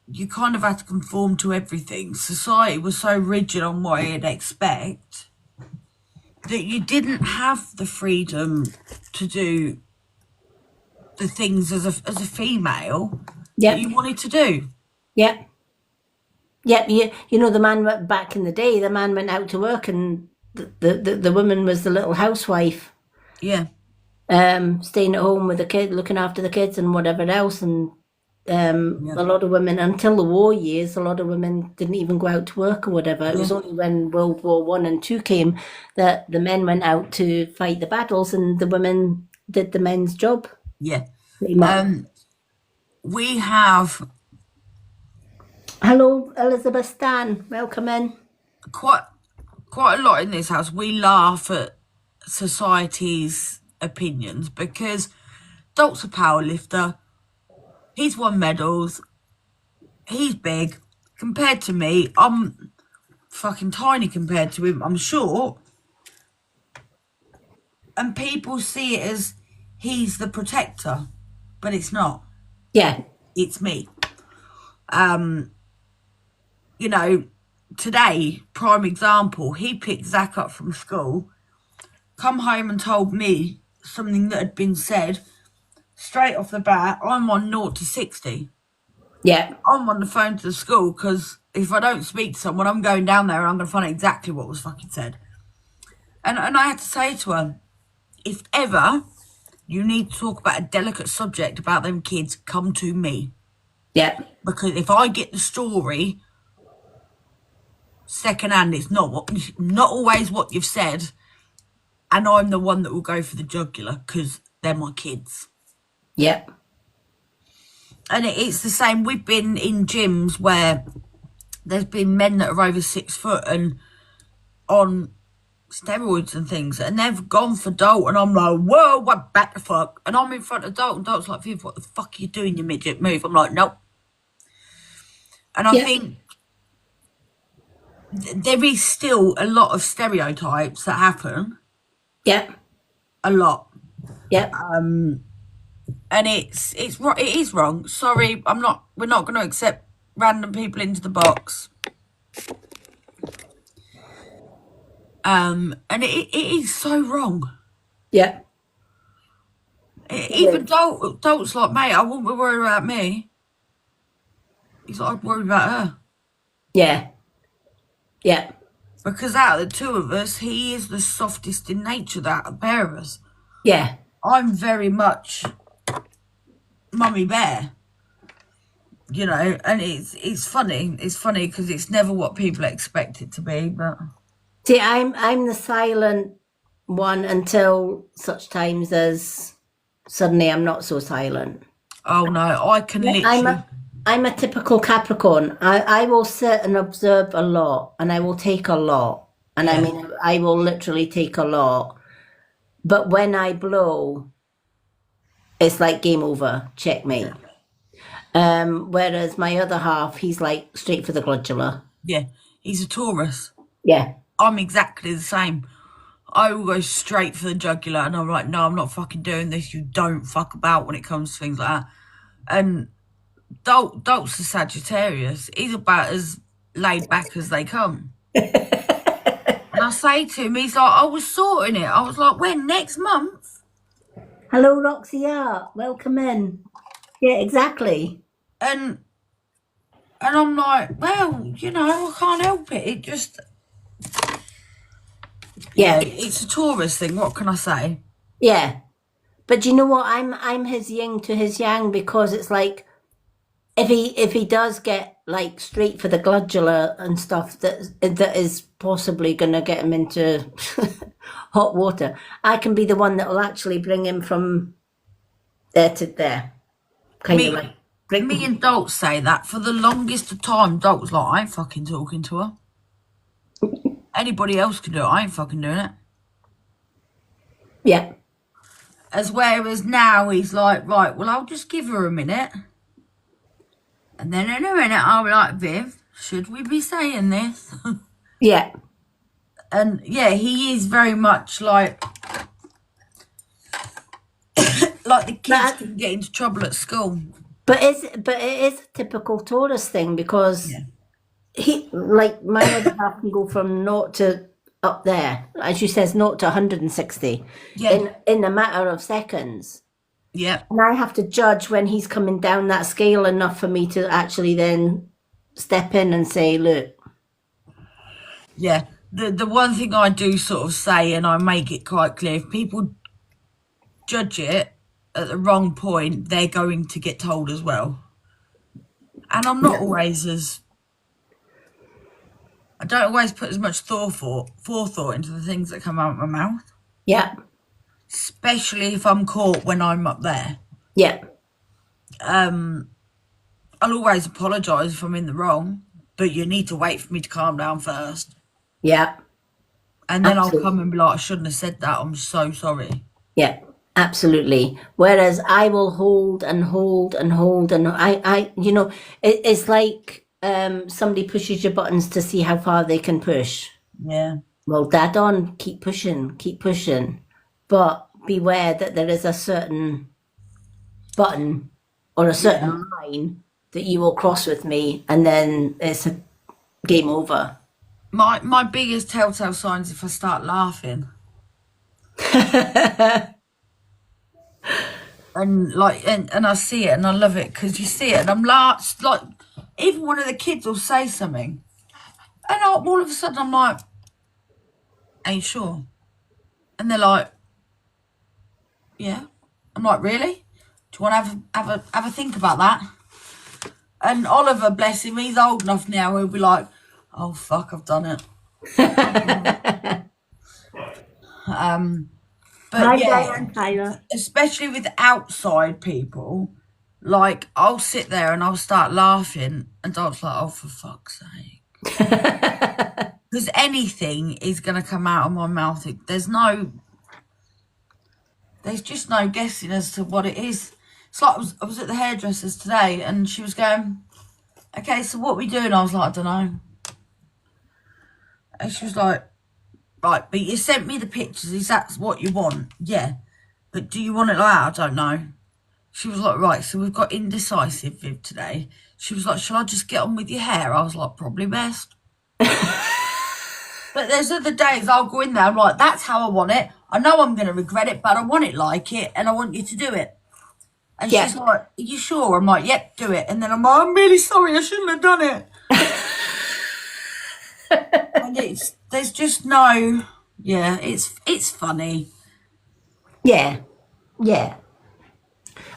you kind of had to conform to everything, society was so rigid on what you'd expect that you didn't have the freedom to do the things as a female that Yep, you wanted to do. yep, yep. You know the man back in the day. The man went out to work, and the woman was the little housewife, Yeah, staying at home with the kid, looking after the kids, and whatever else. And yeah, a lot of women, until the war years, a lot of women didn't even go out to work or whatever. It was yeah, only when World War One and Two came that the men went out to fight the battles, and the women did the men's job yeah. pretty much. We have Hello, Elizabeth Stan. Welcome in. quite quite a lot in this house. We laugh at society's opinions because Dalt's a powerlifter. He's won medals. He's big. Compared to me, I'm fucking tiny compared to him. I'm short. And people see it as he's the protector, but it's not. Yeah, It's me. You know, today, prime example, he picked Zach up from school, come home and told me something that had been said straight off the bat. I'm on 0 to 60. yeah, I'm on the phone to the school because if I don't speak to someone, I'm going down there and I'm going to find out exactly what was fucking said. And I had to say to her, if ever you need to talk about a delicate subject about them kids, come to me. yeah, Because if I get the story secondhand, it's not always what you've said, and I'm the one that will go for the jugular because they're my kids. yeah, And it's the same. We've been in gyms where there's been men that are over 6 foot and on steroids and things, and they've gone for Dalt, and I'm like, whoa, what back the fuck? And I'm in front of Dalt, and Dalt's like, Viv, what the fuck are you doing, you midget? Move. I'm like, nope. And I yeah, think there is still a lot of stereotypes that happen, yeah, a lot. yeah, And it is wrong. Sorry, we're not going to accept random people into the box. And it is so wrong. yeah. Even Dalt's like, mate, I wouldn't be worried about me. He's like, I'd worry about her. Yeah, yeah, Because out of the two of us, he is the softest in nature, that the pair of us. yeah, I'm very much mummy bear, you know, and it's funny. It's funny because it's never what people expect it to be, but See, I'm the silent one until such times as suddenly I'm not so silent. oh no, I can literally. I'm a typical Capricorn. I will sit and observe a lot, and I will take a lot, and I Yeah. mean I will literally take a lot. But when I blow, it's like game over, checkmate. Whereas my other half, he's like straight for the glandular. Yeah, he's a Taurus. Yeah, I'm exactly the same. I will go straight for the jugular, and I'm like, no, I'm not fucking doing this. You don't fuck about when it comes to things like that. And Dalt's a Sagittarius. He's about as laid back as they come. I say to him, he's like, I was sorting it. I was like, when? Next month? Hello, Roxy Art. Welcome in. Yeah, exactly. And I'm like, well, you know, I can't help it. It just, Yeah. it's a tourist thing. What can I say? Yeah. But you know what? I'm his yin to his yang, because it's like if he does get like straight for the glandular and stuff that is possibly gonna get him into hot water, I can be the one that will actually bring him from there to there. Kind of like bring Me and Dolt say that for the longest of time. Dolt was like, I ain't fucking talking to her. Anybody else can do it. I ain't fucking doing it. Yeah. As whereas now he's like, right, well, I'll just give her a minute. And then in a minute, I'll be like, Viv, should we be saying this? Yeah. And yeah, he is very much like the kids can get into trouble at school. But it is a typical Taurus thing, because he, like, my other half can go from 0 to up there, as you says, 0 to 160 in a matter of seconds. Yeah. And I have to judge when he's coming down that scale enough for me to actually then step in and say, look. Yeah. The one thing I do sort of say, and I make it quite clear, if people judge it at the wrong point, they're going to get told as well. And I'm not always I don't always put as much forethought into the things that come out of my mouth. Yeah. Especially if I'm caught when I'm up there. Yeah. I'll always apologise if I'm in the wrong, but you need to wait for me to calm down first. Yeah. And then Absolutely. I'll come and be like, I shouldn't have said that. I'm so sorry. Yeah. Absolutely. Whereas I will hold and hold and hold, and I you know, it's like somebody pushes your buttons to see how far they can push. Yeah. Well, dad on, keep pushing. But beware that there is a certain button or a certain line that you will cross with me, and then it's a game over. My biggest telltale sign is if I start laughing. And I see it and I love it, because you see it and I'm like, even one of the kids will say something and all of a sudden I'm like, are you sure? And they're like, yeah. I'm like, really? Do you want to have a think about that? And Oliver, bless him, he's old enough now, he'll be like, oh fuck, I've done it. But Hi, yeah, Diane Tyler. especially with outside people, like I'll sit there and I'll start laughing and I'll be like, oh, for fuck's sake. Because anything is going to come out of my mouth. There's just no guessing as to what it is. It's like I was at the hairdresser's today and she was going, okay, so what we doing? I was like, I don't know. And she was like, right, but you sent me the pictures. Is that what you want? Yeah. But do you want it like that? I don't know. She was like, right, so we've got indecisive Viv today. She was like, shall I just get on with your hair? I was like, probably best. But there's other days I'll go in there, I'm like, that's how I want it. I know I'm going to regret it, but I want it like it, and I want you to do it. And she's like, are you sure? I'm like, yep, do it. And then I'm like, I'm really sorry, I shouldn't have done it. And there's just no, it's funny. Yeah.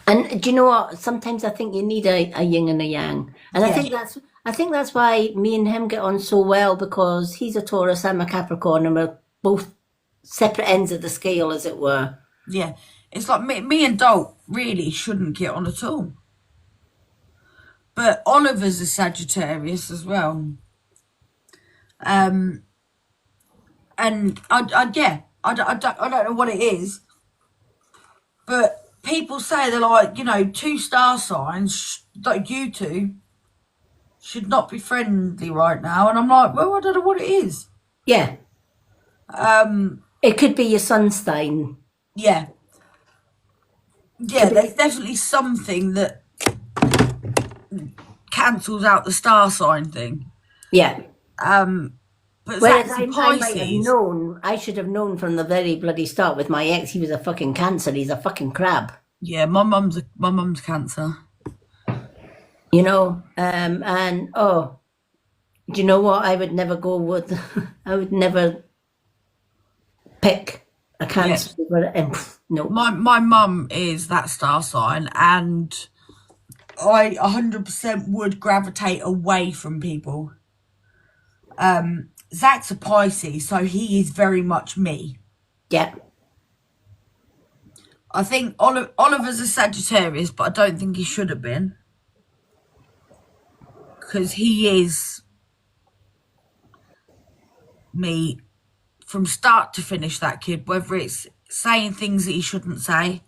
And do you know what? Sometimes I think you need a yin and a yang, and I think that's why me and him get on so well, because he's a Taurus, I'm a Capricorn, and we're both separate ends of the scale, as it were. Yeah, it's like me and Dolt really shouldn't get on at all. But Oliver's a Sagittarius as well. And I don't know what it is, but people say they're like, you know, two star signs, like you two, should not be friendly right now. And I'm like, well, I don't know what it is. Yeah. It could be your sun sign. Yeah. Yeah, there's definitely something that cancels out the star sign thing. Yeah. But But Whereas Zach's a I might have Pisces. known, I should have known from the very bloody start with my ex, he was a fucking Cancer, he's a fucking crab. Yeah, my mum's Cancer. You know, and oh, do you know what? I would never go with, I would never pick a Cancer. No. My mum is that star sign, and I 100% would gravitate away from people. Zach's a Pisces, so he is very much me. Yeah. I think Oliver's a Sagittarius, but I don't think he should have been. Because he is me from start to finish, that kid, whether it's saying things that he shouldn't say,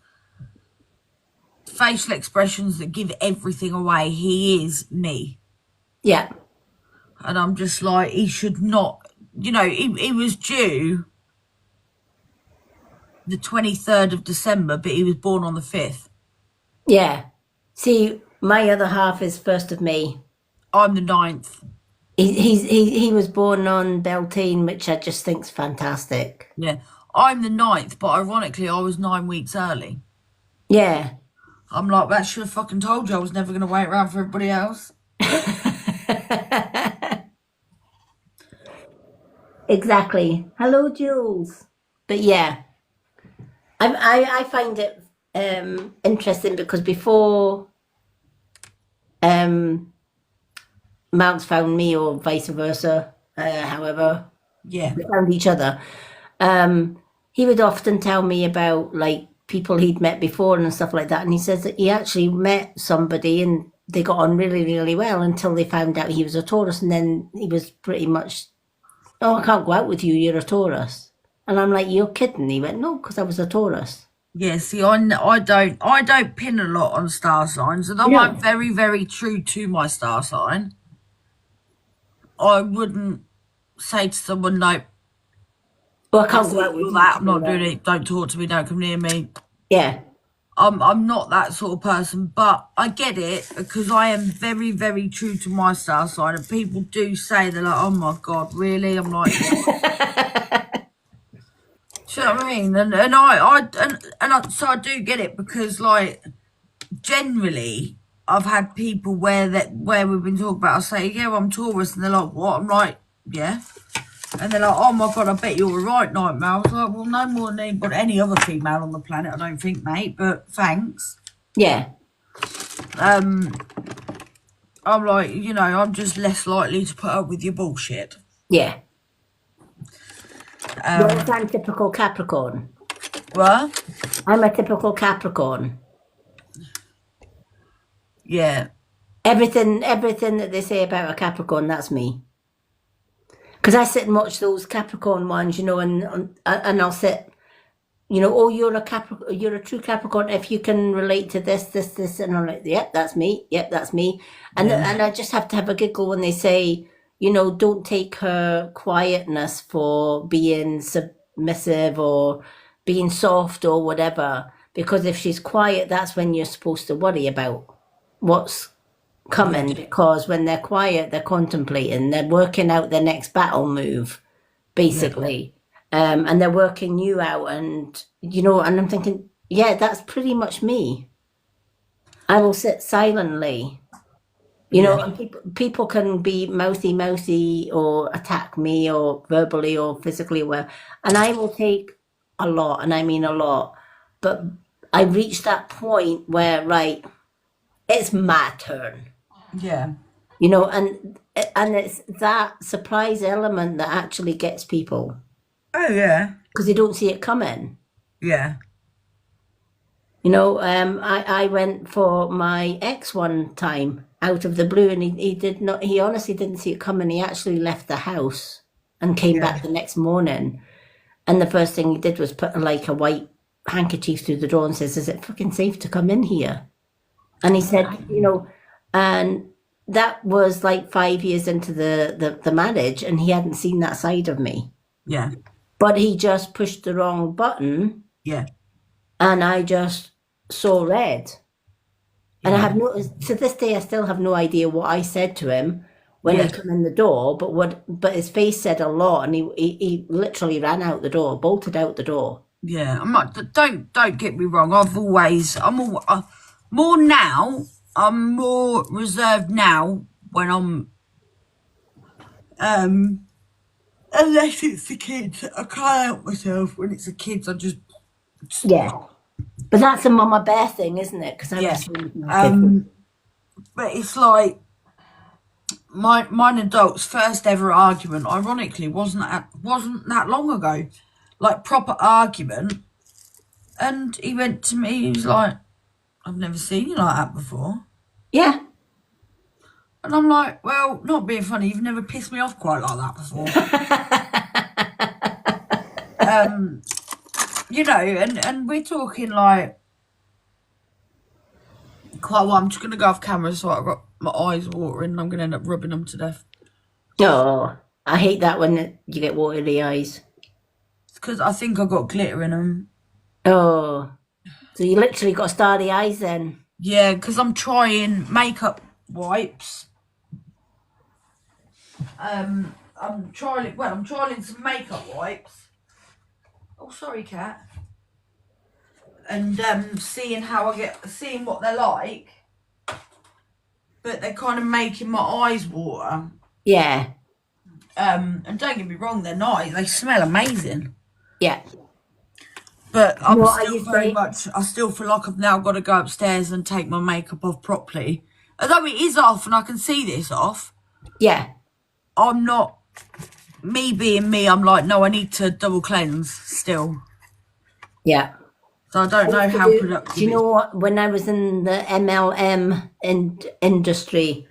facial expressions that give everything away, he is me. Yeah. And I'm just like, he should not, you know, he was due the 23rd of December, but he was born on the 5th. Yeah. See, my other half is 1st of May. I'm the 9th. He was born on Beltane, which I just think's fantastic. Yeah. I'm the 9th, but ironically, I was 9 weeks early. Yeah. I'm like, that should have fucking told you I was never going to wait around for everybody else. Exactly. Hello, Jules. But yeah, I find it interesting because before Mark's found me, or vice versa, however Yeah. we found each other, he would often tell me about like people he'd met before and stuff like that. And he says that he actually met somebody and they got on really, really well until they found out he was a Taurus, and then he was pretty much, oh, I can't go out with you, you're a Taurus. And I'm like, you're kidding. He went, no, because I was a Taurus. Yeah, see, I don't pin a lot on star signs, and though I'm very, very true to my star sign, I wouldn't say to someone, no, Well, I can't go out with you. that, I'm not doing it, don't talk to me, don't come near me. Yeah. I'm not that sort of person, but I get it because I am very, very true to my star sign, and people do say, they're like, oh my God, really? I'm like, yeah. Do you know what I mean? So I do get it because, like, generally, I've had people where we've been talking about, I say, yeah, well, I'm Taurus, and they're like, what? I'm like, yeah. And they're like, oh my God, I bet you're a right nightmare. I was like, well, no more than any other female on the planet, I don't think, mate, but thanks. Yeah. I'm like, you know, I'm just less likely to put up with your bullshit. Yeah. Whereas I'm typical Capricorn. What? I'm a typical Capricorn. Yeah. Everything that they say about a Capricorn, that's me. Because I sit and watch those Capricorn ones, you know, and I'll sit, you know, oh, you're a true Capricorn if you can relate to this, and I'm like, yep, that's me. Yep, that's me. And I just have to have a giggle when they say, you know, don't take her quietness for being submissive or being soft or whatever. Because if she's quiet, that's when you're supposed to worry about what's coming. Because when they're quiet, they're contemplating, they're working out their next battle move, basically. And they're working you out, and, you know, and I'm thinking, yeah, that's pretty much me. I will sit silently. You know, and people can be mouthy or attack me or verbally or physically, and I will take a lot, and I mean a lot. But I reached that point where, right, it's my turn. Yeah. You know, and it's that surprise element that actually gets people. Oh, yeah. Because they don't see it coming. Yeah. You know, I went for my ex one time out of the blue, and he honestly didn't see it coming. He actually left the house and came back the next morning. And the first thing he did was put like a white handkerchief through the door and says, is it fucking safe to come in here? And he said, you know, and that was like 5 years into the marriage, and he hadn't seen that side of me. Yeah. But he just pushed the wrong button. Yeah. And I just saw red. And I have to this day, I still have no idea what I said to him when he Yeah. came in the door, but his face said a lot, and he literally ran out the door, bolted out the door. Yeah, I'm not. Don't get me wrong. More now. I'm more reserved now when I'm unless it's the kids. I can't help myself when it's the kids. I just Yeah, but that's a Mama Bear thing, isn't it? Because I yeah. was with my kids. But it's like mine adult's first ever argument. Ironically, wasn't that long ago, like proper argument. And he went to me. He was like, "I've never seen you like that before." Yeah, And I'm like, well, not being funny, you've never pissed me off quite like that before. You know, and we're talking like quite a while. I'm just going to go off camera so I've got my eyes watering and I'm going to end up rubbing them to death. oh, I hate that when you get water in the eyes. It's because I think I got glitter in them. Oh, so you literally got starry eyes then? Yeah, because I'm trying makeup wipes. I'm trialing some makeup wipes. Oh, sorry, cat. And seeing what they're like. But they're kind of making my eyes water. Yeah, And don't get me wrong, they're nice. They smell amazing. yeah. But I'm What are still you very saying? much. I still feel like I've now got to go upstairs and take my makeup off properly. Although it is off and I can see this off, Yeah, I'm not. Me being me, I'm like, no, I need to double cleanse still. yeah. So I don't know how productive. Do you know what? When I was in the MLM industry,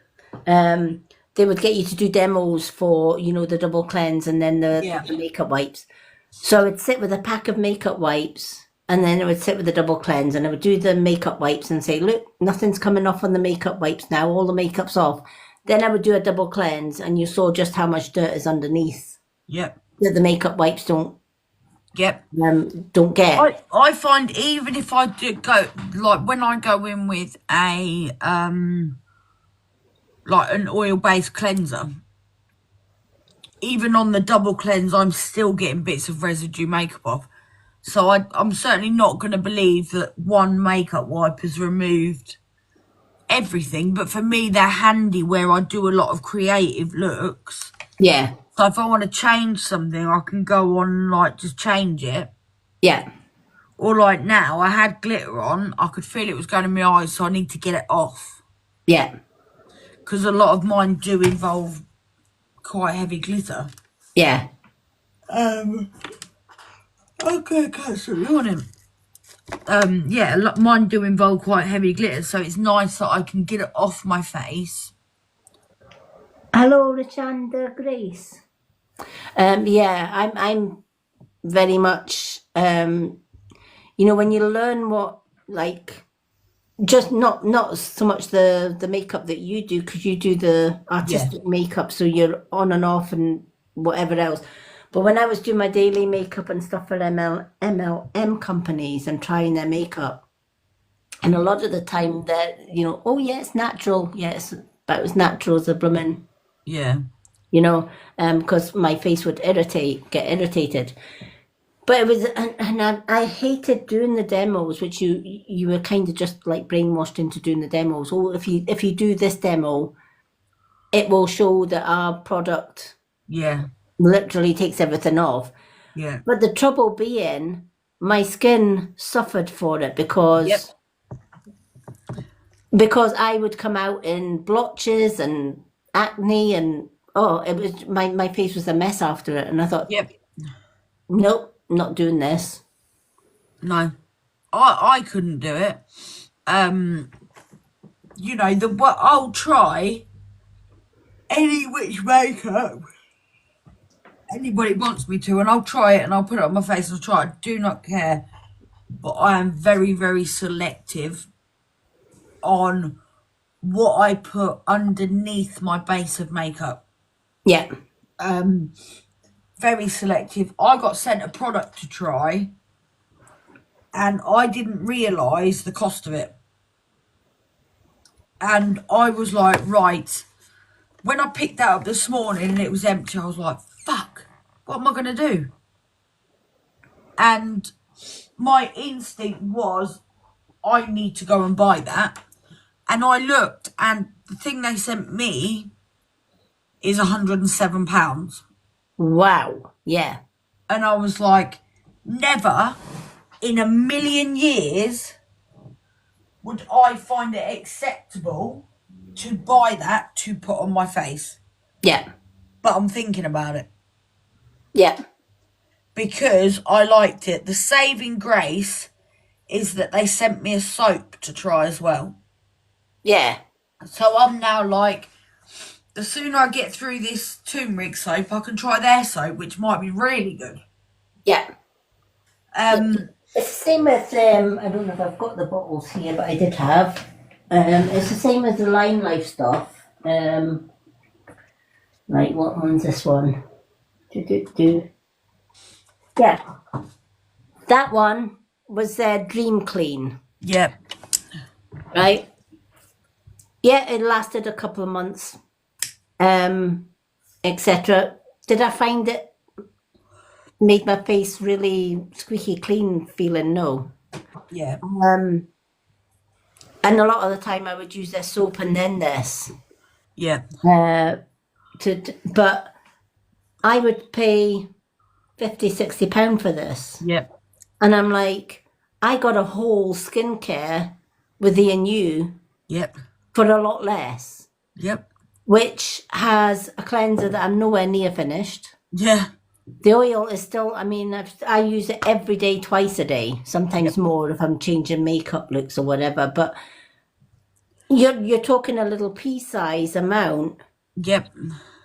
they would get you to do demos for, the double cleanse and then Yeah. the makeup wipes. So I would sit with a pack of makeup wipes and then I would sit with the double cleanse and I would do the makeup wipes and say, look, nothing's coming off on the makeup wipes now. All the makeup's off. Then I would do a double cleanse and you saw just how much dirt is underneath Yep. that the makeup wipes don't Yep. get. I find even if I do go like when I go in with a like an oil-based cleanser, even on the double cleanse, I'm still getting bits of residue makeup off. So I'm certainly not going to believe that one makeup wipe has removed everything. But for me, they're handy where I do a lot of creative looks. Yeah, So if I want to change something, I can go on and like just change it. yeah, Or like now, I had glitter on. I could feel it was going in my eyes, so I need to get it off. yeah, Because a lot of mine do involve quite heavy glitter. yeah. Okay, cancel yawning. Yeah, mine do involve quite heavy glitter, so it's nice that I can get it off my face. Hello, Richanda Grace. Yeah, I'm very much, when you learn what, like, just not so much the makeup that you do, because you do the artistic makeup, so you're on and off and whatever else. But when I was doing my daily makeup and stuff for MLM companies and trying their makeup, and a lot of the time that, oh yeah, it's natural. Yeah, it's about as natural as a blooming, Yeah. because my face would get irritated. But it was, and I hated doing the demos, which you were kind of just like brainwashed into doing the demos. Oh, if you do this demo, it will show that our product Yeah. literally takes everything off. Yeah. But the trouble being, my skin suffered for it because I would come out in blotches and acne and it was my face was a mess after it, and I thought, Yep. nope, not doing this. No. I couldn't do it. I'll try any which makeup anybody wants me to, and I'll try it and I'll put it on my face and I'll try it. I do not care. But I am very, very selective on what I put underneath my base of makeup. Yeah, Very selective. I got sent a product to try and I didn't realise the cost of it. And I was like, right, when I picked that up this morning and it was empty, I was like, fuck, what am I going to do? And my instinct was, I need to go and buy that. And I looked, and the thing they sent me is £107. Wow. Yeah. And I was like, never in a million years would I find it acceptable to buy that to put on my face. Yeah. But I'm thinking about it Yeah. because I liked it. The saving grace is that they sent me a soap to try as well. Yeah. So I'm now like, the sooner I get through this turmeric soap, I can try their soap, which might be really good. Yeah. Um, It's the same with, I don't know if I've got the bottles here, but I did have. It's the same as the Lime Life stuff. Right, what one's this one? Yeah. That one was their Dream Clean, yeah, right? Yeah, it lasted a couple of months, etc. Did I find it made my face really squeaky clean feeling? No. yeah, And a lot of the time I would use their soap and then this. yeah, But I would pay 50, 60 pound for this. yeah, And I'm like, I got a whole skincare with the Anew yep, for a lot less, yep, which has a cleanser that I'm nowhere near finished. yeah, The oil is still, I mean, I use it every day, twice a day, sometimes more if I'm changing makeup looks or whatever. But you're talking a little pea-size amount yep,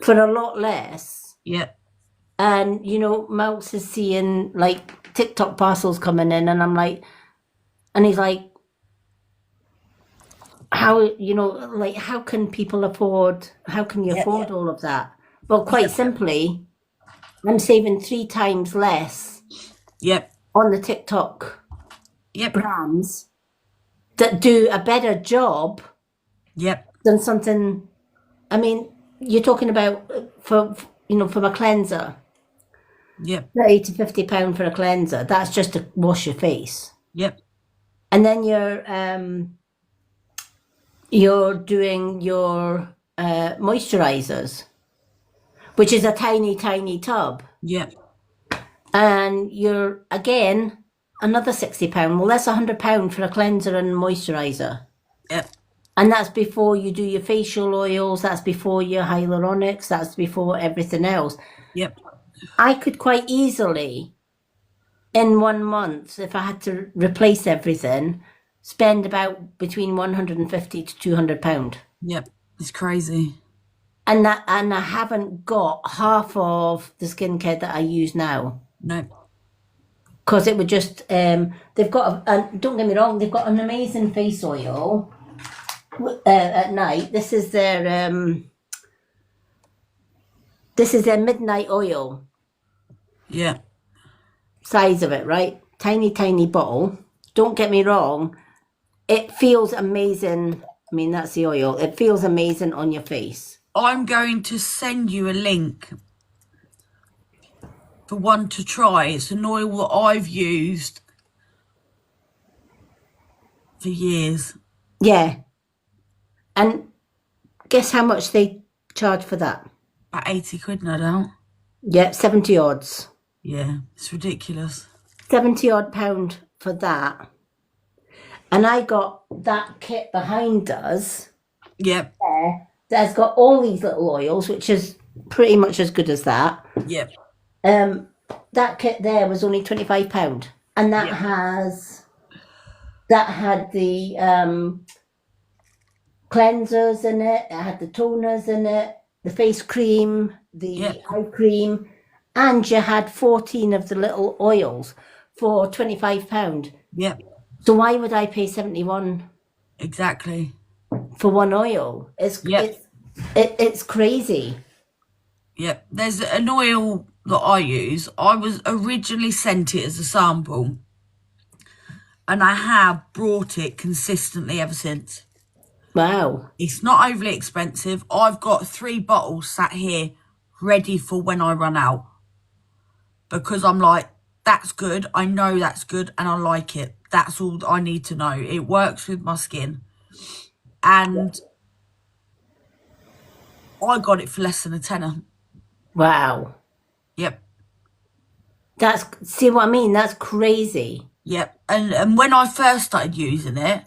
for a lot less. yep, And, you know, Mouse is seeing like TikTok parcels coming in, and I'm like, and he's like, how, you know, like, how can you afford all of that? Well, quite simply, I'm saving 3 times less yep, on the TikTok yep, brands that do a better job yep, than something. I mean, you're talking about for a cleanser, yep, £30 to £50 for a cleanser. That's just to wash your face, yep, and then you're doing your moisturizers, which is a tiny, tiny tub, yep, and you're again another £60. Well, that's £100 for a cleanser and moisturizer. yep, And that's before you do your facial oils, that's before your hyaluronics, that's before everything else. yep, I could quite easily, in 1 month, if I had to replace everything, spend about between £150 to £200. yep. It's crazy. And I haven't got half of the skincare that I use now. No. Because it would just, they've got, don't get me wrong, they've got an amazing face oil at night. This is their midnight oil Yeah. size of it, right? Tiny, tiny bottle. Don't get me wrong, it feels amazing. I mean, that's the oil. It feels amazing on your face. I'm going to send you a link for one to try. It's an oil that I've used for years. Yeah. And guess how much they charge for that? About 80 quid, no doubt. Yeah, 70 odds. Yeah, it's ridiculous. 70 odd pound for that. And I got that kit behind us Yep, that's got all these little oils, which is pretty much as good as that. yep, That kit there was only £25, and that had the cleansers in it. It had the toners in it, the face cream, the eye cream, and you had 14 of the little oils for £25. yep, So why would I pay 71 exactly. for one oil? It's crazy. Yep, there's an oil that I use. I was originally sent it as a sample, and I have brought it consistently ever since. Wow. It's not overly expensive. I've got 3 bottles sat here ready for when I run out. Because I'm like, that's good. I know that's good and I like it. That's all I need to know. It works with my skin. And I got it for less than a tenner. Wow. Yep. See what I mean? That's crazy. Yep. And when I first started using it,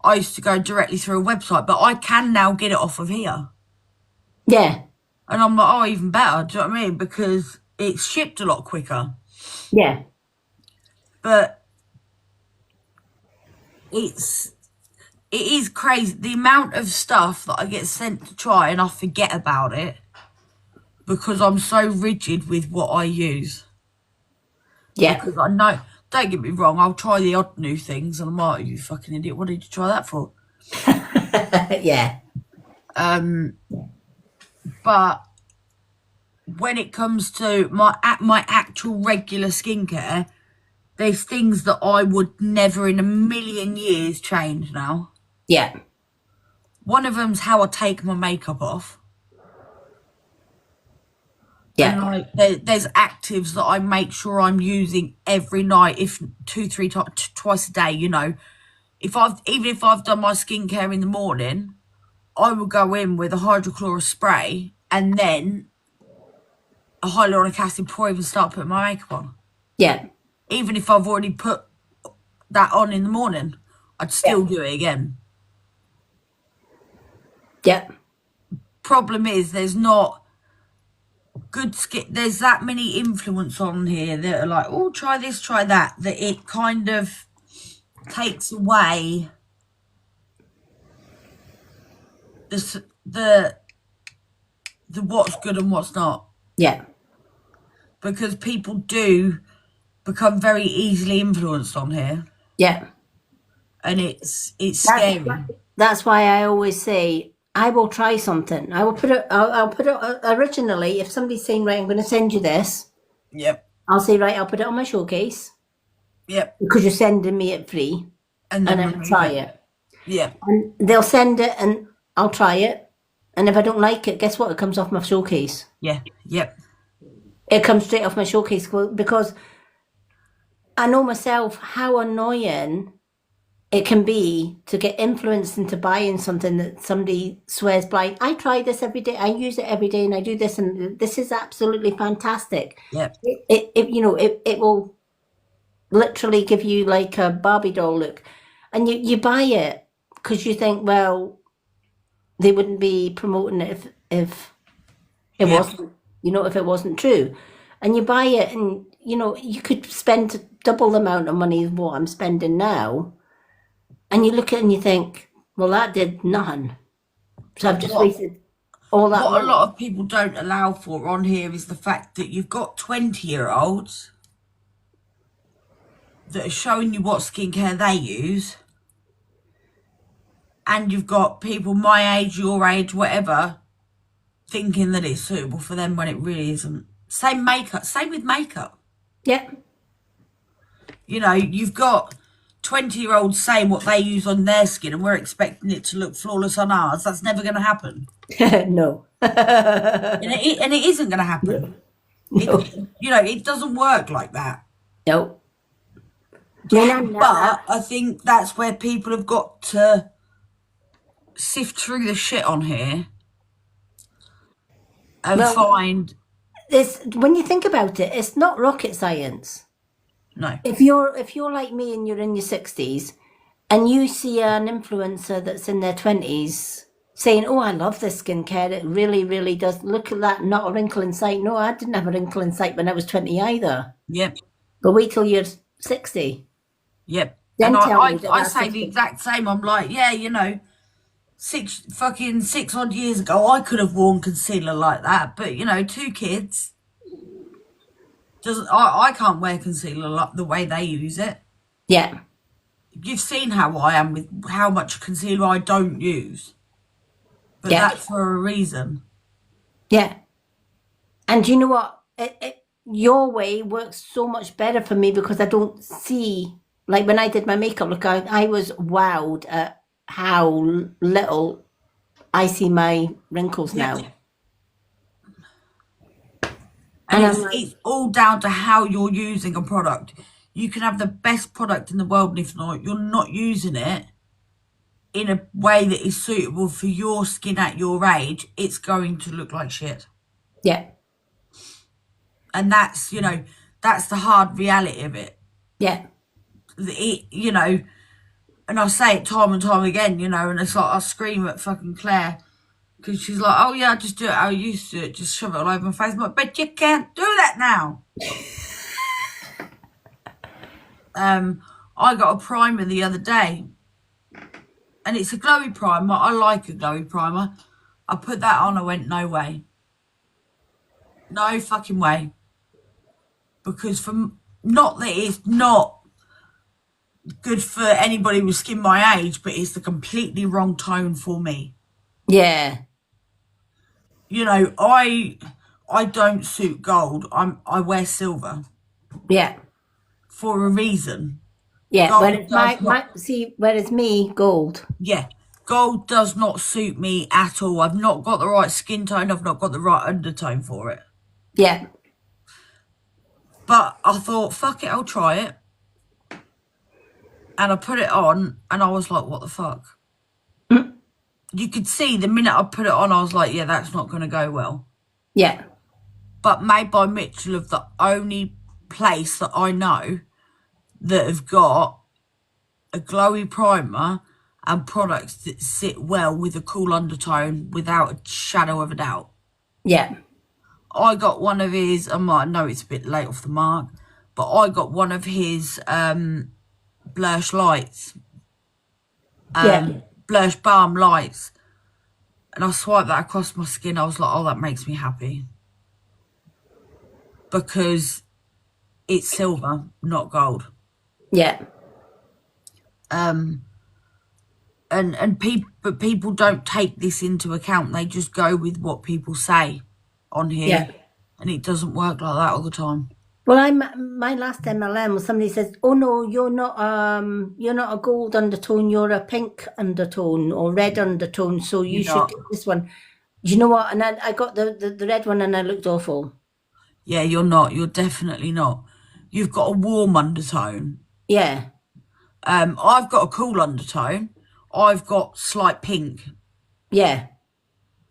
I used to go directly through a website, but I can now get it off of here. Yeah. And I'm like, oh, even better. Do you know what I mean? Because it's shipped a lot quicker. Yeah. But it is crazy. The amount of stuff that I get sent to try and I forget about it because I'm so rigid with what I use. Yeah. Because I know, don't get me wrong, I'll try the odd new things and I'm like, you fucking idiot, what did you try that for? Yeah. But when it comes to my actual regular skincare, there's things that I would never in a million years change now. Yeah. One of them's how I take my makeup off. And Yeah. like, there's actives that I make sure I'm using every night, if 2-3 times, twice a day. You know, even if I've done my skincare in the morning, I will go in with a hydrochloric spray and then a hyaluronic acid before I even start putting my makeup on. Yeah. Even if I've already put that on in the morning, I'd still do it again. Yeah. Problem is, there's not good skin. There's that many influence on here that are like, oh, try this, try that. That it kind of takes away the what's good and what's not. Yeah. Because people do become very easily influenced on here, Yeah. and it's scary. That's why I always say I will try something. I will put it. I'll put it originally. If somebody's saying, right, I'm going to send you this, Yep, I'll say, right, I'll put it on my showcase yep. because you're sending me it free, And and then I'll try it. Yep, And they'll send it, and I'll try it. And if I don't like it, guess what? It comes off my showcase. yeah, yep. It comes straight off my showcase because I know myself how annoying it can be to get influenced into buying something that somebody swears by. I try this every day. I use it every day, and I do this, and this is absolutely fantastic. Yep. It will literally give you like a Barbie doll look, and you buy it because you think, well, they wouldn't be promoting it if it Yeah. wasn't, if it wasn't true. And you buy it, and you could spend double the amount of money as what I'm spending now. And you look at it and you think, well, that did nothing. So I've just wasted all that What money. a lot of people don't allow for on here is the fact that you've got 20-year-olds that are showing you what skincare they use, and you've got people my age, your age, whatever, thinking that it's suitable for them when it really isn't. Same with makeup. Yeah. You've got 20-year-olds saying what they use on their skin, and we're expecting it to look flawless on ours. That's never going to happen. No. And it isn't going to happen. No. It doesn't work like that. No. But But I think that's where people have got to sift through the shit on here and find. when you think about it, it's not rocket science. No. If you're like me and you're in your 60s and you see an influencer that's in their 20s saying, oh, I love this skincare, it really, really does. Look at that, not a wrinkle in sight. No, I didn't have a wrinkle in sight when I was 20 either. Yep. But wait till you're 60. Yep. Then And tell me I that's say the exact same. I'm like, yeah, 6 odd years ago, I could have worn concealer like that. But 2 kids. I can't wear concealer like the way they use it. Yeah. You've seen how I am with how much concealer I don't use. But Yeah. that's for a reason. Yeah. And you know what? Your way works so much better for me because I don't see, like when I did my makeup look, I was wowed at how little I see my wrinkles Yeah. now. And And it's, I'm like, it's all down to how you're using a product. You can have the best product in the world, and if not, you're not using it in a way that is suitable for your skin at your age, it's going to look like shit. yeah, And that's, you know, that's the hard reality of it. yeah, You know, and I say it time and time again, you know, and it's like I scream at fucking Claire because she's like, oh yeah, I just do it how I used to, just shove it all over my face. I'm like, but you can't do that now. I got a primer the other day, and it's a glowy primer. I like a glowy primer. I put that on, I went, no way. No fucking way. Because not that it's not good for anybody with skin my age, but it's the completely wrong tone for me. yeah, You know, I don't suit gold. I wear silver yeah, for a reason. yeah. Gold Whereas does not. whereas me, gold. Yeah, gold does not suit me at all. I've not got the right skin tone. I've not got the right undertone for it. Yeah, But I thought, fuck it, I'll try it. And I put it on, and I was like, what the fuck? You could see the minute I put it on, I was like, yeah, that's not going to go well. yeah, But Made by Mitchell are the only place that I know that have got a glowy primer and products that sit well with a cool undertone without a shadow of a doubt. yeah, I got one of his, I know it's a bit late off the mark, but I got one of his Blush Lights, yeah, Blush Balm Lights. And I swiped that across my skin. I was like, oh, that makes me happy. Because it's silver, not gold. yeah, And people don't take this into account. They just go with what people say on here. yeah. And it doesn't work like that all the time. Well, my last MLM was somebody says, "Oh no, you're not a gold undertone. You're a pink undertone or red undertone. So you You're should not. get this one." You know what? And I got the red one, and I looked awful. Yeah, you're not. You're definitely not. You've got a warm undertone. Yeah, I've got a cool undertone. I've got slight pink. yeah,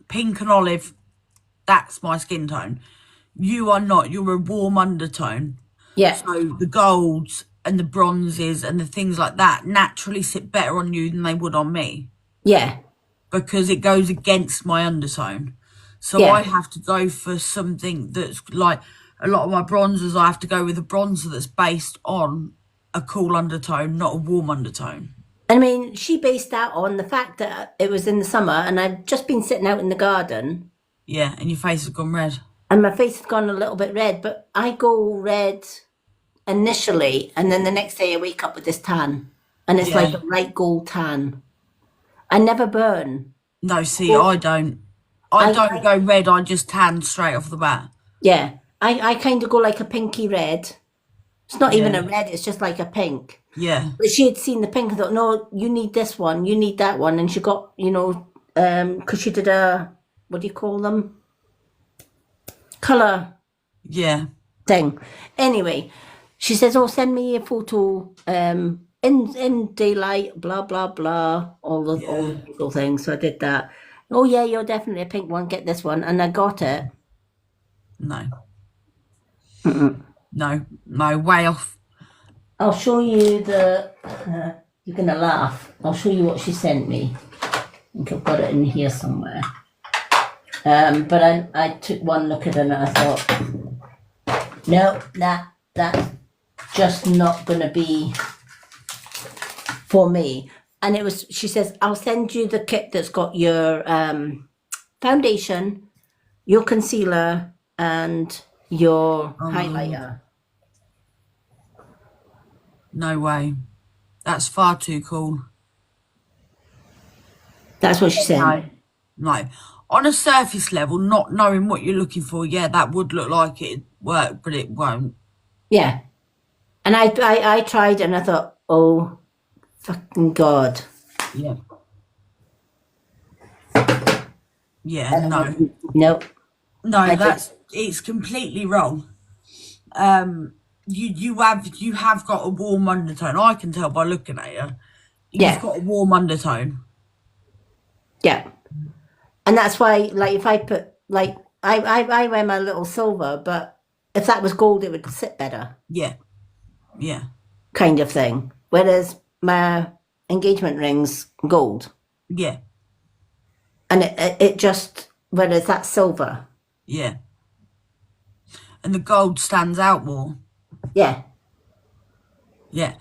Pink and olive. That's my skin tone. You are not. You're a warm undertone. yeah, So the golds and the bronzes and the things like that naturally sit better on you than they would on me yeah, because it goes against my undertone. So yeah, I have to go for something that's like a lot of my bronzers. I have to go with a bronzer that's based on a cool undertone, not a warm undertone. I mean, she based that on the fact that it was in the summer, and I've just been sitting out in the garden, Yeah, and your face has gone red. and my face has gone a little bit red. But I go red initially, and then the next day I wake up with this tan, and it's like Yeah. a light gold tan. I never burn. No, see, I don't. I don't go red. I just tan straight off the bat. Yeah, I kind of go like a pinky red. It's not even a red, it's just like a pink. Yeah, But she had seen the pink and thought, no, you need this one, you need that one. And she got, because she did what do you call them? Colour yeah, thing. Anyway, she says, oh, send me a photo in daylight, blah, blah, blah, all the little things. So I did that. Oh, yeah, you're definitely a pink one, get this one. And I got it. no, no, way off. I'll show you you're going to laugh. I'll show you what she sent me. I think I've got it in here somewhere. But I took one look at it and I thought, no, that's just not going to be for me. And she says, I'll send you the kit that's got your foundation, your concealer, and your highlighter. No way. That's far too cool. That's what she said. No, no. On a surface level, not knowing what you're looking for, yeah, that would look like it'd work, but it won't. Yeah. And I tried and I thought, oh, fucking God. Yeah. Yeah, no. No. No, it's completely wrong. You have got a warm undertone. I can tell by looking at you. You've Yeah. got a warm undertone. Yeah. And that's why, like, if I put, like, I wear my little silver, but if that was gold, it would sit better, Yeah. Yeah. kind of thing. Whereas my engagement ring's gold. Yeah. And it just, whereas that's silver. Yeah. And the gold stands out more. Yeah. Yeah.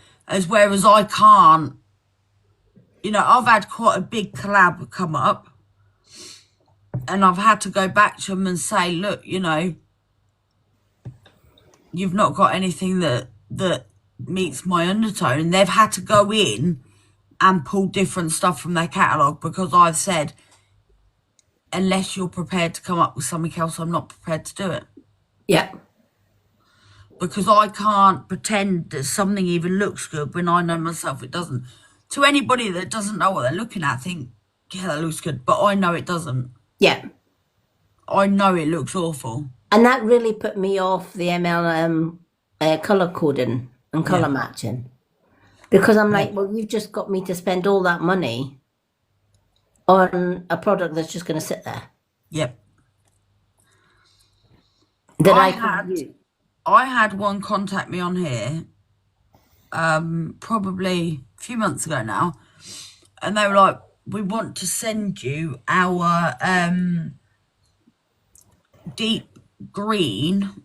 Whereas I can't, I've had quite a big collab come up. And I've had to go back to them and say, look, you've not got anything that meets my undertone. And they've had to go in and pull different stuff from their catalogue because I've said, unless you're prepared to come up with something else, I'm not prepared to do it. Yeah. Because I can't pretend that something even looks good when I know myself it doesn't. To anybody that doesn't know what they're looking at, think, yeah, that looks good. But I know it doesn't. Yeah. I know it looks awful. And that really put me off the MLM colour coding and colour matching. Because I'm like, well, you've just got me to spend all that money on a product that's just going to sit there. Yep. That I could use. I had one contact me on here, probably a few months ago now, and they were like, we want to send you our deep green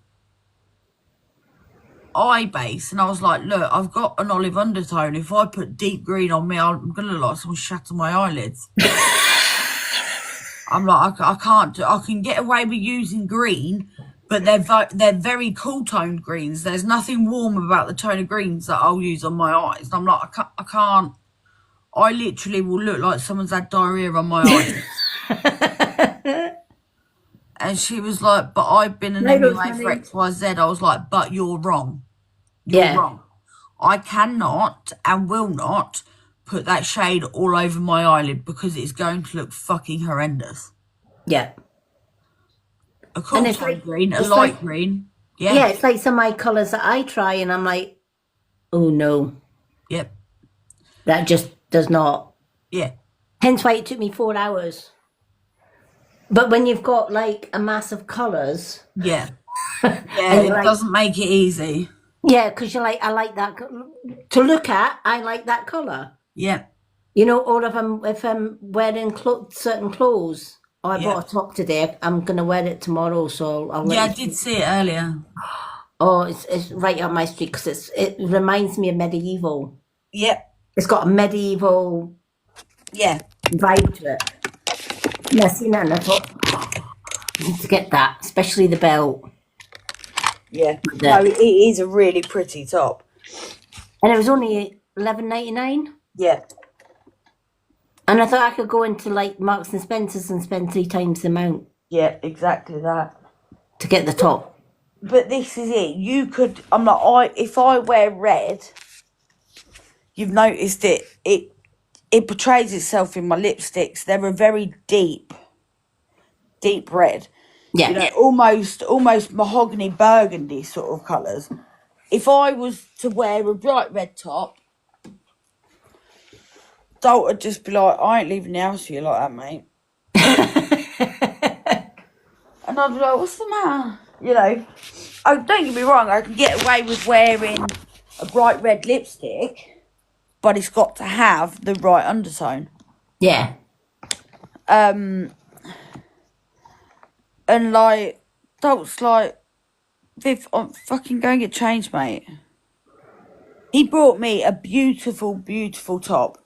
eye base. And I was like, look, I've got an olive undertone. If I put deep green on me, I'm going to look like someone shatter my eyelids. I'm like, I can't do, I can get away with using green, but they're very cool toned greens. There's nothing warm about the tone of greens that I'll use on my eyes. And I'm like, I can't. I literally will look like someone's had diarrhea on my eyes. And she was like, but I've been an MUA for XYZ. I was like, but you're wrong. You're wrong. I cannot and will not put that shade all over my eyelid because it's going to look fucking horrendous. Yeah. A cool tone green, a light green. Yeah. Yeah, it's like some of my colours that I try and I'm like, oh no. Yep. That just does not. Yeah. Hence why it took me 4 hours. But when you've got like a mass of colours. Yeah. Yeah, it doesn't make it easy. Yeah, because you're like, I like that. To look at, I like that colour. Yeah. Or if I'm wearing certain clothes. Oh, I bought a top today. I'm going to wear it tomorrow, so I'll let I did see it earlier. Oh, it's right up my street because it reminds me of medieval. Yep. It's got a medieval vibe to it. And I seen that and I thought, I need to get that, especially the belt. Yeah. No, it is a really pretty top. And it was only $11.99. Yeah. And I thought I could go into like Marks and Spencer's and spend 3 times the amount. Yeah, exactly that. To get the top. But this is it. You could, if I wear red, you've noticed it portrays itself in my lipsticks. They're a very deep red. Yeah. Almost mahogany burgundy sort of colours. If I was to wear a bright red top, Dalt would just be like, I ain't leaving the house for you like that, mate. And I'd be like, what's the matter? Oh, don't get me wrong, I can get away with wearing a bright red lipstick, but it's got to have the right undertone. Yeah. And like, Dalt's like, Viv, I'm fucking going to get changed, mate. He brought me a beautiful, beautiful top.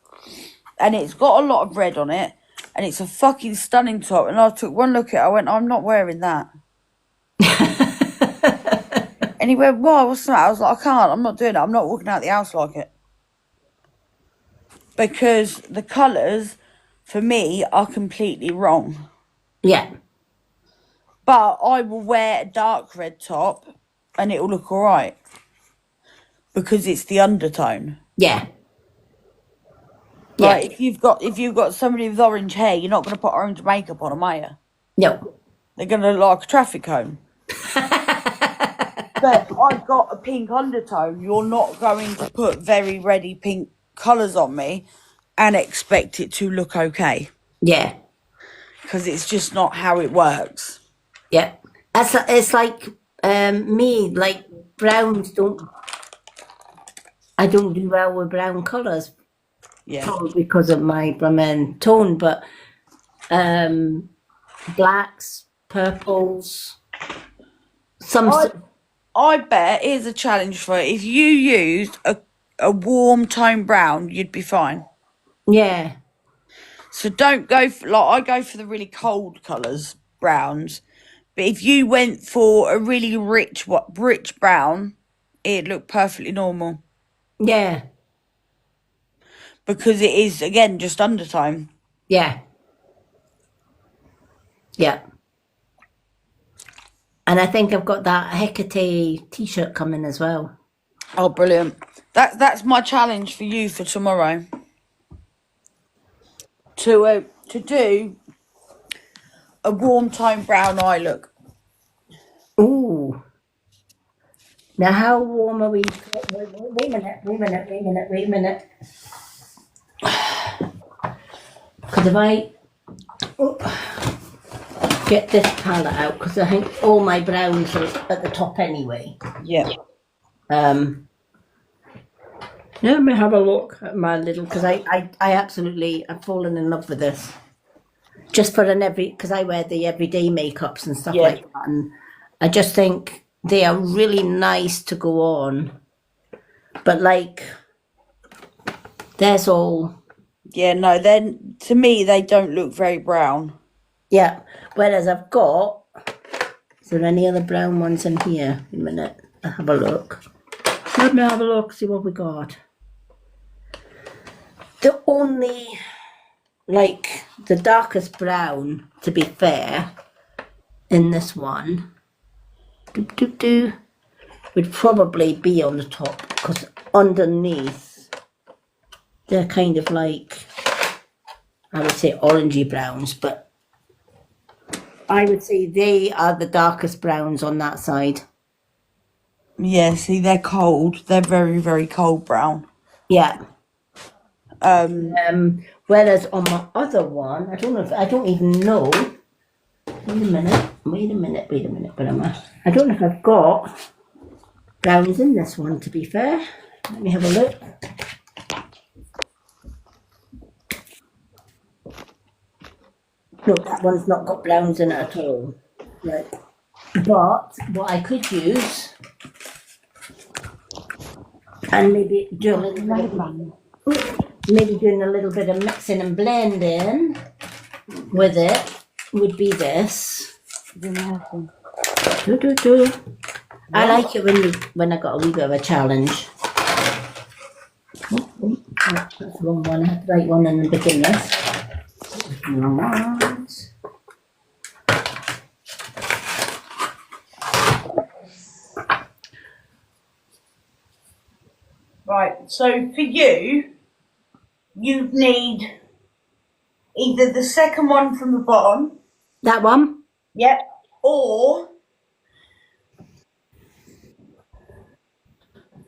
And it's got a lot of red on it. And it's a fucking stunning top. And I took one look at it, I went, I'm not wearing that. And he went, why, what's that? I was like, I can't, I'm not doing it. I'm not walking out the house like it. Because the colours, for me, are completely wrong. Yeah. But I will wear a dark red top and it will look alright. Because it's the undertone. Yeah. Like, if you've got somebody with orange hair, you're not going to put orange makeup on them, are you? No. They're going to look like a traffic cone. But I've got a pink undertone. You're not going to put very reddy pink colours on me and expect it to look okay. Yeah. Because it's just not how it works. Yeah. It's like me, like browns don't. I don't do well with brown colours, Yeah. probably because of my Brahmin tone, but blacks, purples, I bet here's a challenge for it. If you used a warm tone brown, you'd be fine. yeah, So don't go for, like, I go for the really cold colours, browns. But if you went for a really rich brown, it'd look perfectly normal. yeah, Because it is, again, just undertone. yeah, yeah. And I think I've got that Hecate t-shirt coming as well. Oh, brilliant. That's my challenge for you for tomorrow. To do a warm tone brown eye look. Ooh. Now, how warm are we? Wait a minute. Because if I get this palette out, because I think all my browns are at the top anyway. Yeah. Let me have a look at my little, because I absolutely, I've fallen in love with this. Just for because I wear the everyday makeups and stuff Yeah. like that. And I just think they are really nice to go on. But like, there's all, Yeah, no, then to me they don't look very brown. yeah. Whereas I've got, is there any other brown ones in here? Wait a minute, I'll have a look. Let me have a look, see what we got. The only, like, the darkest brown, to be fair, in this one, would probably be on the top, because underneath, they're kind of like, I would say orangey browns, but I would say they are the darkest browns on that side. Yeah, see, they're cold. They're very, very cold brown. Yeah. Whereas on my other one, I don't even know. Wait a minute. But I don't know if I've got browns in this one, to be fair. Let me have a look. No, that one's not got browns in it at all. Right. But what I could use, and maybe do a little bit of, maybe doing a little bit of mixing and blending with it, would be this. I like it when I got a wee bit of a challenge. That's the wrong one. I had the right one in the beginning. Wrong ones. Right, so for you, you need either the second one from the bottom, That one? yep, or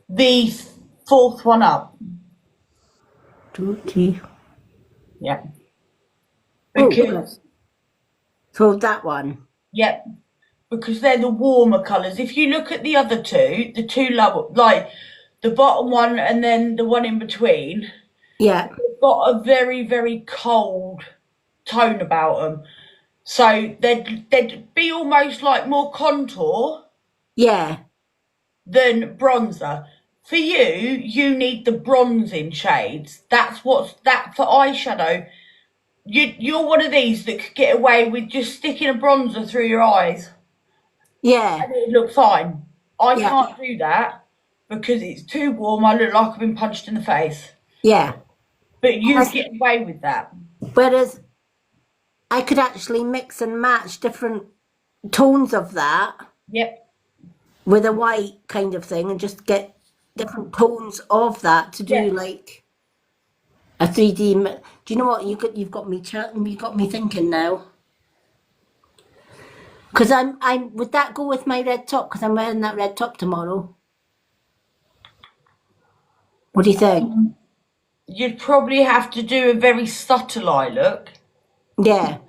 the fourth one up. 2, 3. Yep. Oh, Because, so that one. yep, because they're the warmer colours. If you look at the other two, the two lower, like the bottom one and then the one in between, Yeah. they've got a very, very cold tone about them. So they'd be almost like more contour Yeah. than bronzer. For you need the bronzing shades. That for eyeshadow. You're one of these that could get away with just sticking a bronzer through your eyes Yeah. and it'd look fine. I Yeah. can't do that because it's too warm. I look like I've been punched in the face. Yeah. But you get away with that. Whereas I could actually mix and match different tones of that Yep. with a white kind of thing and just get different tones of that to do Yeah. like a 3D. Do you know what you've got me thinking now? Because would that go with my red top? Because I'm wearing that red top tomorrow. What do you think? You'd probably have to do a very subtle eye look. Yeah,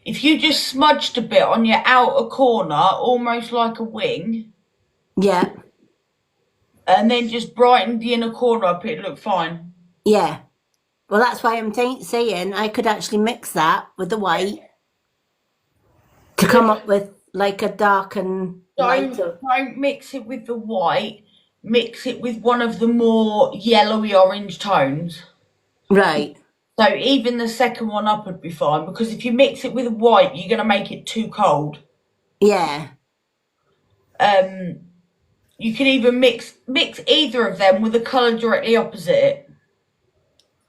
If you just smudged a bit on your outer corner, almost like a wing, yeah, and then just brightened the inner corner up, it'd look fine. yeah. Well, that's why I'm saying I could actually mix that with the white to come up with like a dark and lighter. Don't mix it with the white. Mix it with one of the more yellowy orange tones. Right. So even the second one up would be fine, because if you mix it with white, you're gonna make it too cold. Yeah. You can either mix either of them with a colour directly opposite it.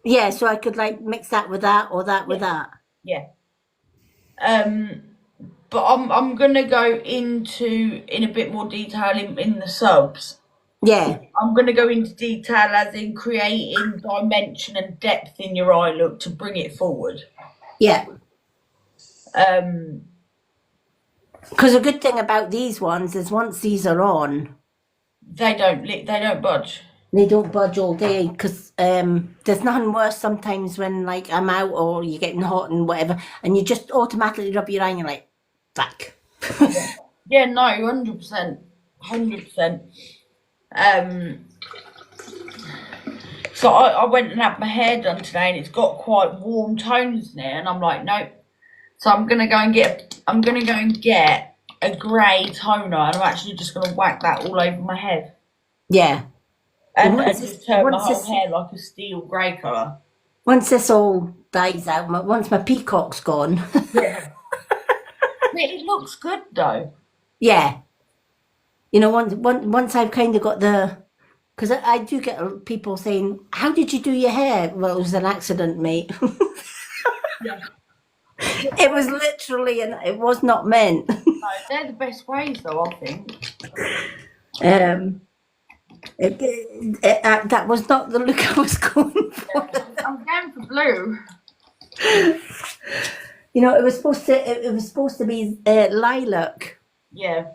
Yeah, so I could like mix that with that or that with that. Yeah. But I'm gonna go into in a bit more detail in the subs. Yeah. I'm gonna go into detail as in creating dimension and depth in your eye look to bring it forward. Yeah. Um, Because a good thing about these ones is once these are on, they don't budge. they don't budge all day. Because there's nothing worse sometimes when like I'm out or you're getting hot and whatever, and you just automatically rub your eye and you're like, fuck. Yeah, no, 100%, 100%. So I went and had my hair done today, and it's got quite warm tones now, and I'm like, nope. So I'm gonna go and get a grey toner, and I'm actually just gonna whack that all over my head, Yeah. and once just turn my once whole this- hair like a steel grey colour. Once this all dies out, once my peacock's gone, It looks good though. yeah. You know, once I've kind of got the, because I do get people saying, "How did you do your hair?" Well, it was an accident, mate. Yeah. It was literally, and it was not meant. No, they're the best ways though, I think. That was not the look I was going for. I'm going for blue. You know, it was supposed to be lilac. Yeah.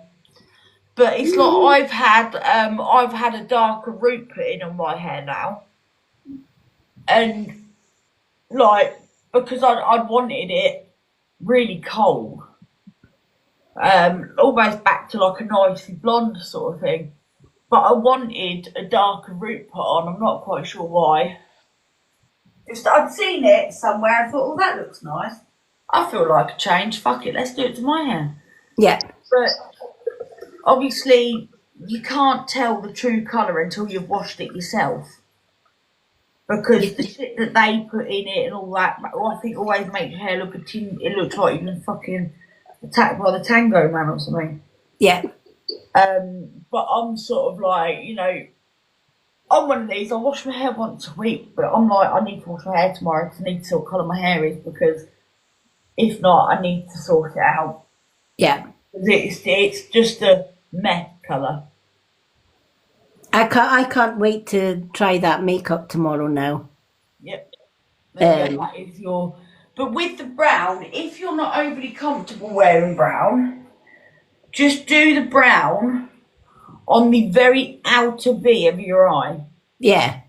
But it's like I've had a darker root put in on my hair now, and like because I'd wanted it really cold, almost back to like a nicey blonde sort of thing. But I wanted a darker root put on. I'm not quite sure why. Just I'd seen it somewhere. I thought, oh, that looks nice. I feel like a change. Fuck it, let's do it to my hair. Yeah, But obviously, you can't tell the true colour until you've washed it yourself. Because the shit that they put in it and all that, I think always makes your hair look it looks like you've been fucking attacked by the Tango Man or something. yeah, But I'm sort of like, you know, I'm one of these, I wash my hair once a week, but I'm like, I need to wash my hair tomorrow because I need to see what colour my hair is, because if not, I need to sort it out. yeah. It's just a meh colour. I can't wait to try that makeup tomorrow now. Yep. That is your. But with the brown, if you're not overly comfortable wearing brown, just do the brown on the very outer V of your eye. Yeah.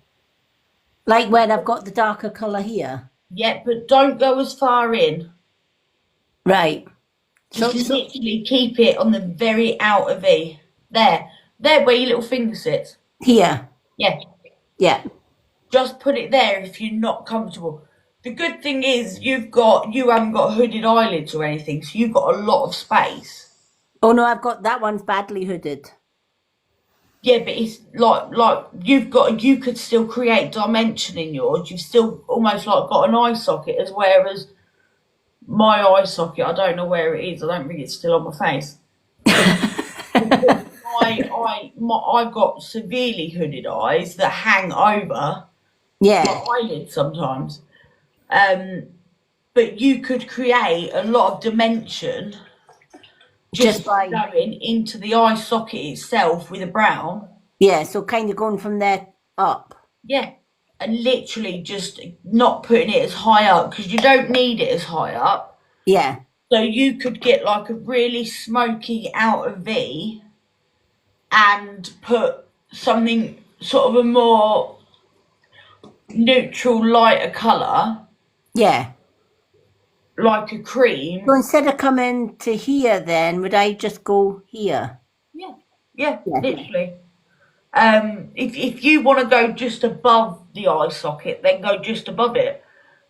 Like when I've got the darker colour here. Yeah, but don't go as far in. Right. Just literally keep it on the very outer V. There where your little finger sits. Here. Yeah. Yeah. Just put it there if you're not comfortable. The good thing is you haven't got hooded eyelids or anything, so you've got a lot of space. Oh no, I've got that one's badly hooded. Yeah, but it's like you could still create dimension in yours. You've still almost like got an eye socket, as whereas my eye socket, I don't know where it is. I don't think it's still on my face. I've got severely hooded eyes that hang over Yeah. my eyelids sometimes. But you could create a lot of dimension just by going into the eye socket itself with a brown. Yeah, so kind of going from there up. Yeah. And literally just not putting it as high up, because you don't need it as high up. Yeah. So you could get like a really smoky outer V and put something sort of a more neutral, lighter colour, Yeah. like a So cream. instead of coming to here, then would I just go here? Yeah, yeah, Yeah. literally. If you want to go just above the eye socket, then go just above it.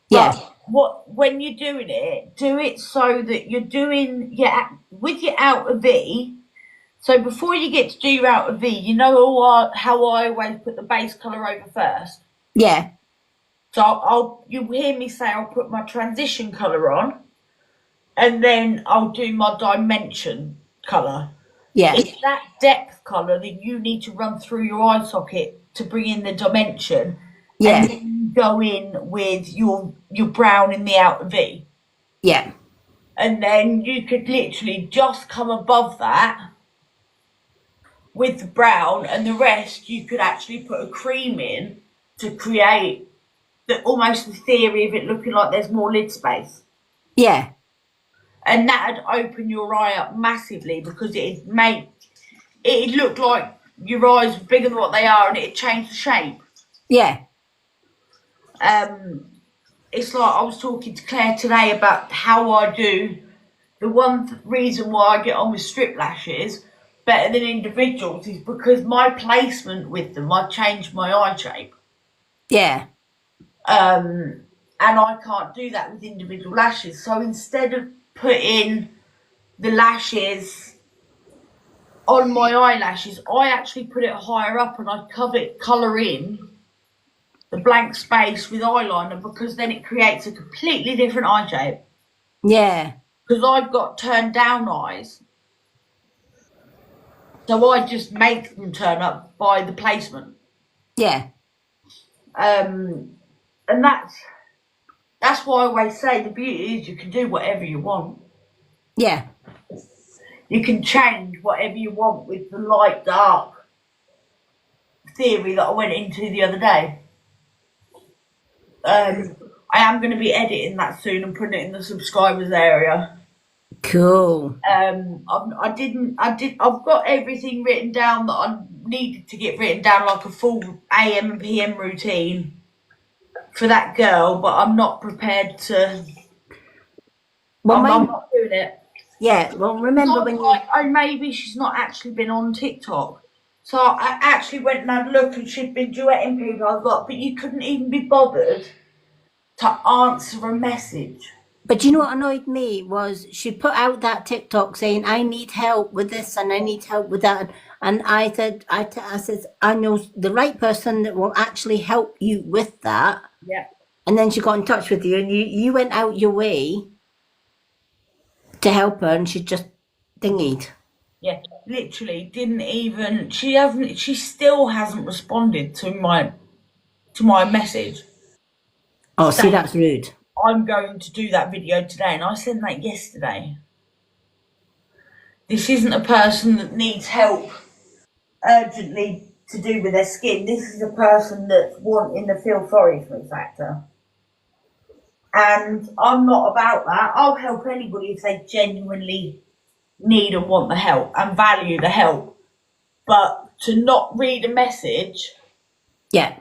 Yeah. But when you're doing it, do it so that you're doing with your outer V. So before you get to do your outer V, you know how I always put the base colour over first. Yeah. So you'll hear me say I'll put my transition colour on, and then I'll do my dimension colour. Yeah. It's that depth colour that you need to run through your eye socket to bring in the dimension, Yeah. and then you go in with your brown in the outer V, Yeah. and then you could literally just come above that with the brown, and the rest you could actually put a cream in to create almost the theory of it looking like there's more lid space. Yeah. And that'd open your eye up massively, because it'd look like your eyes were bigger than what they are, and it'd change the shape. Yeah. It's like I was talking to Claire today about how I do. The one reason why I get on with strip lashes better than individuals is because my placement with them, I changed my eye shape. Yeah. And I can't do that with individual lashes. So instead of putting the lashes on my eyelashes, I actually put it higher up, and I colour in the blank space with eyeliner, because then it creates a completely different eye shape. Yeah. Because I've got turned down eyes, so I just make them turn up by the placement. Yeah. And that's why I always say the beauty is you can do whatever you want. Yeah. You can change whatever you want with the light dark theory that I went into the other day. I am going to be editing that soon and putting it in the subscribers area. Cool. I've got everything written down that I needed to get written down, like a full AM and PM routine for that girl, but I'm not prepared to. Well, I'm mine, not doing it. yeah. Well, remember when you, Like, oh, maybe she's not actually been on TikTok. So I actually went and had a look, and she'd been duetting people. I was like, but you couldn't even be bothered to answer a message. but you know what annoyed me was she put out that TikTok saying, I need help with this and I need help with that. And I said, I said, I know the right person that will actually help you with that. Yeah. And then she got in touch with you and you went out your way to help her, and she just dinghied. Yeah, literally didn't even. She still hasn't responded to my message. Oh, see, that's rude. I'm going to do that video today, and I sent that yesterday. This isn't a person that needs help urgently to do with their skin. This is a person that's wanting the feel sorry for me factor. And I'm not about that. I'll help anybody if they genuinely need and want the help and value the help. But to not read a message. Yeah.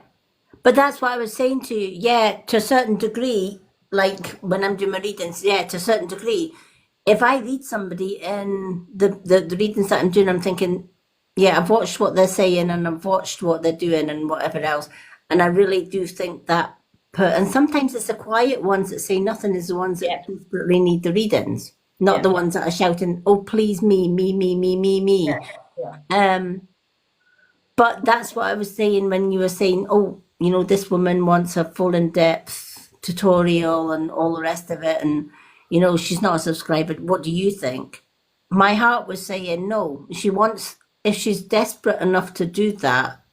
But that's what I was saying to you. Yeah, to a certain degree, like when I'm doing my readings, yeah, to a certain degree, if I read somebody in the readings that I'm doing, I'm thinking, yeah, I've watched what they're saying and I've watched what they're doing and whatever else. And I really do think that, and sometimes it's the quiet ones that say nothing is the ones that desperately need the readings, not the ones that are shouting, oh, please, me. Yeah. But that's what I was saying when you were saying, oh, you know, this woman wants a full in-depth tutorial and all the rest of it. And, you know, she's not a subscriber. What do you think? My heart was saying no. She wants, if she's desperate enough to do that,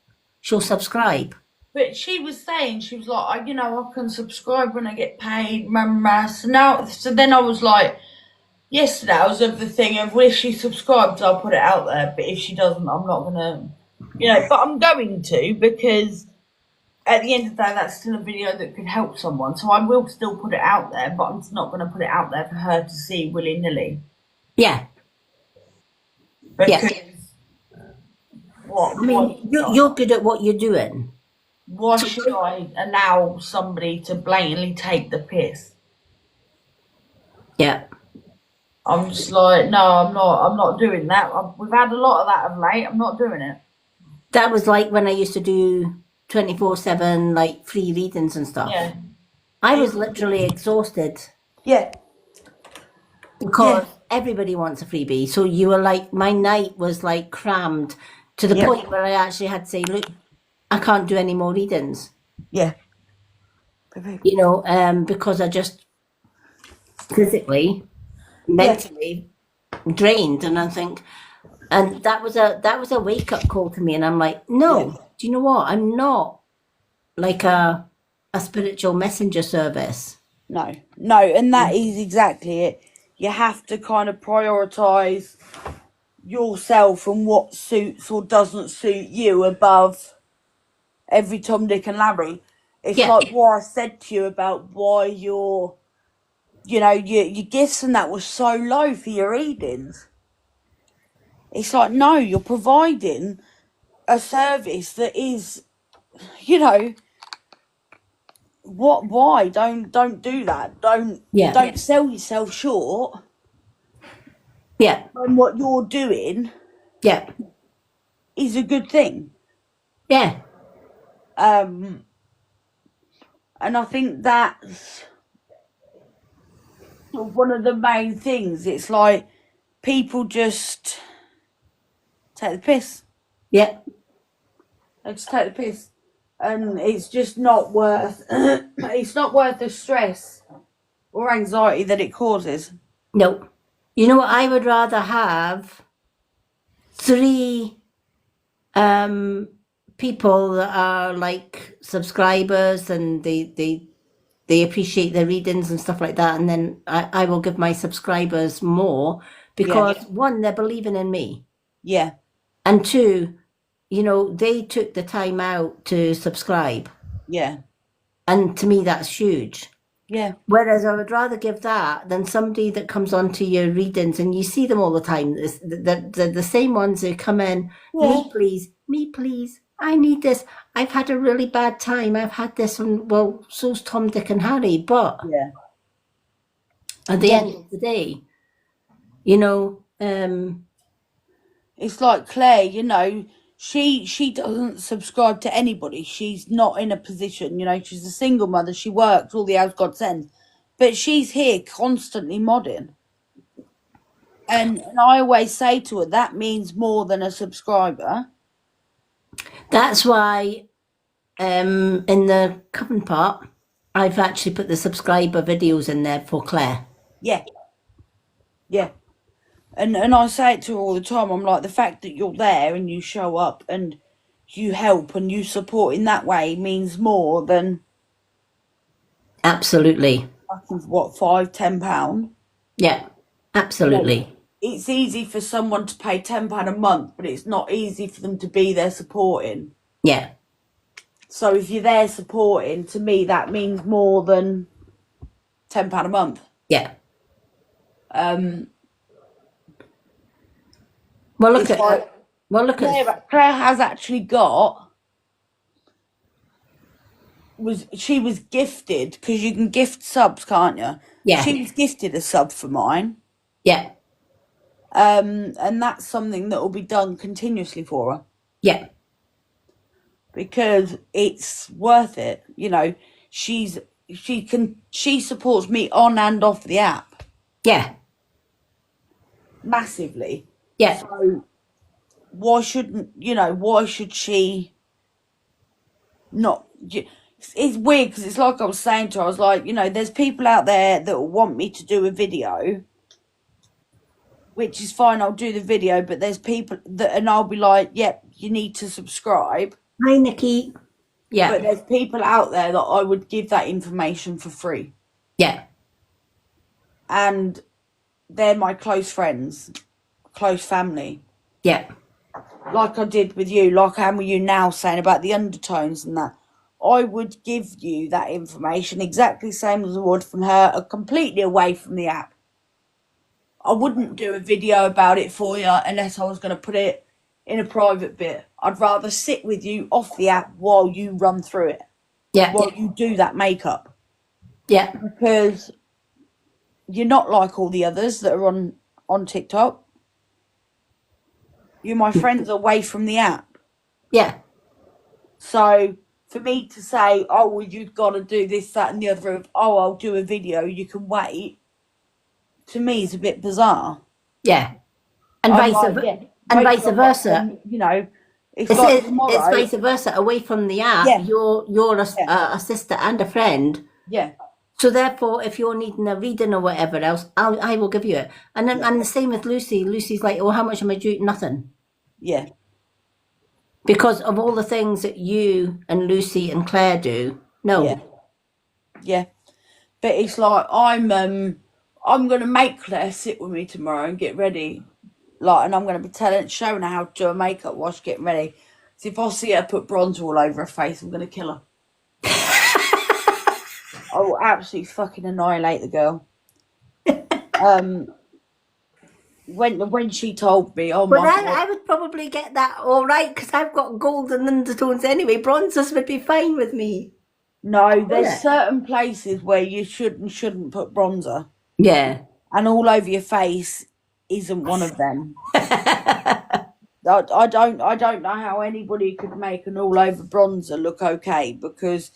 she'll subscribe. But she was saying, she was like, I can subscribe when I get paid. So then I was like, yesterday I was of the thing of, well, if she subscribes, I'll put it out there. But if she doesn't, I'm not going to, but I'm going to, because at the end of the day, that's still a video that could help someone. So I will still put it out there, but I'm just not going to put it out there for her to see willy nilly. Yeah, yeah. Because I mean, you're good at what you're doing. why should I allow somebody to blatantly take the piss? Yeah. I'm just like, no, I'm not doing that. We've had a lot of that of late. I'm not doing it. That was like when I used to do 24/7 like free readings and stuff. Yeah. I was literally exhausted Yeah. because everybody wants a freebie. So you were like, my night was like crammed to the Yeah. point where I actually had to say, look, I can't do any more readings, Yeah. you know, because I just physically, mentally drained. And I think, and that was a wake up call to me. And I'm like, no, do you know what? I'm not like a spiritual messenger service. No, and that is exactly it. You have to kind of prioritize yourself and what suits or doesn't suit you above every Tom, Dick, and Larry. It's Yeah. like what I said to you about why your gifts and that was so low for your readings. It's like, no, you're providing a service that is, you know, why don't do that. Don't sell yourself short Yeah. when what you're doing Yeah. is a good thing. Yeah. And I think that's one of the main things. It's like people just take the piss. Yeah. They just take the piss. And it's just not worth it's not worth the stress or anxiety that it causes. No. You know what? I would rather have 3 people that are like subscribers and they appreciate the readings and stuff like that, and then I will give my subscribers more because 1, they're believing in me, Yeah. and 2, you know, they took the time out to subscribe, Yeah. and to me that's huge. Yeah. Whereas I would rather give that than somebody that comes onto your readings and you see them all the time. The same ones who come in, me please, I need this. I've had a really bad time. I've had this one. Well, so's Tom, Dick, and Harry. But Yeah. at the end of the day, you know, It's like Claire, you know, she doesn't subscribe to anybody. She's not in a position, you know, she's a single mother, she works all the hours God sends. But she's here constantly modding. And I always say to her, that means more than a subscriber. that's why in the Coven part, I've actually put the subscriber videos in there for Claire. Yeah. Yeah. And I say it to her all the time. I'm like, the fact that you're there and you show up and you help and you support in that way means more than Absolutely. what, £5-10. Yeah, absolutely. It's easy for someone to pay £10 a month, but it's not easy for them to be there supporting. Yeah. So if you're there supporting, to me that means more than £10 a month. Yeah. Well, look It's at like Claire has actually got she was gifted, because you can gift subs, can't you? Yeah. She was gifted a sub for mine. Yeah. And that's something that will be done continuously for her. Yeah. Because it's worth it. You know, she supports me on and off the app Yeah. massively. Yeah. So why should she not? It's weird because it's like I was saying to her, I was like, you know, there's people out there that will want me to do a video, which is fine, I'll do the video, but there's people that, and I'll be like, yep, you need to subscribe. Hi, Nikki. Yeah. But there's people out there that I would give that information for free. Yeah. And they're my close friends, close family. Yeah. Like I did with you, like I am with you now, saying about the undertones and that. I would give you that information exactly the same as I would from her, completely away from the app. I wouldn't do a video about it for you unless I was going to put it in a private bit. I'd rather sit with you off the app while you run through it, Yeah. while you do that makeup. Yeah. Because you're not like all the others that are on TikTok. You're my friends away from the app. Yeah. So for me to say, oh, well, you've got to do this, that, and the other, oh, I'll do a video, you can wait, to me is a bit bizarre. Yeah. And I'm vice, like, ver- yeah, and wait vice till I versa. can, you know, it's It's, like it's tomorrow. vice versa. Away from the app, Yeah. you're Yeah. a sister and a friend. Yeah, So therefore, if you're needing a reading or whatever else, I will give you it. And then, and the same with Lucy. Lucy's like, oh, how much am I due? Nothing. yeah, Because of all the things that you and Lucy and Claire do. No. yeah, yeah. But it's like I'm gonna make Claire sit with me tomorrow and get ready. Like, and I'm gonna be showing her how to do a makeup wash, getting ready. So if I see her put bronzer all over her face, I'm gonna kill her. I will absolutely fucking annihilate the girl. When she told me, oh But my God. I would probably get that all right because I've got golden undertones anyway. Bronzers would be fine with me. No, there's Yeah. certain places where you should and shouldn't put bronzer, Yeah. and all over your face isn't one of them. I don't know how anybody could make an all over bronzer look okay, because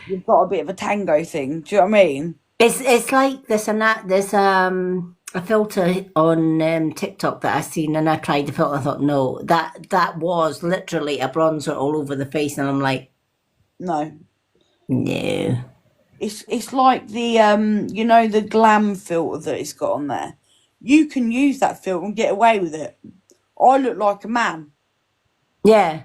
you've got a bit of a tango thing. Do you know what I mean? It's like there's a filter on TikTok that I seen, and I tried the filter. I thought, no, that was literally a bronzer all over the face, and I'm like, No. no. It's like the you know, the glam filter that it's got on there. You can use that filter and get away with it. I look like a man. Yeah.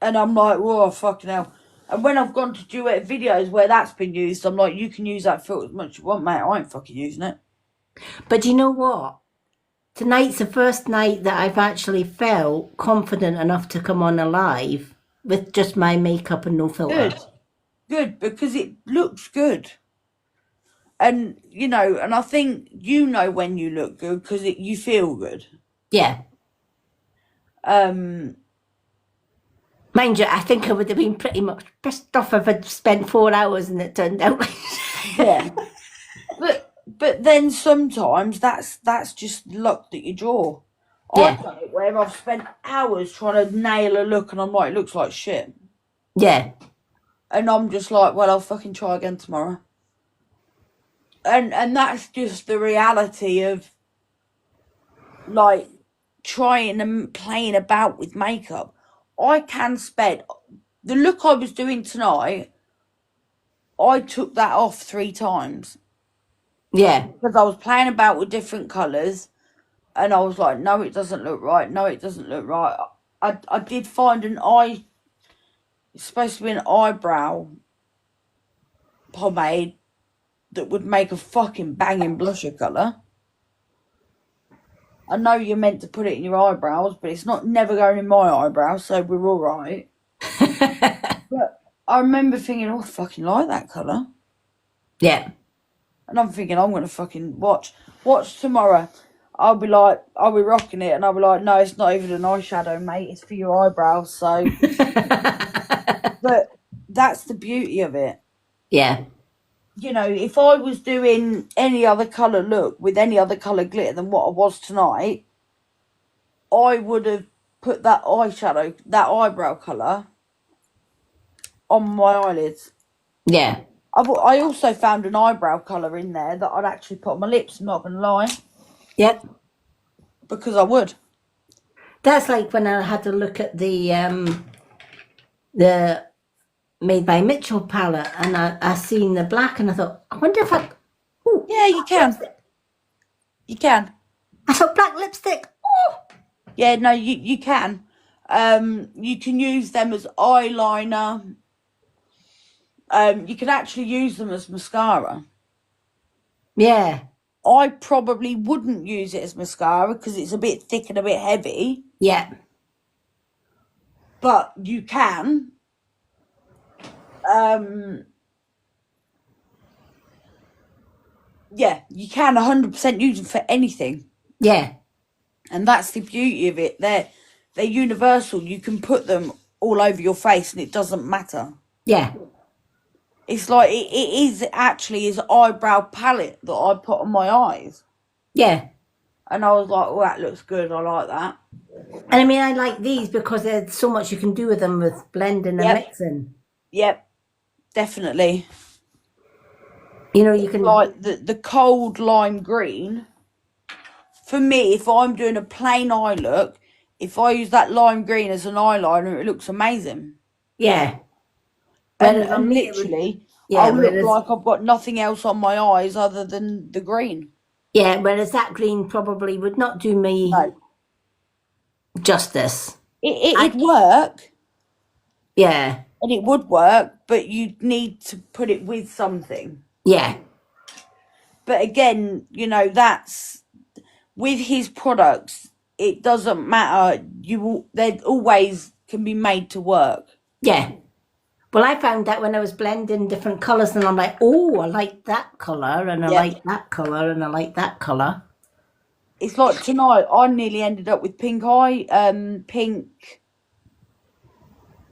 And I'm like, whoa, fucking hell. And when I've gone to duet videos where that's been used, I'm like, you can use that filter as much as you want, mate. I ain't fucking using it. But you know what? Tonight's the first night that I've actually felt confident enough to come on alive with just my makeup and no filter. Good, because it looks good. And, you know, and I think you know when you look good because you feel good. Yeah. Mind you, I think I would have been pretty much pissed off if I'd spent 4 hours and it turned out like Yeah. But then sometimes that's just luck that you draw. Yeah. I've done it where I've spent hours trying to nail a look and I'm like, it looks like shit. Yeah. And I'm just like, well, I'll fucking try again tomorrow. And that's just the reality of, like, trying and playing about with makeup. I can spend... The look I was doing tonight, I took that off 3 times. Yeah. Because I was playing about with different colours. And I was like, no, it doesn't look right. No, it doesn't look right. I did find an eye... It's supposed to be an eyebrow pomade that would make a fucking banging blusher colour. I know you're meant to put it in your eyebrows, but it's never going in my eyebrows, so we're all right. But I remember thinking, oh, I fucking like that colour. Yeah. And I'm thinking, I'm going to fucking watch tomorrow. I'll be rocking it, and I'll be like, no, it's not even an eyeshadow, mate. It's for your eyebrows, so... But that's the beauty of it. Yeah. You know, if I was doing any other colour look with any other colour glitter than what I was tonight, I would have put that eyeshadow, that eyebrow colour, on my eyelids. Yeah. I also found an eyebrow colour in there that I'd actually put on my lips, I'm not going to lie. Yep. Because I would. That's like when I had to look at the Made by Mitchell palette, and I seen the black, and I thought, I wonder if ooh, Yeah, you can. You can. I thought black lipstick. Oh. Yeah, no, you can. You can use them as eyeliner. You can actually use them as mascara. Yeah. I probably wouldn't use it as mascara because it's a bit thick and a bit heavy. Yeah. But you can. Yeah, you can 100% use them for anything. Yeah, And that's the beauty of it. They're universal. You can put them all over your face and it doesn't matter. yeah, It's like it is actually his eyebrow palette that I put on my eyes. yeah. And I was like, oh, that looks good. I like that. And I mean, I like these because there's so much you can do with them with blending and Yep. mixing. Yep, definitely. You know, you can. Like the cold lime green, for me, if I'm doing a plain eye look, if I use that lime green as an eyeliner, it looks amazing. Yeah. And, Whereas on and me, it would, literally, yeah, I'll look whereas, like I've got nothing else on my eyes other than the green. yeah, whereas that green probably would not do me No. justice. It'd work, Yeah, and it would work, but you'd need to put it with something. yeah, But again, you know, that's with his products, it doesn't matter. They always can be made to work. yeah. Well, I found that when I was blending different colours, and I'm like, oh, I like that colour, and I Yep. like that colour, and I like that colour. It's like tonight, I nearly ended up with pink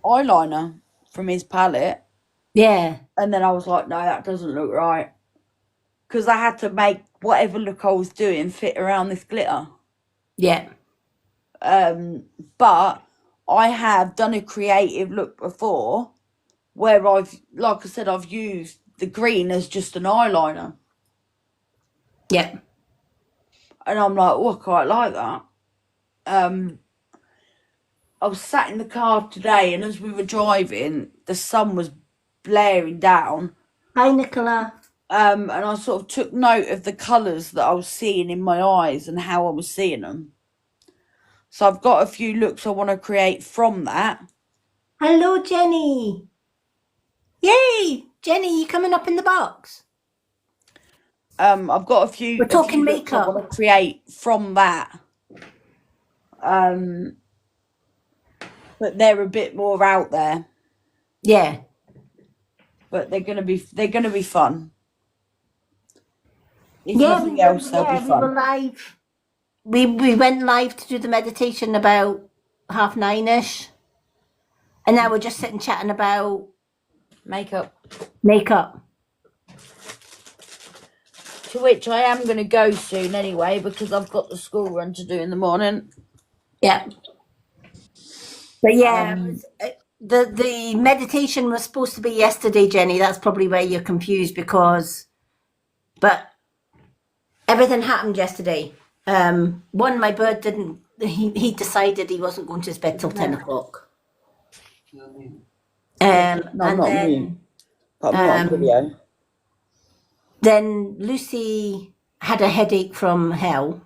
eyeliner from his palette, Yeah, and then I was like, no, that doesn't look right, because I had to make whatever look I was doing fit around this glitter. yeah, But I have done a creative look before where like I said, I've used the green as just an eyeliner. yeah. And I'm like, oh, I quite like that. I was sat in the car today, and as we were driving, the sun was blaring down. Hi, Nicola. And I sort of took note of the colours that I was seeing in my eyes and how I was seeing them. So I've got a few looks I want to create from that. Hello, Jenny. Yay, Jenny, you coming up in the box? I've got a few. We're talking looks I makeup. want to create from that. But they're a bit more out there. Yeah, But they're gonna be fun. If yeah. nothing else, they'll be We were fun. live. We went live to do the meditation about 9:30ish, and now we're just sitting chatting about Makeup. makeup. To which I am going to go soon anyway, because I've got the school run to do in the morning. Yeah. But yeah, it was, the meditation was supposed to be yesterday, Jenny. That's probably where you're confused but everything happened yesterday. One, my bird didn't. He decided he wasn't going to his bed till 10 o'clock. You know what I mean? No, And I'm not then mute. But I'm not on video. then Lucy had a headache from hell,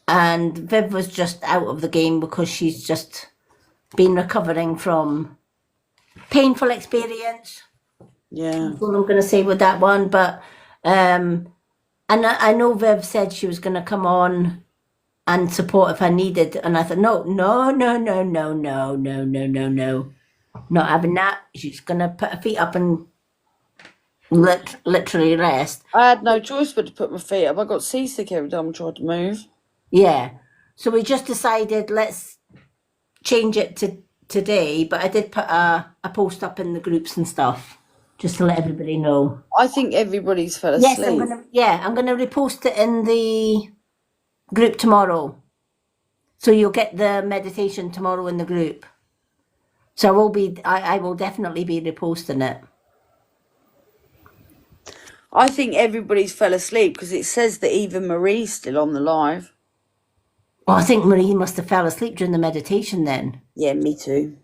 and Viv was just out of the game because she's just been recovering from painful experience. Yeah. That's all I'm going to say with that one. But and I know Viv said she was going to come on and support if I needed, and I thought, no, not having that. She's going to put her feet up and literally rest. I had no choice but to put my feet up. I got seasick every time I tried to move. Yeah. So we just decided let's change it to today, but I did put a post up in the groups and stuff just to let everybody know. I think everybody's fell Yes, asleep. I'm gonna repost it in the group tomorrow. So you'll get the meditation tomorrow in the group. So I will definitely be reposting it. I think everybody's fell asleep because it says that even Marie's still on the live. Well, I think Marie must have fell asleep during the meditation then. Yeah, me too.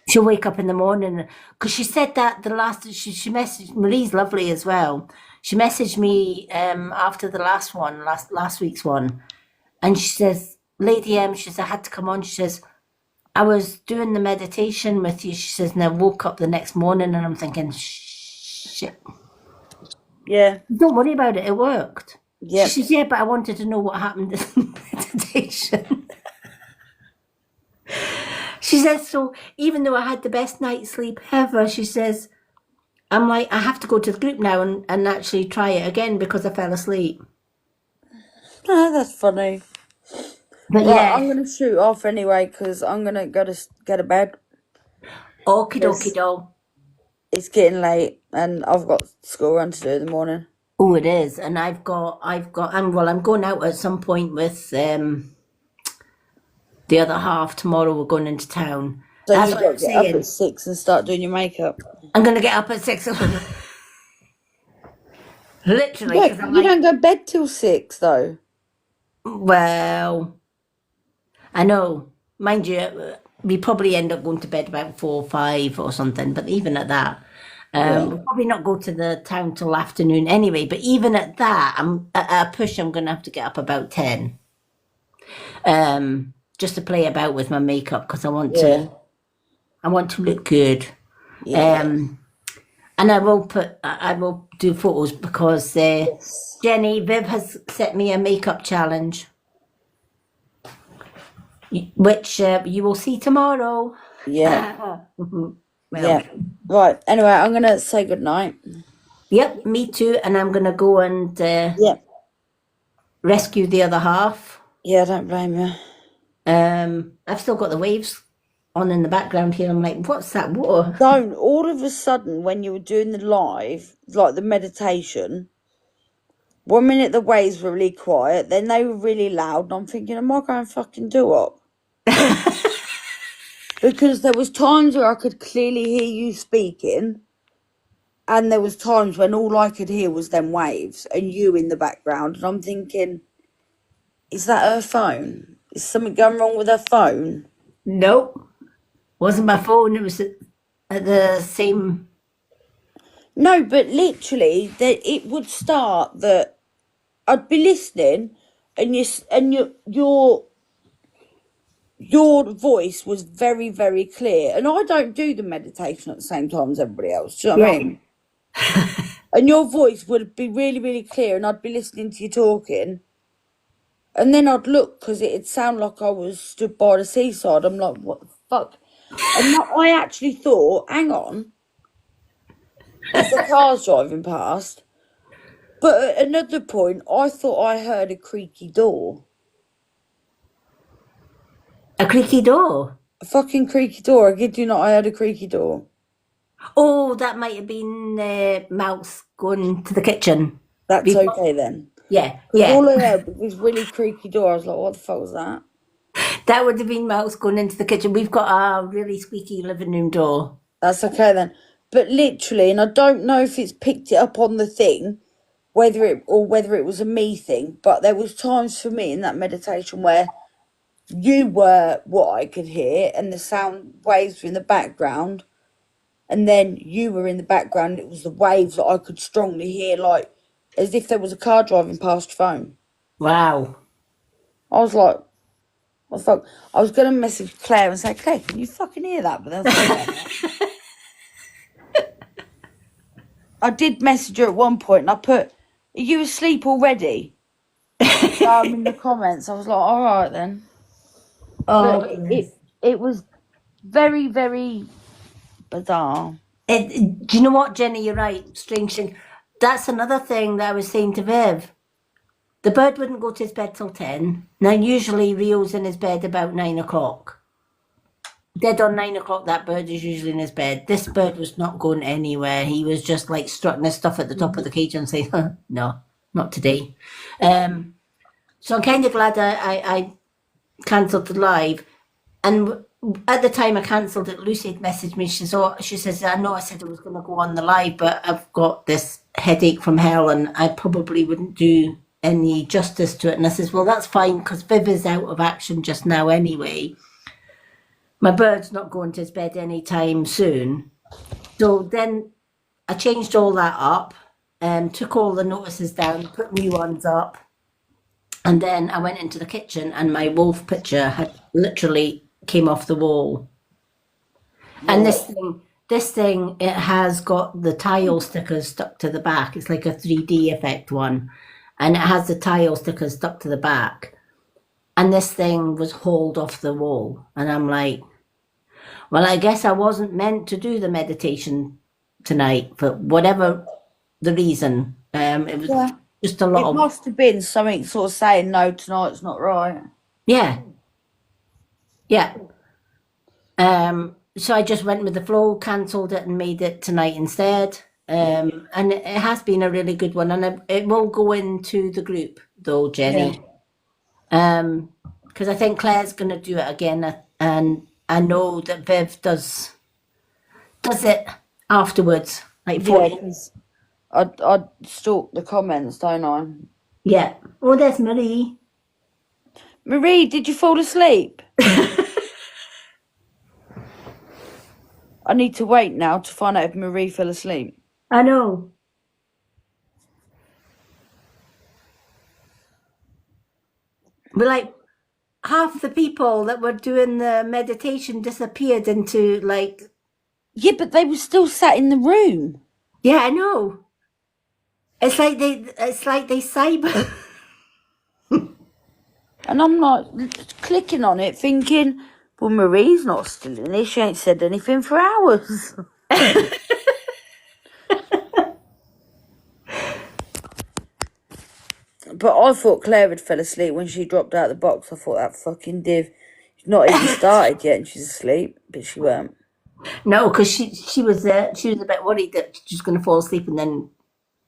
She'll wake up in the morning because she said that she messaged Marie's lovely as well. She messaged me after the last week's one, and she says, Lady M, she says, I had to come on. She says, I was doing the meditation with you. She says, and I woke up the next morning and I'm thinking, shit. Yeah. Don't worry about it. It worked. Yep. She says, yeah, but I wanted to know what happened in the meditation. She says, so even though I had the best night's sleep ever, she says, I'm like, I have to go to the group now and actually try it again because I fell asleep. No, that's funny. But Right, yeah, I'm gonna shoot off anyway because I'm gonna go to get to bed. okie dokie Yes. doll. It's getting late and I've got school run to do in the morning. Oh, it is. And I'm going out at some point with the other half tomorrow. We're going into town. So That's you've what got I'm to get up saying. at 6 and start doing your makeup. I'm going to get up at 6 o'clock. Literally, Yeah, because I'm you like, don't go to bed till 6 though. well, I know. Mind you, we probably end up going to bed about 4 or 5 or something. But even at that, Yeah. we'll probably not go to the town till afternoon anyway. But even at that, I'm at a push. I'm going to have to get up about 10, just to play about with my makeup because I want Yeah. to look good. Yeah. And I will do photos because Jenny Viv has set me a makeup challenge, which you will see tomorrow. Yeah. Well, Yeah. Right. Anyway, I'm gonna say good night. yep, me too. And I'm gonna go and Yeah. rescue the other half. Yeah, don't blame you. I've still got the waves on in the background here. I'm like, what's that water? Don't all of a sudden when you were doing the live, like the meditation, 1 minute the waves were really quiet, then they were really loud, and I'm thinking, am I going fucking do up? Because there was times where I could clearly hear you speaking, and there was times when all I could hear was them waves and you in the background, and I'm thinking, is that her phone? Is something going wrong with her phone? Nope, wasn't my phone. It was at the same. No, but literally, that it would start that I'd be listening, and your voice was very, very clear, and I don't do the meditation at the same time as everybody else. Do you know what I mean? And your voice would be really, really clear, and I'd be listening to you talking, and then I'd look because it'd sound like I was stood by the seaside. I'm like, what the fuck? And I actually thought, hang on, it's the cars driving past. But at another point, I thought I heard a creaky door. A creaky door. A fucking creaky door. I kid you not, I heard a creaky door. Oh, that might have been Mouse going to the kitchen. That's okay then. Yeah, Because yeah. all I heard was this really creaky door. I was like, what the fuck was that? That would have been Mouse going into the kitchen. We've got a really squeaky living room door. That's okay then. But literally, and I don't know if it's picked it up on the thing, whether it was a me thing, but there was times for me in that meditation where you were what I could hear and the sound waves were in the background, and then you were in the background. It was the waves that I could strongly hear, like as if there was a car driving past your phone. Wow. I was like, what the fuck? I was going to message Claire and say, Claire, can you fucking hear that? But then I did message her at one point and I put, are you asleep already? In the comments. I was like, all right then. Oh, But goodness. it was very, very bizarre. Do you know what, Jenny? You're right. Strange thing. That's another thing that I was saying to Viv. The bird wouldn't go to his bed till 10. Now, usually Rio's in his bed about 9 o'clock. Dead on 9 o'clock, that bird is usually in his bed. This bird was not going anywhere. He was just like strutting his stuff at the top of the cage and saying, no, not today. So I'm kind of glad I cancelled the live. And at the time I cancelled it, Lucy had messaged me. She says, I know I said I was going to go on the live, but I've got this headache from hell and I probably wouldn't do any justice to it. And I says, well, that's fine because Viv is out of action just now anyway. My bird's not going to his bed anytime soon. So then I changed all that up, took all the notices down, put new ones up. And then I went into the kitchen and my wolf picture had literally came off the wall. And this thing, it has got the tile stickers stuck to the back. It's like a 3D effect one. And it has the tile stickers stuck to the back. And this thing was hauled off the wall. And I'm like, Well, I guess I wasn't meant to do the meditation tonight for whatever the reason. It was Yeah. just a lot It of, must have been something sort of saying no, tonight's not right. yeah, yeah. So I just went with the flow, cancelled it, and made it tonight instead. And it has been a really good one, and it will go into the group though, Jenny. Because I think Claire's going to do it again, and I know that Viv does it afterwards, like Yeah, 40. 'cause I stalk the comments, don't I? Yeah. Oh, there's Marie. Marie, did you fall asleep? I need to wait now to find out if Marie fell asleep. I know. But like half the people that were doing the meditation disappeared into like, Yeah, but they were still sat in the room. yeah, I know. It's like they cyber. And I'm like clicking on it thinking, well, Marie's not still in it. She ain't said anything for hours. But I thought Claire had fell asleep when she dropped out of the box. I thought that fucking div. She's not even started yet and she's asleep. But she weren't. No, because she was a bit worried that she was going to fall asleep and then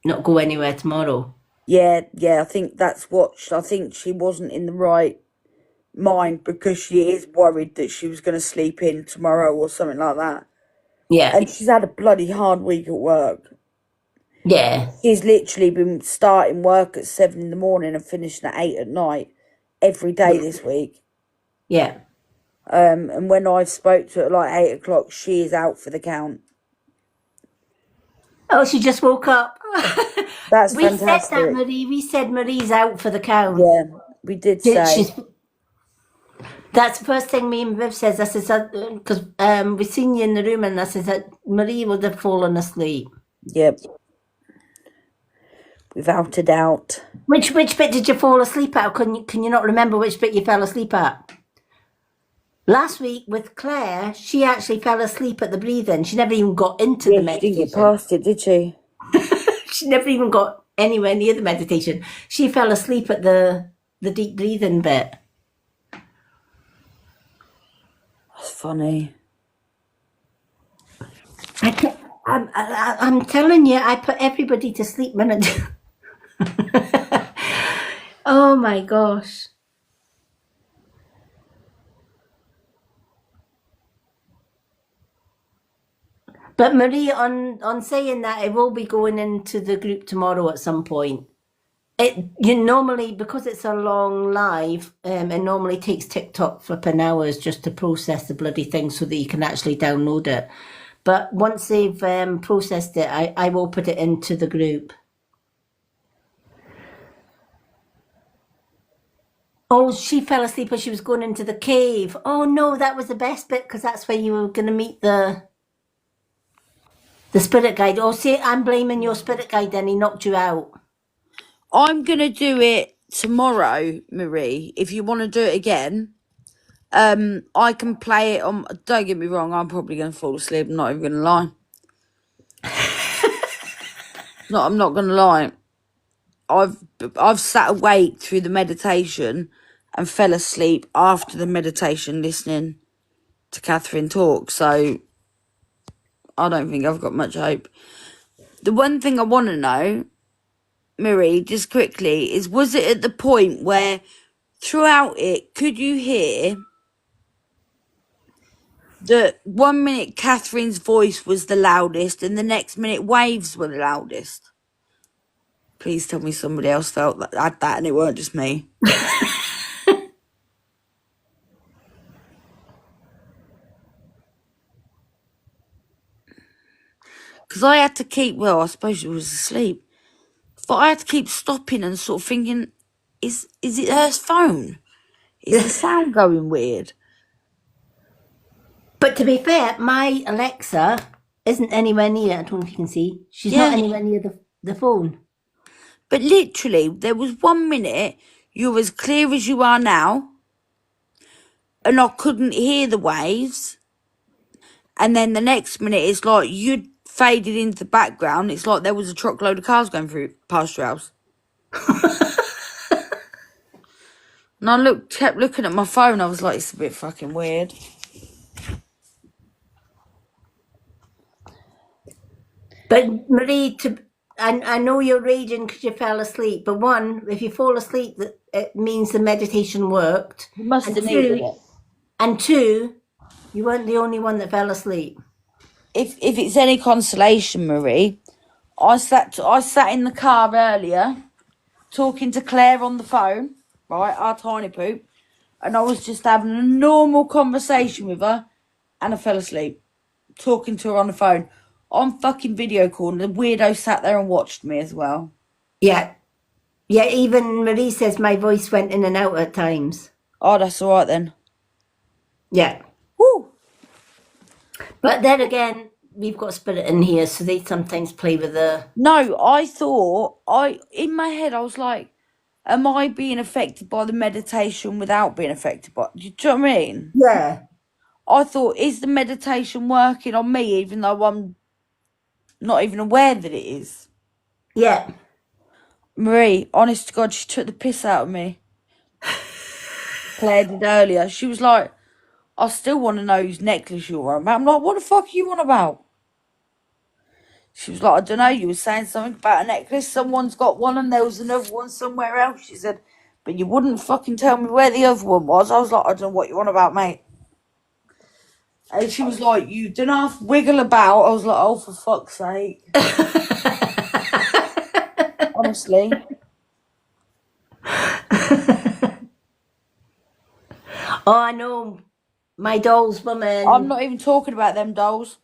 not go anywhere tomorrow. Yeah, I think that's what... I think she wasn't in the right mind because she is worried that she was going to sleep in tomorrow or something like that. Yeah, And she's had a bloody hard week at work. yeah, She's literally been starting work at 7 in the morning and finishing at 8 at night every day this week. yeah. And when I spoke to her at like 8 o'clock, she is out for the count. Oh, she just woke up. That's We said that, fantastic. Marie. We said Marie's out for the count. Yeah, we did say. That's the first thing me and Viv says. I said, because we seen you in the room, and I said that Marie would have fallen asleep. Yep. Without a doubt. Which bit did you fall asleep at? Or can you not remember which bit you fell asleep at? Last week with Claire, she actually fell asleep at the breathing. She never even got into the She didn't meditation. get past it, did she? She never even got anywhere near the meditation. She fell asleep at the deep breathing bit. That's funny. I'm telling you, I put everybody to sleep minute. Oh my gosh. But Marie, on saying that, it will be going into the group tomorrow at some point. You normally, because it's a long live, it normally takes TikTok flipping hours just to process the bloody thing so that you can actually download it. But once they've processed it, I will put it into the group. Oh, she fell asleep as she was going into the cave. Oh no, that was the best bit because that's where you were going to meet the spirit guide. Oh, see, I'm blaming your spirit guide then. He knocked you out. I'm going to do it tomorrow, Marie. If you want to do it again, I can play it on... Don't get me wrong, I'm probably going to fall asleep. I'm not even going to lie. No, I'm not going to lie. I've sat awake through the meditation and fell asleep after the meditation listening to Catherine talk. So I don't think I've got much hope. The one thing I want to know, Marie, just quickly, is was it at the point where throughout it, could you hear that 1 minute Catherine's voice was the loudest and the next minute Waves were the loudest? Please tell me somebody else felt that and it weren't just me. Because I had to keep, well, I suppose she was asleep, but I had to keep stopping and sort of thinking, is it her phone? Is the sound going weird? But to be fair, my Alexa isn't anywhere near. I don't know if you can see. She's not Yeah. anywhere near the phone. But literally, there was 1 minute you were as clear as you are now, and I couldn't hear the Waves. And then the next minute, it's like you'd faded into the background. It's like there was a truckload of cars going through past your house. And I kept looking at my phone. I was like, it's a bit fucking weird. But Marie, I know you're raging because you fell asleep. But one, if you fall asleep, it means the meditation worked. You must And have needed two, it. and two, you weren't the only one that fell asleep. If it's any consolation, Marie, I sat in the car earlier, talking to Claire on the phone, right, our tiny poop, and I was just having a normal conversation with her, and I fell asleep, talking to her on the phone, on fucking video call, and the weirdo sat there and watched me as well. Yeah. Yeah, even Marie says my voice went in and out at times. Oh, that's all right then. Yeah. Woo! But then again, we've got spirit in here, so they sometimes play with the... No, I thought, in my head, I was like, am I being affected by the meditation without being affected by... Do you know what I mean? Yeah. I thought, is the meditation working on me even though I'm not even aware that it is? Yeah. Marie, honest to God, she took the piss out of me. Claire did earlier. She was like, I still want to know whose necklace you're on about. I'm like, what the fuck are you on about? She was like, I don't know, you were saying something about a necklace. Someone's got one and there was another one somewhere else. She said, but you wouldn't fucking tell me where the other one was. I was like, I don't know what you're on about, mate. And she was like, you don't have to wiggle about. I was like, oh, for fuck's sake. Honestly. Oh, I know. My dolls, woman. I'm not even talking about them dolls.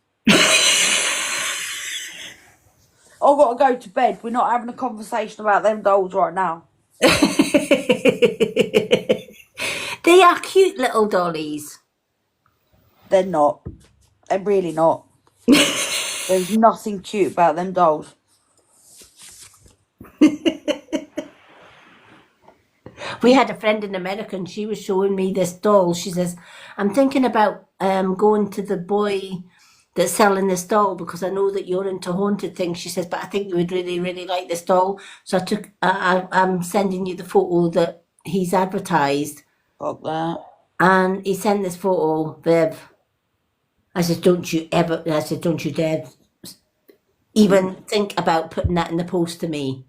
I've got to go to bed. We're not having a conversation about them dolls right now. They are cute little dollies. They're not. They're really not. There's nothing cute about them dolls. We had a friend in America and she was showing me this doll. She says, I'm thinking about going to the boy that's selling this doll because I know that you're into haunted things. She says, but I think you would really, really like this doll. So I'm sending you the photo that he's advertised. Fuck that. And he sent this photo, Viv. I said, don't you dare even think about putting that in the post to me.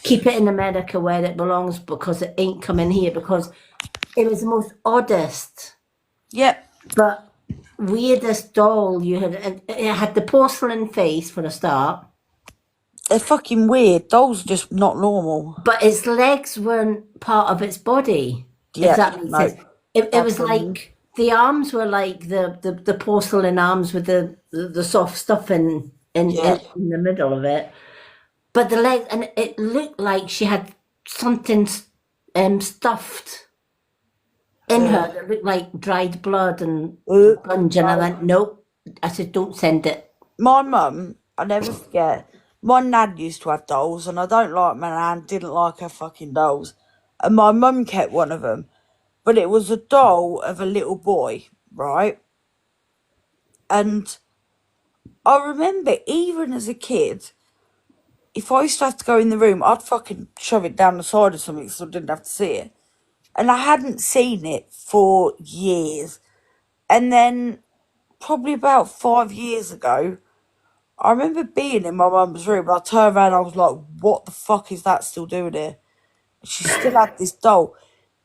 Keep it in America where it belongs because it ain't coming here, because it was the most oddest, Yep. but weirdest doll you had. It had the porcelain face for a start, They're fucking weird. Dolls are just not normal. but its legs weren't part of its body. Yeah, If that makes no, sense. It was absolutely. like the arms were like the porcelain arms with the soft stuff in Yeah. in the middle of it. But the legs, and it looked like she had something stuffed in her that looked like dried blood and sponge. And I went, nope. I said, don't send it. My mum, I never forget, my nan used to have dolls, and I don't like my nan, didn't like her fucking dolls. And my mum kept one of them, but it was a doll of a little boy, right? And I remember, even as a kid, if I used to have to go in the room, I'd fucking shove it down the side or something so I didn't have to see it. And I hadn't seen it for years. And then, probably about 5 years ago, I remember being in my mum's room and I turned around and I was like, what the fuck is that still doing here? She still had this doll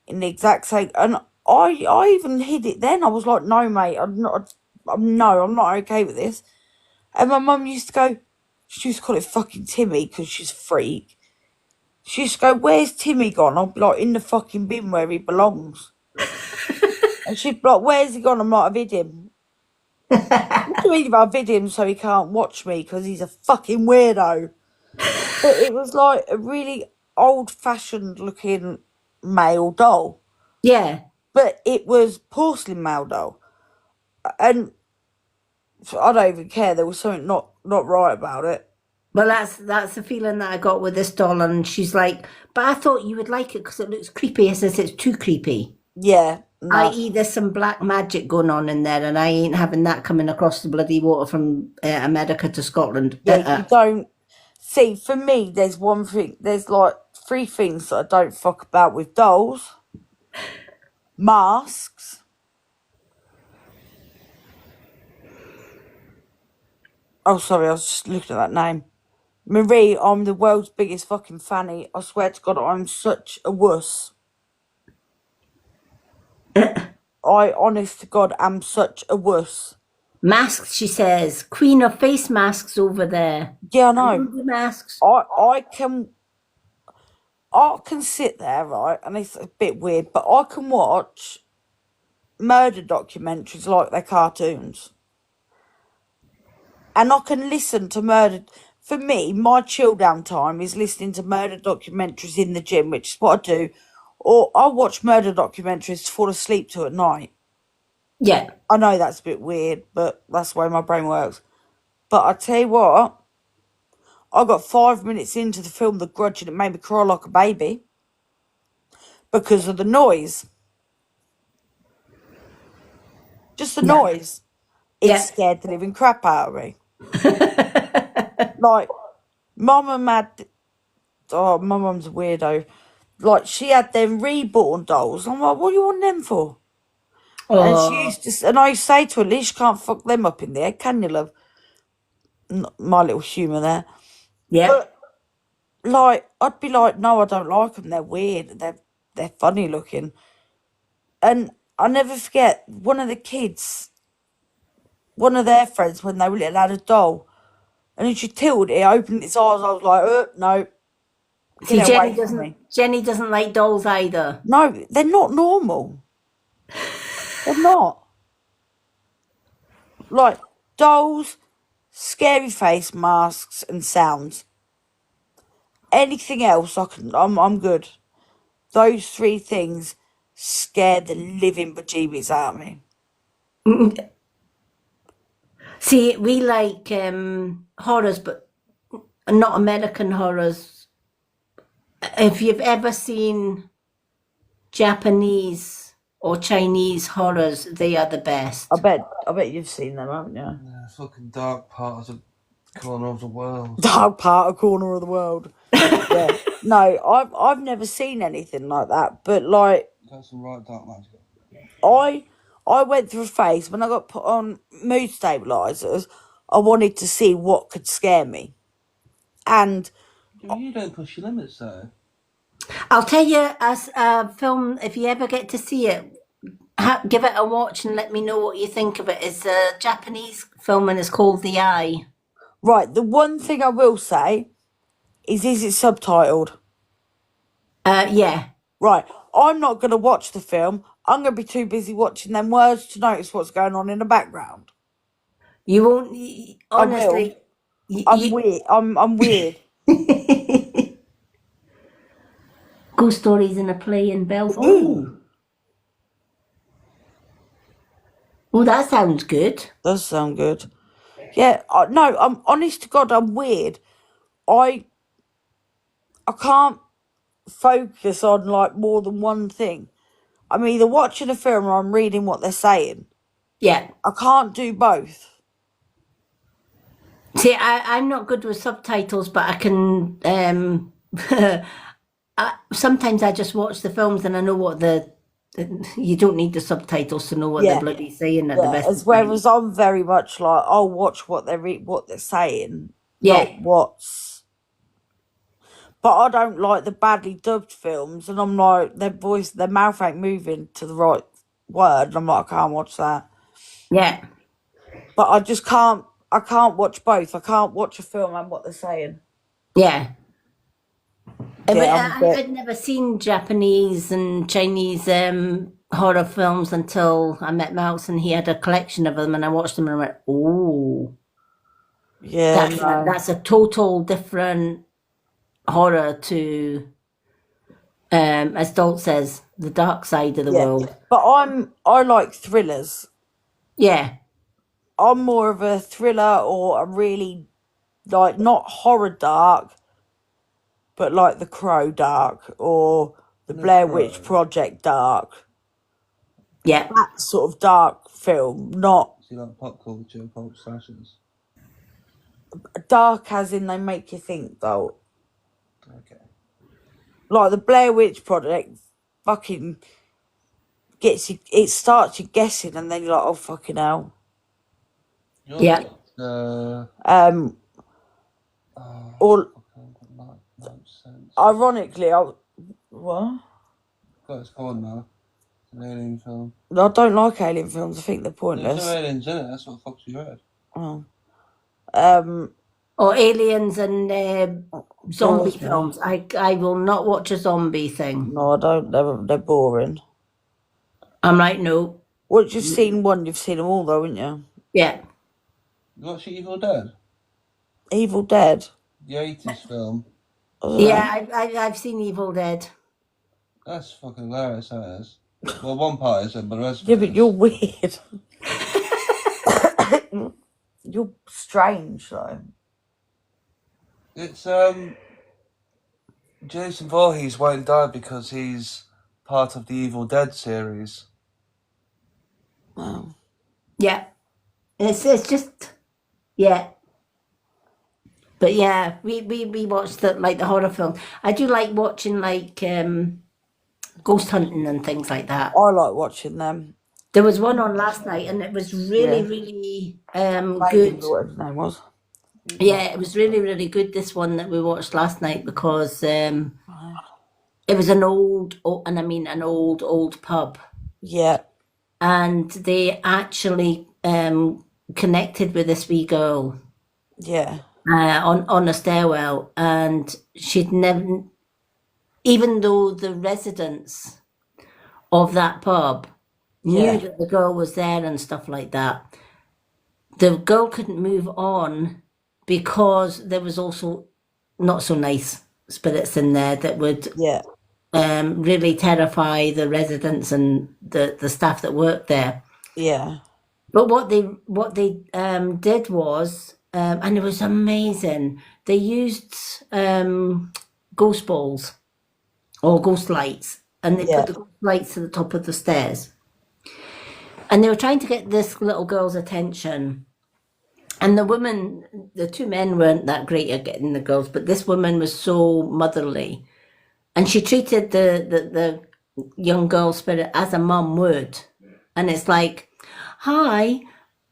in the exact same... And I even hid it then. I was like, no, mate, I'm not okay with this. And my mum used to go... She used to call it fucking Timmy because she's a freak. She used to go, where's Timmy gone? I'll be like, in the fucking bin where he belongs. And she'd be like, where's he gone? I'm like, I've hid him. What do you mean if I've hid him so he can't watch me because he's a fucking weirdo? But it was like a really old-fashioned looking male doll. Yeah. But it was porcelain male doll. And I don't even care. There was something not right about it. Well, that's the feeling that I got with this doll. And she's like, but I thought you would like it because it looks creepy. I says, it's too creepy. Yeah, no. I.e., there's some black magic going on in there, and I ain't having that coming across the bloody water from America to Scotland. Yeah, you don't see. For me, there's one thing. There's like three things that I don't fuck about with dolls: masks. Oh, sorry, I was just looking at that name. Marie, I'm the world's biggest fucking fanny. I swear to God, I'm such a wuss. I, honest to God, am such a wuss. Masks, she says. Queen of face masks over there. Yeah, I I know. love the masks. I can sit there, right, and it's a bit weird, but I can watch murder documentaries like they're cartoons. And I can listen to murder. For me, my chill down time is listening to murder documentaries in the gym, which is what I do. Or I watch murder documentaries to fall asleep to at night. Yeah. I know that's a bit weird, but that's the way my brain works. But I tell you what, I got 5 minutes into the film The Grudge and it made me cry like a baby because of the noise. Just the Yeah. noise. It Yeah. scared the living crap out of me. Like, my mum's a weirdo. Like, she had them reborn dolls. I'm like, what do you want them for? And she Oh, used to, and I used to say to her, at least you can't fuck them up in there, can you, love? My little humour there. yeah. But, like, I'd be like, no, I don't like them. They're weird. They're funny looking. And I never forget, one of the kids, one of their friends, when they were little, had a doll. And then she tilted it, opened its eyes. I was like, no, See, get it away from me. Jenny doesn't like dolls either. No, they're not normal. They're not. Like, dolls, scary face masks, and sounds. Anything else, I'm good. Those three things scare the living bejeebies out of me. See, we like horrors, but not American horrors. If you've ever seen Japanese or Chinese horrors, they are the best. I bet you've seen them, haven't you? Yeah, fucking dark part of the corner of the world. Dark part of corner of the world. Yeah. No, I've never seen anything like that. But like, Got some right dark magic. I went through a phase when I got put on mood stabilizers. I wanted to see what could scare me, and You don't push your limits, though. I'll tell you, as a film, if you ever get to see it, give it a watch and let me know what you think of it. It's a Japanese film and it's called The Eye. right, the one thing I will say is it subtitled? Yeah. Right, I'm not going to watch the film. I'm going to be too busy watching them words to notice what's going on in the background. You won't, honestly. I'm weird. I'm weird. Ghost Stories in a Play in Belfast. Ooh. Oh, that sounds good. Does sound good. Yeah, no, I'm honest to God, I'm weird. I can't focus on like more than one thing. I'm either watching a film or I'm reading what they're saying. Yeah. I can't do both. See, I'm not good with subtitles, but I can. Sometimes I just watch the films and I know what you don't need the subtitles to know what Yeah. they're bloody saying at the Yeah, best. as whereas I'm very much like I'll watch what they're saying, Yeah. not what's. But I don't like the badly dubbed films, and I'm like their mouth ain't moving to the right word, and I'm like I can't watch that. Yeah. But I just can't. I can't watch both. I can't watch a film and what they're saying. Yeah. Yeah, I'd never seen Japanese and Chinese horror films until I met Mouse and he had a collection of them and I watched them and I went, oh, yeah, that's a total different horror to, as Dalt says, the dark side of the world. But I like thrillers. Yeah. I'm more of a thriller or a really like not horror dark, but like The Crow dark or the Blair Witch Project dark. Yeah. that sort of dark film, not See, like pop culture, pulp slashers. dark as in they make you think though. Okay. Like the Blair Witch Project, fucking gets you. It starts you guessing, and then you're like, oh fucking hell. You Yeah. know, Um, oh, or fucking nonsense. ironically, what? What it's called now. It's an alien film. I don't like alien films. I think they're There's pointless. no aliens in it. That's what fucks you heard. Oh. Or aliens and zombie Bores me. films. I will not watch a zombie thing. No, I don't. They're boring. I'm like, no. Once you've seen one, you've seen them all, though, haven't you? Yeah. You watch Evil Dead? Evil Dead. The 80s film. I don't know. Yeah, I've seen Evil Dead. That's fucking hilarious, that is. Well, one part is it, but the rest of Yeah, it but is. you're weird. You're strange, though. It's, Jason Voorhees won't die because he's part of the Evil Dead series. Wow. Yeah. It's just, yeah. But yeah, we watched the horror film. I do like watching ghost hunting and things like that. I like watching them. There was one on last night and it was really, Yeah. really Maybe good. whatever his name was. Yeah, it was really, really good, this one that we watched last night, because it was an old pub, Yeah. and they actually connected with this wee girl Yeah. on a stairwell, and she'd never, even though the residents of that pub knew Yeah. that the girl was there and stuff like that, the girl couldn't move on because there was also not so nice spirits in there that would Yeah. really terrify the residents and the staff that worked there. Yeah. But what they did was, and it was amazing. They used ghost balls or ghost lights, and they Yeah. put the ghost lights to the top of the stairs, and they were trying to get this little girl's attention. And the two men weren't that great at getting the girls, but this woman was so motherly, and she treated the young girl spirit as a mum would. And it's like, hi,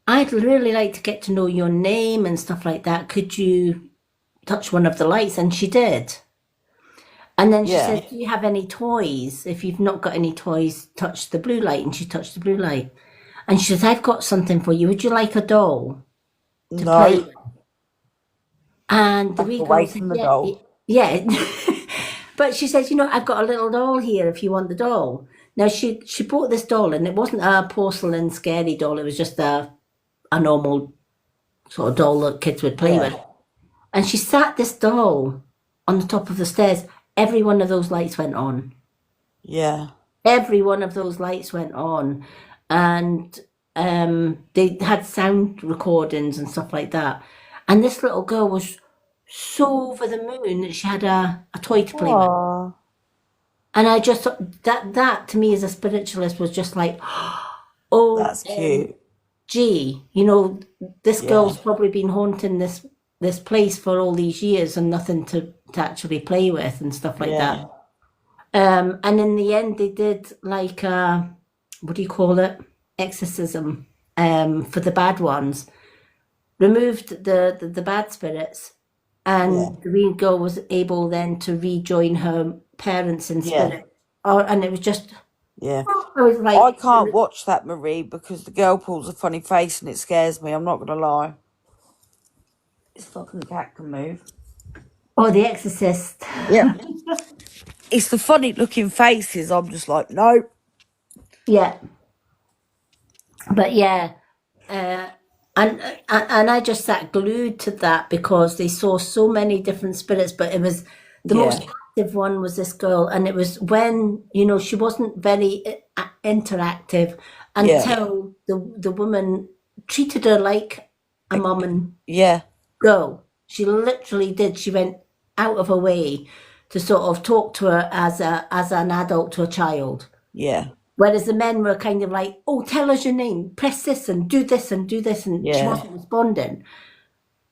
I'd really like to get to know your name and stuff like that. Could you touch one of the lights? And she did. And then she Yeah. said, do you have any toys? If you've not got any toys, touch the blue light. And she touched the blue light. And she says, I've got something for you. Would you like a doll to play No. with? And the wee Away girl said, from the yeah, doll. yeah. But she says, I've got a little doll here if you want the doll. Now, she bought this doll, and it wasn't a porcelain scary doll. It was just a normal sort of doll that kids would play Yeah. with. And she sat this doll on the top of the stairs. Every one of those lights went on. Yeah. Every one of those lights went on. And they had sound recordings and stuff like that. And this little girl was so over the moon that she had a toy to play with. Aw. And I just thought that to me as a spiritualist was just like, oh, That's cute. gee, this Yeah. girl's probably been haunting this place for all these years and nothing to actually play with and stuff like Yeah. that. And in the end, they did like what do you call it? Exorcism for the bad ones. Removed the bad spirits, and Yeah. the wee girl was able then to rejoin her parents in Yeah. spirit. Oh, and it was just, Yeah. I was I like, can't watch that, Marie, because the girl pulls a funny face and it scares me. I'm not going to lie. This fucking cat can move. oh, The Exorcist. Yeah. It's the funny looking faces. I'm just like, no. Yeah. But yeah, and I just sat glued to that because they saw so many different spirits, but it was the Yeah. most active one was this girl, and it was when she wasn't very interactive Yeah. until the woman treated her like a mum and Yeah. girl. She literally did. She went out of her way to sort of talk to her as an adult to a child. Yeah. Whereas the men were kind of like, oh, tell us your name, press this and do this and do this. And she Yeah. wasn't responding.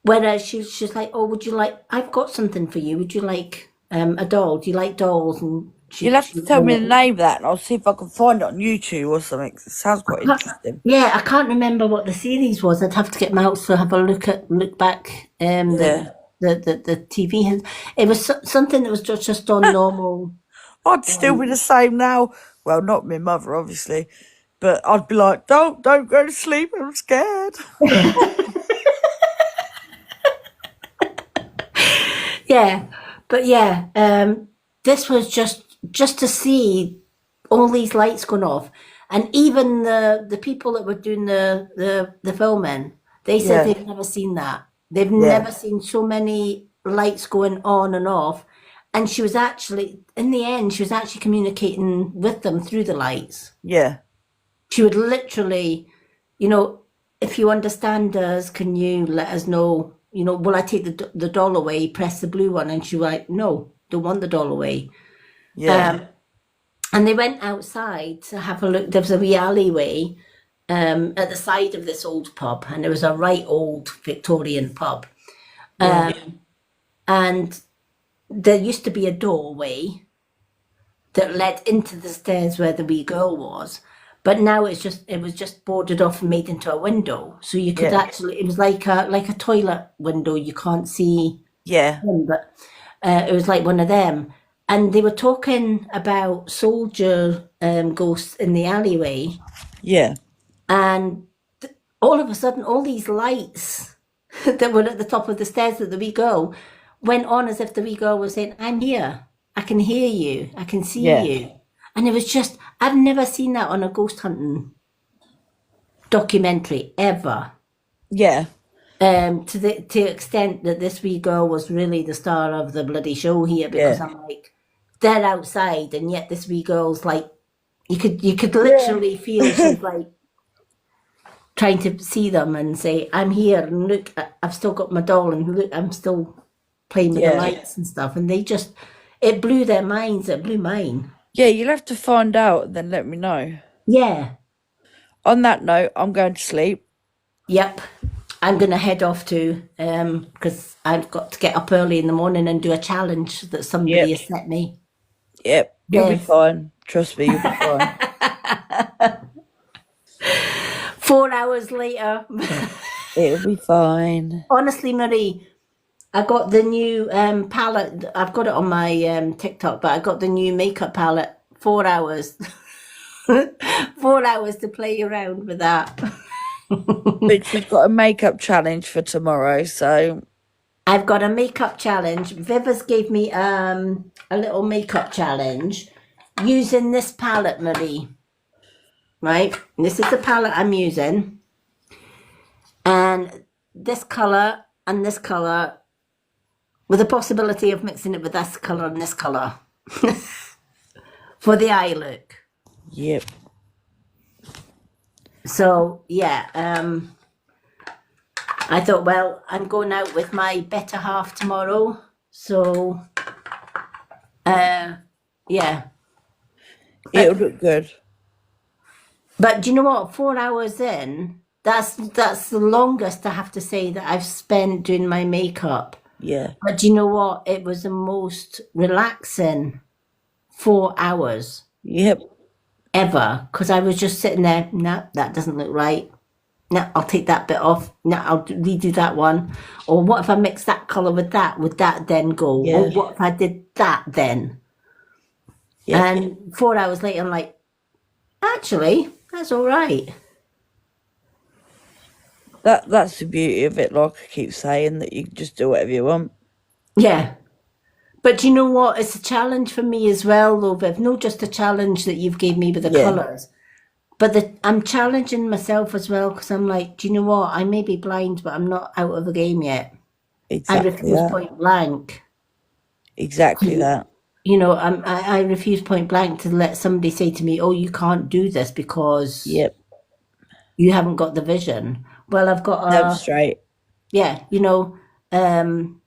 Whereas she's like, oh, would you like, I've got something for you. Would you like a doll? Do you like dolls? And You'll have to tell me the name of that, and I'll see if I can find it on YouTube or something. It sounds quite interesting. Yeah, I can't remember what the series was. I'd have to get my house to have a look back. Yeah. The TV has. It was something that was just on normal. I'd still be the same now. Well, not my mother, obviously, but I'd be like, don't go to sleep. I'm scared. Yeah, but yeah, this was just to see all these lights going off, and even the people that were doing the filming, they said Yeah. they've never seen that. They've Yeah. never seen so many lights going on and off. And she was actually, in the end, she was actually communicating with them through the lights. Yeah. She would literally, if you understand us, can you let us know? Will I take the doll away? Press the blue one, and she was like, no, don't want the doll away. Yeah. And they went outside to have a look. There was a wee alleyway at the side of this old pub, and it was a right old Victorian pub. And there used to be a doorway that led into the stairs where the wee girl was, but now it was just boarded off and made into a window, so you could actually, it was like a toilet window. You can't see Yeah. them, but it was like one of them. And they were talking about soldier ghosts in the alleyway, Yeah. and all of a sudden, all these lights that were at the top of the stairs at the wee girl went on as if the wee girl was saying, I'm here, I can hear you, I can see Yeah. you. And it was just, I've never seen that on a ghost hunting documentary ever. Yeah. To the extent that this wee girl was really the star of the bloody show here, because Yeah. I'm like, they're outside, and yet this wee girl's like, you could literally feel she's like trying to see them and say, I'm here, and look, I've still got my doll, and look, I'm still playing with the Yeah. lights and stuff. And it blew their minds, it blew mine. Yeah, you'll have to find out and then let me know. Yeah. On that note, I'm going to sleep. Yep. I'm going to head off to, because I've got to get up early in the morning and do a challenge that somebody Yep. has set me. Yep, you'll be Yes. fine. Trust me, you'll be fine. 4 hours later. It'll be fine. Honestly, Marie, I got the new palette. I've got it on my TikTok, but I got the new makeup palette. 4 hours. 4 hours to play around with that. But we've got a makeup challenge for tomorrow, so I've got a makeup challenge. Vivas gave me a little makeup challenge using this palette, Marie. Right? This is the palette I'm using. And this colour and this colour, with the possibility of mixing it with this colour and this colour for the eye look. yep. So yeah, I thought, well, I'm going out with my better half tomorrow, so yeah. It'll look good. But do you know what? 4 hours in, that's the longest I have to say that I've spent doing my makeup. Yeah. But do you know what? It was the most relaxing 4 hours Yep. ever, because I was just sitting there. No, that doesn't look right. No, I'll take that bit off. No, I'll redo that one. Or what if I mix that colour with that? Would that then go? Yeah. Or what if I did that then? Yeah. And 4 hours later, I'm like, actually, that's all right. That's the beauty of it, like I keep saying, that you can just do whatever you want. Yeah. But do you know what? It's a challenge for me as well, though, Viv. Not just a challenge that you've gave me with the Yeah. colours, but I'm challenging myself as well, because I'm like, do you know what? I may be blind, but I'm not out of the game yet. I Exactly refuse that. point blank. Exactly that. I refuse point blank to let somebody say to me, oh, you can't do this because Yep. you haven't got the vision. Well, I've got That's straight. yeah, and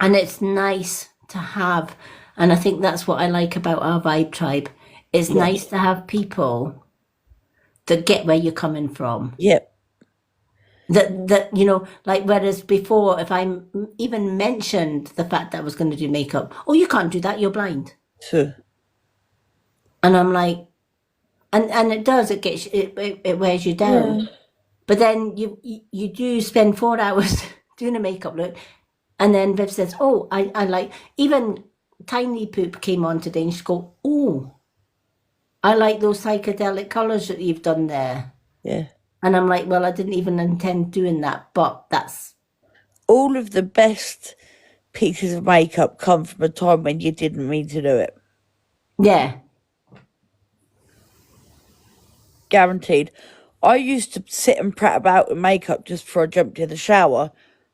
it's nice to have, and I think that's what I like about our Vibe Tribe, it's Yeah. nice to have people that get where you're coming from. Yep. That you know, like whereas before, if even mentioned the fact that I was going to do makeup, oh, you can't do that, you're blind. Phew. And I'm like, and it does, it gets it wears you down. Yeah. But then you do spend 4 hours doing a makeup look, and then Viv says, "Oh, I like." Even Tiny Poop came on today, and she go, "Oh, I like those psychedelic colours that you've done there." Yeah. And I'm like, "Well, I didn't even intend doing that, but that's All of the best pieces of makeup come from a time when you didn't mean to do it. yeah, Guaranteed. I used to sit and prat about with makeup just before I jumped in the shower.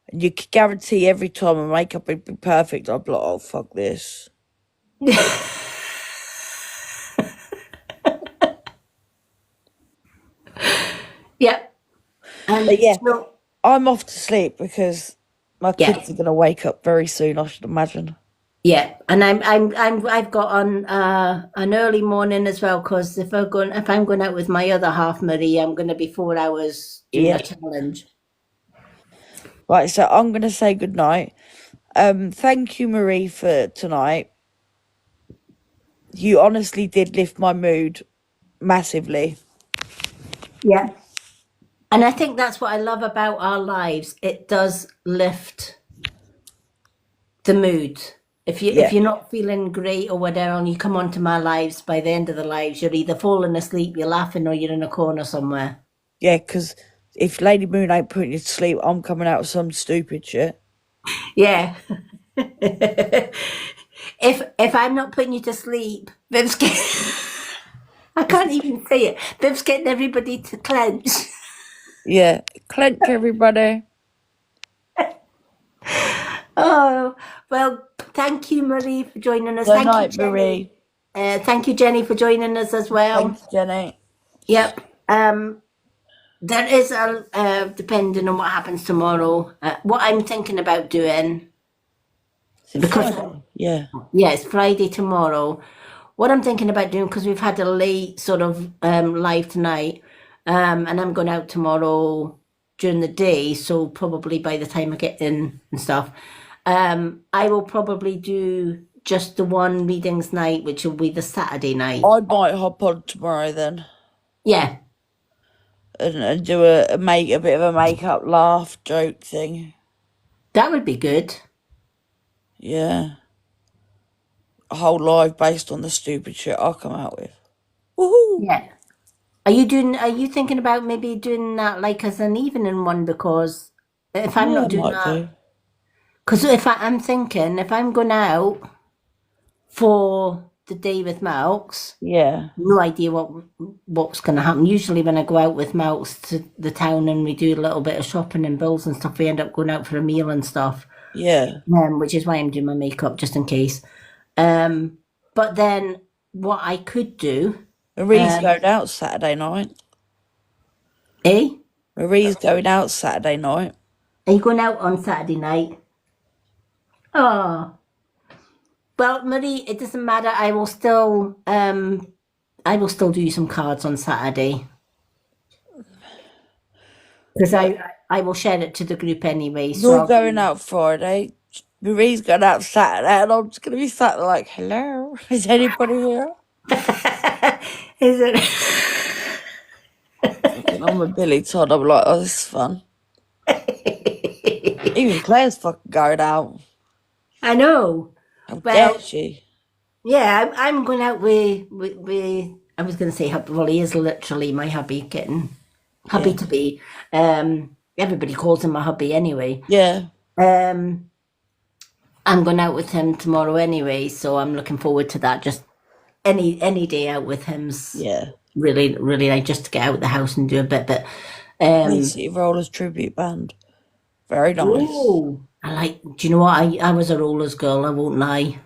And you could guarantee every time my makeup would be perfect, I'd be like, oh, fuck this. yeah." And But yeah, so I'm off to sleep because my yeah, kids are going to wake up very soon, I should imagine. yeah, and I've got on an early morning as well because if I'm going out with my other half, Marie, I'm going to be 4 hours doing a Yeah. challenge. Right, so I'm going to say goodnight. Thank you, Marie, for tonight. You honestly did lift my mood massively. Yeah. And I think that's what I love about our lives. It does lift the mood. If Yeah. you're not feeling great or whatever, and you come onto my lives, by the end of the lives, you're either falling asleep, you're laughing, or you're in a corner somewhere. Yeah, because if Lady Moon ain't putting you to sleep, I'm coming out with some stupid shit. Yeah. If I'm not putting you to sleep, Viv's I can't even say it. Viv's getting everybody to clench. Yeah, clench everybody. Oh, well, thank you, Marie, for joining us. Good Thank night, you, Jenny. Marie. Thank you, Jenny, for joining us as well. Thanks, Jenny. Yep. There is a depending on what happens tomorrow. What I'm thinking about doing, because Yeah. yeah, it's Friday tomorrow. What I'm thinking about doing, because we've had a late sort of live tonight, and I'm going out tomorrow during the day, so probably by the time I get in and stuff, I will probably do just the one readings night, which will be the Saturday night. I might hop on tomorrow then Yeah, and do a bit of a makeup laugh joke thing. that would be good. Yeah. A whole live based on the stupid shit I'll come out with. Woohoo! Yeah. Are you thinking about maybe doing that like as an evening one? Because if I'm Yeah, not I doing might that, do. because I'm thinking if I'm going out for the day with Malks, Yeah. no idea what's going to happen. Usually when I go out with Malks to the town and we do a little bit of shopping and bills and stuff, we end up going out for a meal and stuff. Yeah. Which is why I'm doing my makeup just in case. But then what I could do, Marie's going out Saturday night. eh? Marie's going out Saturday night. Are you going out on Saturday night? Oh. Well, Marie, it doesn't matter. I will still do you some cards on Saturday. Because I will share it to the group anyway. So You're going out Friday. Marie's going out Saturday, and I'm just going to be sat there like, hello, is anybody here? Is it? And I'm with Billy Todd. I'm like, oh, this is fun. Even Claire's fucking going out. I know. How Well, dare she? yeah, I'm going out with I was going to say hubby. Well, he is literally my hubby, getting hubby to be. Everybody calls him my hubby anyway. Yeah. I'm going out with him tomorrow anyway, so I'm looking forward to that. Just any day out with him's Yeah. really, really like just to get out of the house and do a bit. But City Rollers tribute band. Very nice. oh, I like. Do you know what? I was a rollers girl. I won't lie.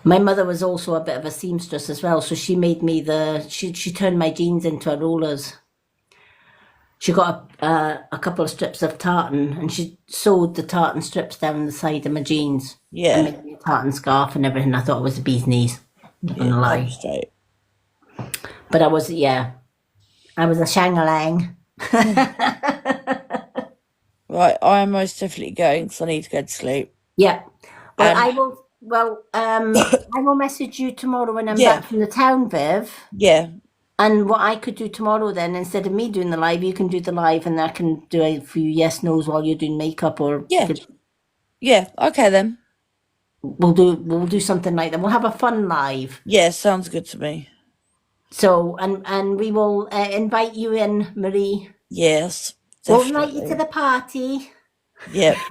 My mother was also a bit of a seamstress as well, so she made me she turned my jeans into a rollers. She got a couple of strips of tartan and she sewed the tartan strips down the side of my jeans and Yeah. made me a tartan scarf and everything. I thought it was the bee's knees. on the I'm live. straight. But I was a shang-a-lang. Right, I am most definitely going because I need to go to sleep. Yeah. Well, Um, I will. Well, I will message you tomorrow when I'm Yeah. back from the town, Viv. yeah, And what I could do tomorrow, then, instead of me doing the live, you can do the live, and I can do a few yes nos while you're doing makeup, or Yeah. yeah. Okay then. we'll do something like that. We'll have a fun live. Yeah, sounds good to me. So, and we will invite you in, Marie. Yes, We'll invite you to definitely. the party. Yep.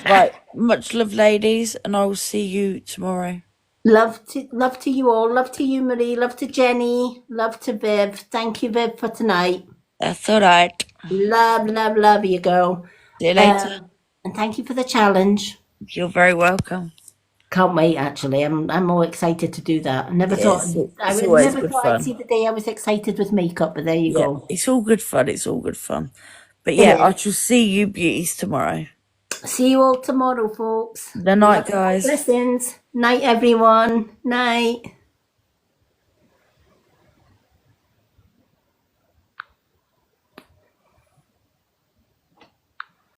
Right, much love, ladies, and I will see you tomorrow. Love to you all. Love to you, Marie. Love to Jenny. Love to Viv. Thank you, Viv, for tonight. That's all right. Love you, girl. See you later. And thank you for the challenge. You're very welcome. Can't wait. Actually, I'm more excited to do that. I never Yeah, thought it's always never good thought I'd fun. see the day I was excited with makeup. But there you Yeah, go. it's all good fun. It's all good fun. But yeah, I shall see you beauties tomorrow. See you all tomorrow, folks. Good night, guys. Blessings. Night, everyone. Night.